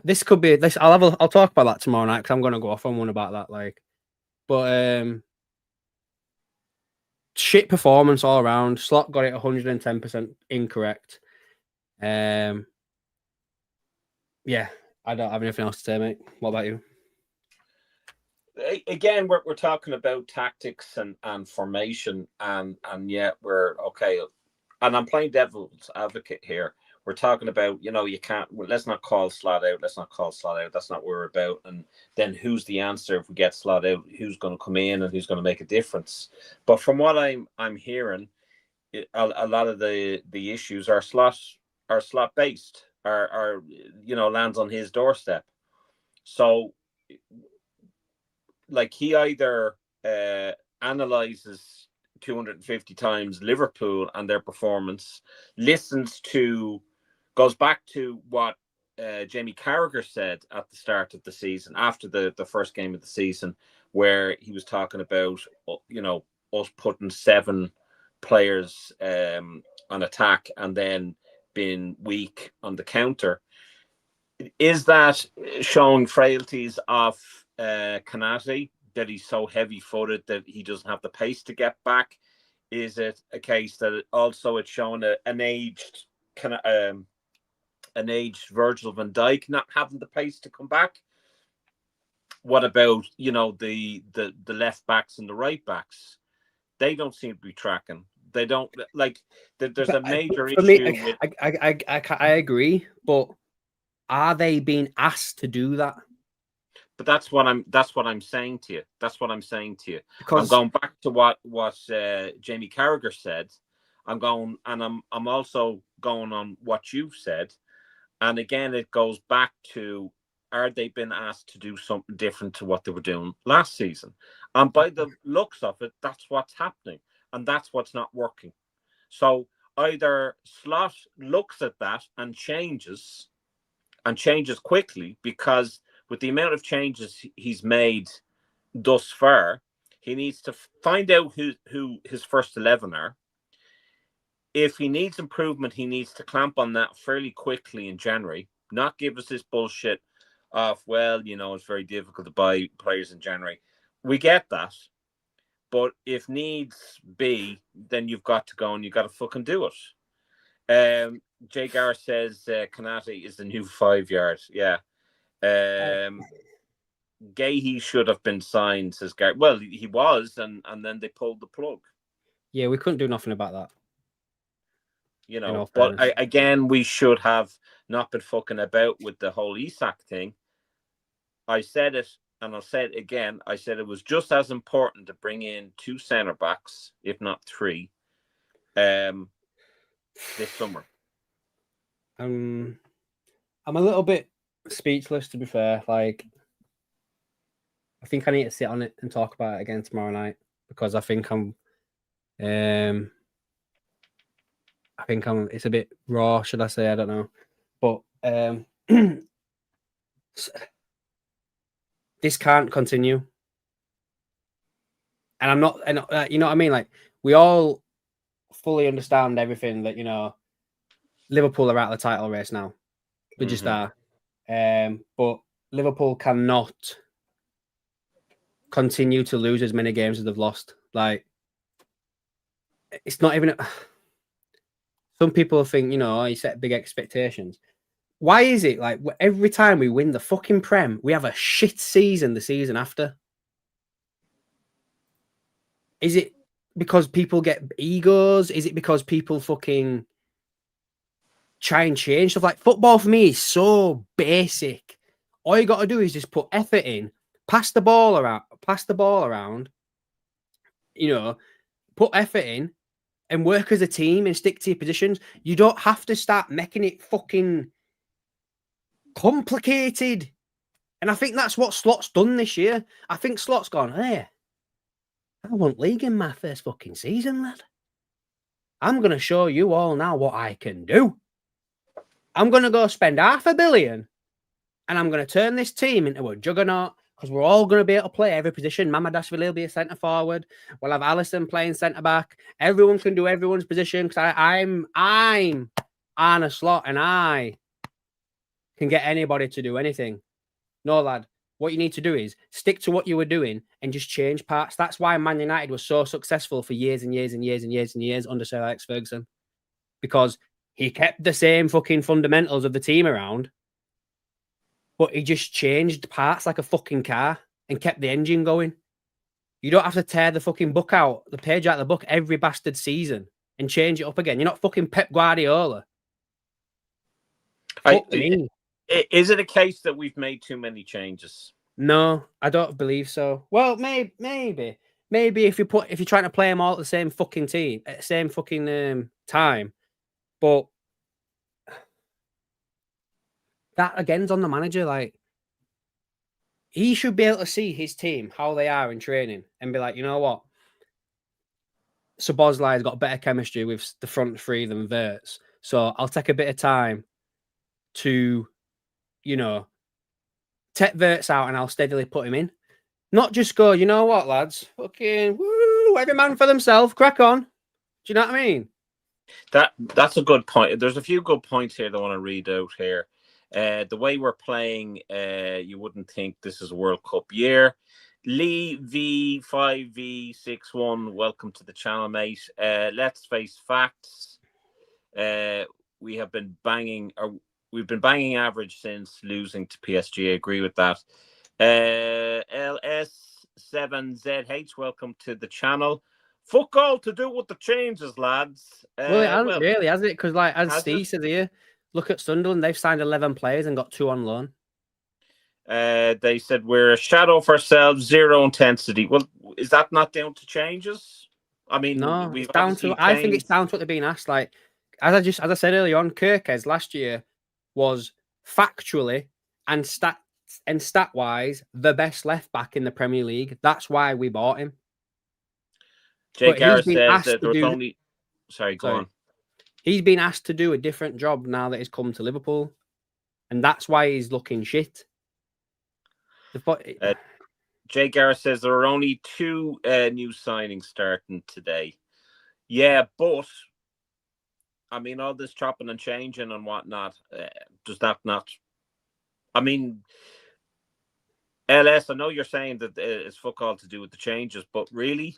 Speaker 2: this could be this. I'll talk about that tomorrow night because I'm going to go off on one about that. Like, but shit performance all around. Slot got it 110% incorrect. Yeah, I don't have anything else to say, mate. What about you?
Speaker 1: Again, we're talking about tactics and formation, and yet we're okay. And I'm playing devil's advocate here. We're talking about, you can't. Well, let's not call Slot out. Let's not call Slot out. That's not what we're about. And then who's the answer if we get Slot out? Who's going to come in and who's going to make a difference? But from what I'm hearing, a lot of the issues are slot based, are lands on his doorstep. So, like, he either analyzes 250 times Liverpool and their performance, goes back to what Jamie Carragher said at the start of the season, after the first game of the season, where he was talking about, us putting 7 players on attack and then being weak on the counter. Is that showing frailties of Kanate, that he's so heavy-footed that he doesn't have the pace to get back? Is it a case that it's showing an aged Virgil van Dijk not having the pace to come back? What about the left backs and the right backs? They don't seem to be tracking. They don't, like. There's a major issue.
Speaker 2: Me, I agree, but are they being asked to do that?
Speaker 1: But that's what I'm saying to you. Because I'm going back to what Jamie Carragher said. I'm also going on what you've said. And again, it goes back to, are they been asked to do something different to what they were doing last season? And by the looks of it, that's what's happening. And that's what's not working. So either Slot looks at that and changes quickly, because with the amount of changes he's made thus far, he needs to find out who his first 11 are. If he needs improvement, he needs to clamp on that fairly quickly in January, not give us this bullshit of, it's very difficult to buy players in January. We get that. But if needs be, then you've got to go and you've got to fucking do it. Jay Garrett says Kanate is the new 5-yard. Yeah. Gahey should have been signed, says Garrett. Well, he was, and then they pulled the plug.
Speaker 2: Yeah, we couldn't do nothing about that.
Speaker 1: But again, we should have not been fucking about with the whole Isak thing. I said it, and I'll say it again. I said it was just as important to bring in 2 centre backs, if not 3, this summer.
Speaker 2: I'm a little bit speechless, to be fair. Like, I think I need to sit on it and talk about it again tomorrow night, because I think it's a bit raw, should I say? I don't know. But this can't continue. And I'm not, you know what I mean? Like, we all fully understand everything that, Liverpool are out of the title race now. We just are. But Liverpool cannot continue to lose as many games as they've lost. Like, it's not even. Some people think, you set big expectations. Why is it like every time we win the fucking Prem, we have a shit season the season after? Is it because people get egos? Is it because people fucking try and change stuff? Like, football for me is so basic. All you got to do is just put effort in, pass the ball around, put effort in and work as a team and stick to your positions. You don't have to start making it fucking complicated. And I think that's what Slot's done this year. I think Slot's gone, hey, I want league in my first fucking season, lad. I'm going to show you all now what I can do. I'm going to go spend $500 million and I'm going to turn this team into a juggernaut, because we're all going to be able to play every position. Mamadashvili will be a centre forward. We'll have Alisson playing centre back. Everyone can do everyone's position, because I'm Arne Slot, and I can get anybody to do anything. No, lad. What you need to do is stick to what you were doing and just change parts. That's why Man United was so successful for years and years and years and years and years under Sir Alex Ferguson. Because he kept the same fucking fundamentals of the team around, but he just changed parts like a fucking car and kept the engine going. You don't have to tear the fucking book out, the page out of the book every bastard season and change it up again. You're not fucking Pep Guardiola.
Speaker 1: Is it a case that we've made too many changes?
Speaker 2: No, I don't believe so. Well, maybe if you're trying to play them all at the same fucking team at the same fucking time, but that again's on the manager. Like, he should be able to see his team how they are in training and be like, you know what, Szoboszlai's got better chemistry with the front three than Wirtz, so I'll take a bit of time to, you know, take Wirtz out and I'll steadily put him in. Not just go, you know what, lads, fucking woo, every man for themselves, crack on. Do you know what I mean?
Speaker 1: That's a good point. There's a few good points here that I want to read out here. The way we're playing, you wouldn't think this is a World Cup year. Lee V5V61, welcome to the channel, mate. Let's face facts. We've been banging average since losing to PSG. I agree with that. LS7ZH, welcome to the channel. Fuck all to do with the changes, lads.
Speaker 2: Well, it hasn't really, has it? Because, like, as Steve said here, look at Sunderland. They've signed 11 players and got 2 on loan.
Speaker 1: They said we're a shadow of ourselves, zero intensity. Well, is that not down to changes? I mean,
Speaker 2: no, it's down to. I think it's down to what they're being asked. Like, as I said earlier on, Kirkes last year was factually and stat wise the best left back in the Premier League. That's why we bought him.
Speaker 1: Jay Garrett says that there's only. Sorry, go on.
Speaker 2: He's been asked to do a different job now that he's come to Liverpool, and that's why he's looking shit.
Speaker 1: Jay Garrett says there are only 2 new signings starting today. Yeah, but I mean, all this chopping and changing and whatnot, does that not? I mean, LS, I know you're saying that it's fuck all to do with the changes, but really?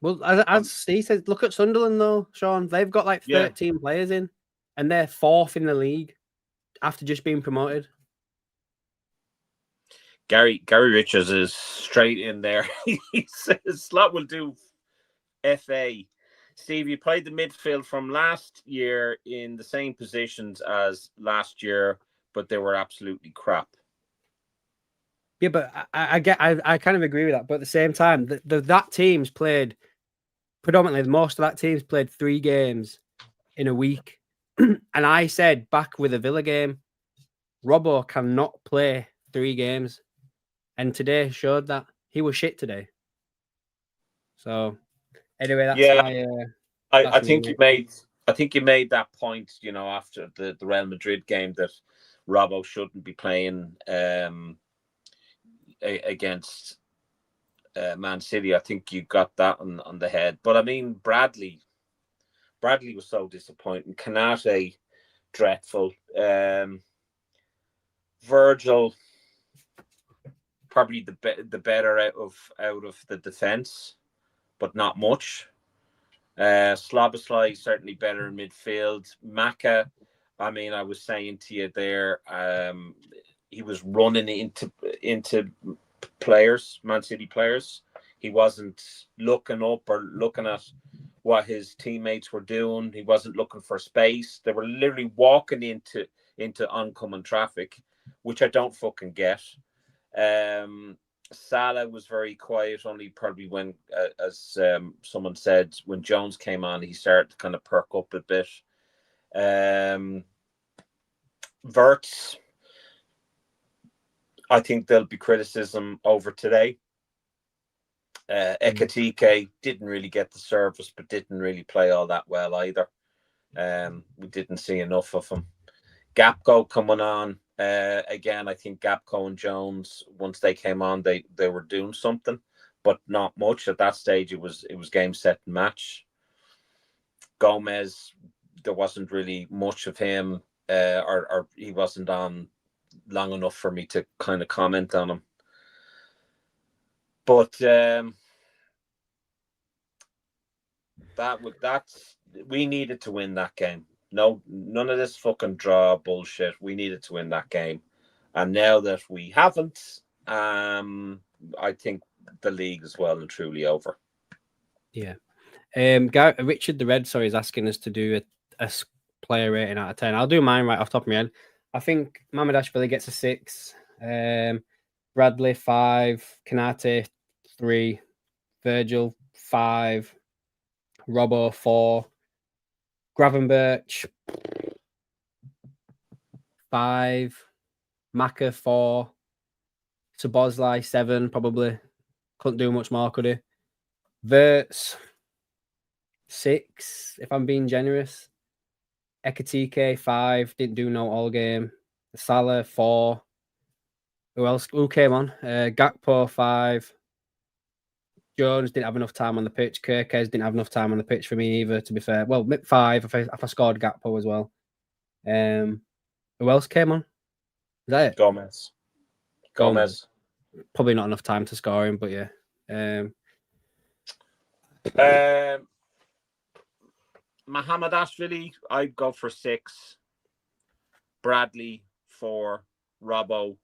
Speaker 2: Well, as Steve said, look at Sunderland though, Sean. They've got like 13 players in, and they're 4th in the league after just being promoted.
Speaker 1: Gary Richards is straight in there. He says Slot will do FA. Steve, you played the midfield from last year in the same positions as last year, but they were absolutely crap.
Speaker 2: Yeah, but I kind of agree with that. But at the same time, that team's played predominantly. Most of that team's played 3 games in a week, and I said back with the Villa game, Robbo cannot play 3 games. And today showed that he was shit today. So anyway, that's
Speaker 1: I think you made that point, you know, after the Real Madrid game that Robbo shouldn't be playing against Man City. I think you got that on the head. But I mean, Bradley was so disappointing. Kanate, dreadful. Virgil, probably the better out of the defense, but not much. Szoboszlai certainly better in midfield. Maka, I mean, I was saying to you there, he was running into players, Man City players. He wasn't looking up or looking at what his teammates were doing. He wasn't looking for space. They were literally walking into oncoming traffic, which I don't fucking get. Salah was very quiet, only probably when, as someone said, when Jones came on, he started to kind of perk up a bit. Wirtz, I think there'll be criticism over today. Ekatike didn't really get the service, but didn't really play all that well either. We didn't see enough of him. Gapco coming on. Again, I think Gapco and Jones, once they came on, they were doing something, but not much. At that stage, it was game, set, and match. Gomez, there wasn't really much of him. or he wasn't on long enough for me to kind of comment on him. But we needed to win that game. No, none of this fucking draw bullshit. We needed to win that game, and now that we haven't, I think the league is well and truly over.
Speaker 2: Yeah. Richard the Red, sorry, is asking us to do a player rating out of 10. I'll do mine right off the top of my head. I think Mamadashvili gets a 6. Bradley 5. Kanate 3. Virgil 5. Robbo 4. Gravenberch 5. Maka 4. Sabozlai 7, probably. Couldn't do much more, could he? Verts 6, if I'm being generous. Ekatike 5, didn't do no all game. Salah 4. Who else? Who came on? Gakpo 5. Jones didn't have enough time on the pitch. Kirkes didn't have enough time on the pitch for me either, to be fair. Well, 5 if I scored Gakpo as well. Who else came on? Is that it?
Speaker 1: Gomez.
Speaker 2: Probably not enough time to score him, but yeah.
Speaker 1: Mahamadashvili, I'd go for 6. Bradley 4. Robbo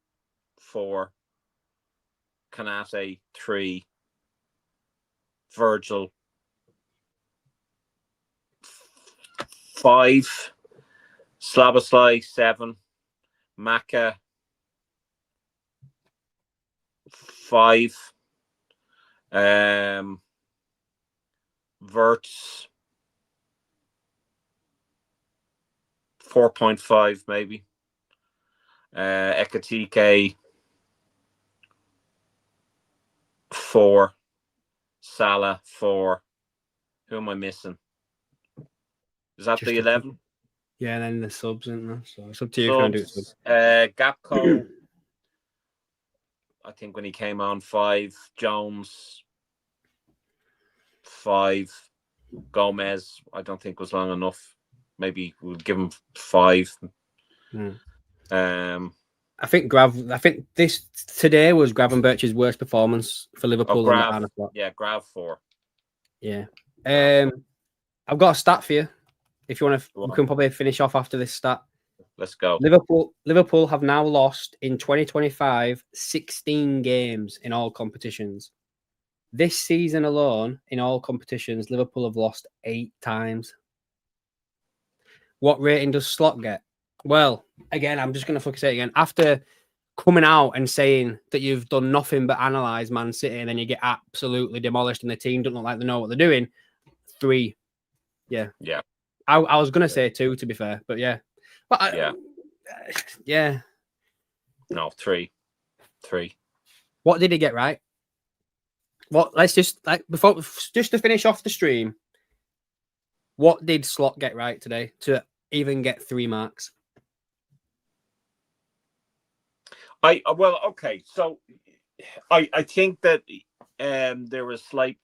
Speaker 1: 4. Kanate 3. Virgil 5. Slaboslai 7. Maka 5. Verts 4.5 maybe. Ekatike 4. Salah 4. Who am I missing? Is that the 11?
Speaker 2: Yeah, and then the subs, isn't there? So it's up to you if you want to do
Speaker 1: it. Gapco, I think when he came on 5. Jones 5. Gomez, I don't think was long enough. Maybe we'll give him 5.
Speaker 2: I think this today was Gravenberch's worst performance for Liverpool.
Speaker 1: Grav 4.
Speaker 2: Yeah. I've got a stat for you. If you want to, we can probably finish off after this stat.
Speaker 1: Let's go.
Speaker 2: Liverpool have now lost in 2025 16 games in all competitions. This season alone, in all competitions, Liverpool have lost 8 times. What rating does Slot get? Well, again, I'm just going to fucking say it again. After coming out and saying that you've done nothing but analyse Man City and then you get absolutely demolished and the team don't look like they know what they're doing, 3. Yeah.
Speaker 1: Yeah.
Speaker 2: I was going to say 2, to be fair, but yeah. But yeah.
Speaker 1: No, 3.
Speaker 2: What did he get right? Let's just just to finish off the stream. What did Slot get right today to even get 3 marks?
Speaker 1: Okay. So I think that there was slight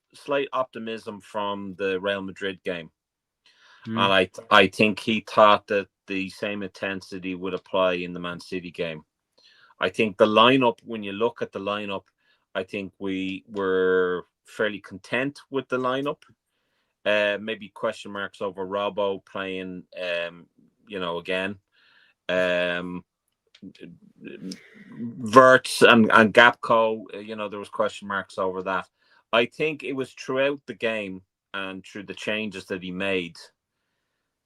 Speaker 1: optimism from the Real Madrid game. And I think he thought that the same intensity would apply in the Man City game. I think the lineup, when you look at the lineup, I think we were fairly content with the lineup. Maybe question marks over Robbo playing, again. Verts and Gapco, there was question marks over that. I think it was throughout the game and through the changes that he made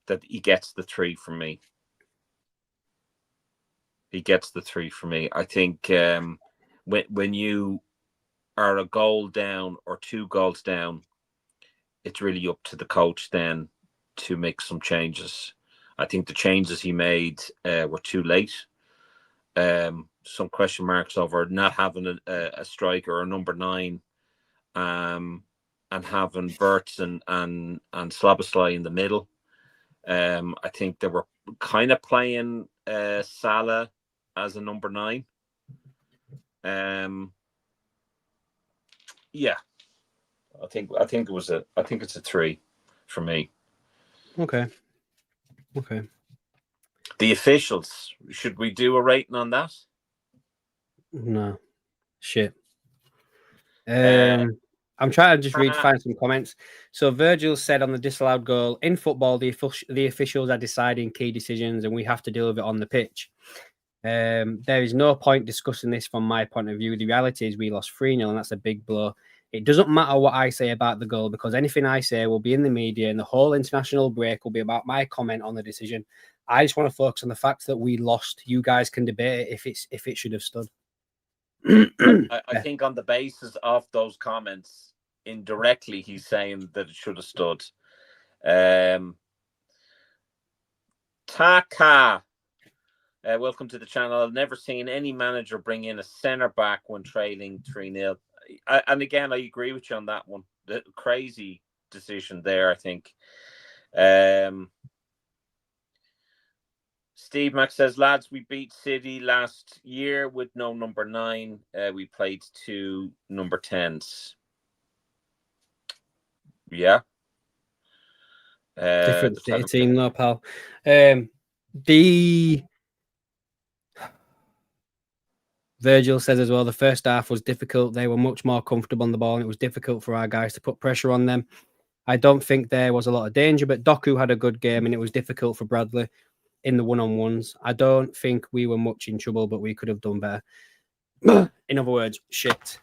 Speaker 1: that he gets the 3 from me. He gets the 3 from me. I think when you are a goal down or 2 goals down, it's really up to the coach then to make some changes. I think the changes he made were too late. Some question marks over not having a striker or a number 9, and having Verts and Slaboslai in the middle. I think they were kind of playing Salah as a number 9. Yeah, I think it's a 3 for me.
Speaker 2: Okay.
Speaker 1: The officials. Should we do a rating on that?
Speaker 2: No. Shit. I'm trying to just find some comments. So Virgil said on the disallowed goal, in football, the officials are deciding key decisions and we have to deal with it on the pitch. There is no point discussing this from my point of view. The reality is we lost 3-0 and that's a big blow. It doesn't matter what I say about the goal because anything I say will be in the media and the whole international break will be about my comment on the decision. I just want to focus on the fact that we lost. You guys can debate it if it should have stood.
Speaker 1: I think on the basis of those comments, indirectly, he's saying that it should have stood. Taka, welcome to the channel. I've never seen any manager bring in a centre back when trailing 3-0. And again, I agree with you on that one. The crazy decision there, I think. Steve Mack says, lads, we beat City last year with no number 9. We played 2 number 10s. Yeah.
Speaker 2: Different state team, though, pal. The Virgil says as well, the first half was difficult. They were much more comfortable on the ball, and it was difficult for our guys to put pressure on them. I don't think there was a lot of danger, but Doku had a good game, and it was difficult for Bradley in the one-on-ones. I don't think we were much in trouble, but we could have done better. In other words, shit.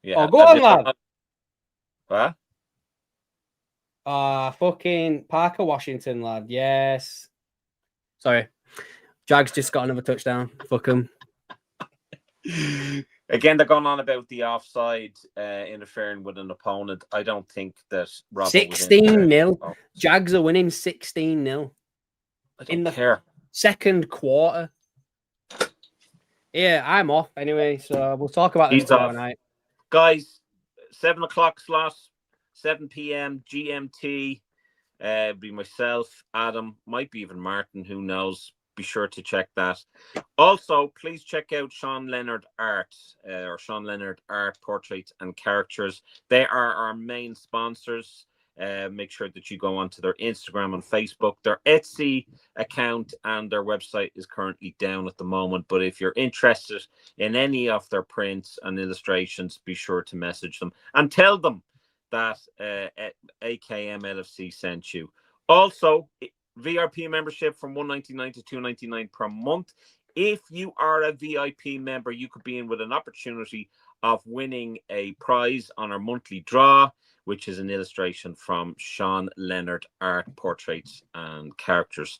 Speaker 1: Yeah.
Speaker 2: Oh, go on, lad.
Speaker 1: What?
Speaker 2: Fucking Parker Washington, lad. Yes. Sorry. Jags just got another touchdown. Fuck him.
Speaker 1: Again, they're going on about the offside interfering with an opponent. I don't think that
Speaker 2: 16-0. Jags are winning 16-0.
Speaker 1: In the
Speaker 2: second quarter. Yeah, I'm off anyway, so we'll talk about this tomorrow night.
Speaker 1: Guys, 7 o'clock slot, 7 p.m. GMT. Be myself, Adam, might be even Martin, who knows. Be sure to check that. Also, please check out Sean Leonard Art or Sean Leonard Art Portraits and Characters. They are our main sponsors. Make sure that you go onto their Instagram and Facebook. Their Etsy account and their website is currently down at the moment. But if you're interested in any of their prints and illustrations, be sure to message them and tell them that AKM LFC sent you. Also, VIP membership from $199 to $299 per month. If you are a VIP member, you could be in with an opportunity of winning a prize on our monthly draw, which is an illustration from Sean Leonard Art Portraits and Characters.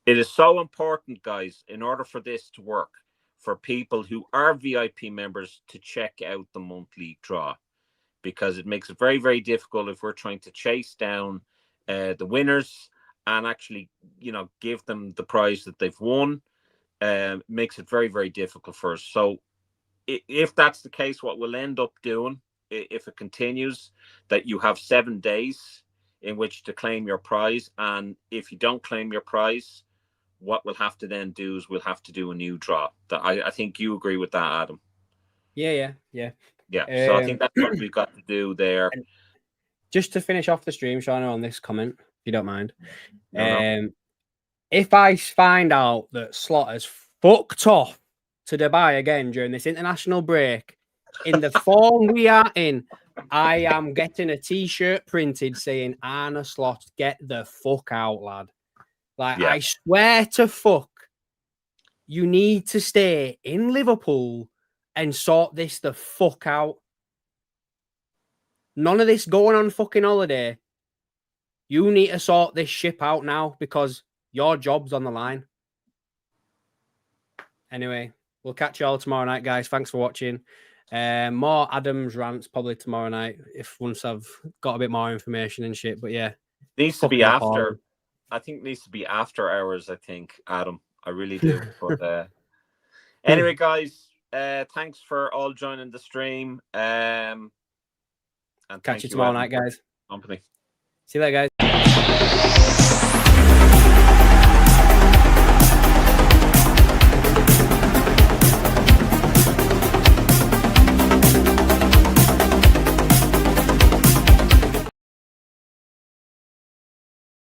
Speaker 1: It is so important, guys, in order for this to work, for people who are VIP members to check out the monthly draw, because it makes it very, very difficult if we're trying to chase down the winners and actually, give them the prize that they've won. Makes it very, very difficult for us. So if that's the case, what we'll end up doing, if it continues, that you have 7 days in which to claim your prize. And if you don't claim your prize, what we'll have to then do is we'll have to do a new draw. I think you agree with that, Adam.
Speaker 2: Yeah.
Speaker 1: So I think that's what we've got to do there.
Speaker 2: Just to finish off the stream, Sean, on this comment, if you don't mind.
Speaker 1: No.
Speaker 2: If I find out that Slaughter's fucked off to Dubai again during this international break, in the form we are in, I am getting a t-shirt printed saying, Arne Slot, get the fuck out, lad. I swear to fuck, you need to stay in Liverpool and sort this the fuck out. None of this going on fucking holiday. You need to sort this ship out now because your job's on the line. Anyway, we'll catch you all tomorrow night, guys. Thanks for watching. More Adam's rants probably tomorrow night once I've got a bit more information and shit. But yeah,
Speaker 1: needs to be after. I think it needs to be after hours. I think, Adam, I really do. But anyway, guys, thanks for all joining the stream. And
Speaker 2: catch you tomorrow night, guys.
Speaker 1: Company.
Speaker 2: See you later, guys.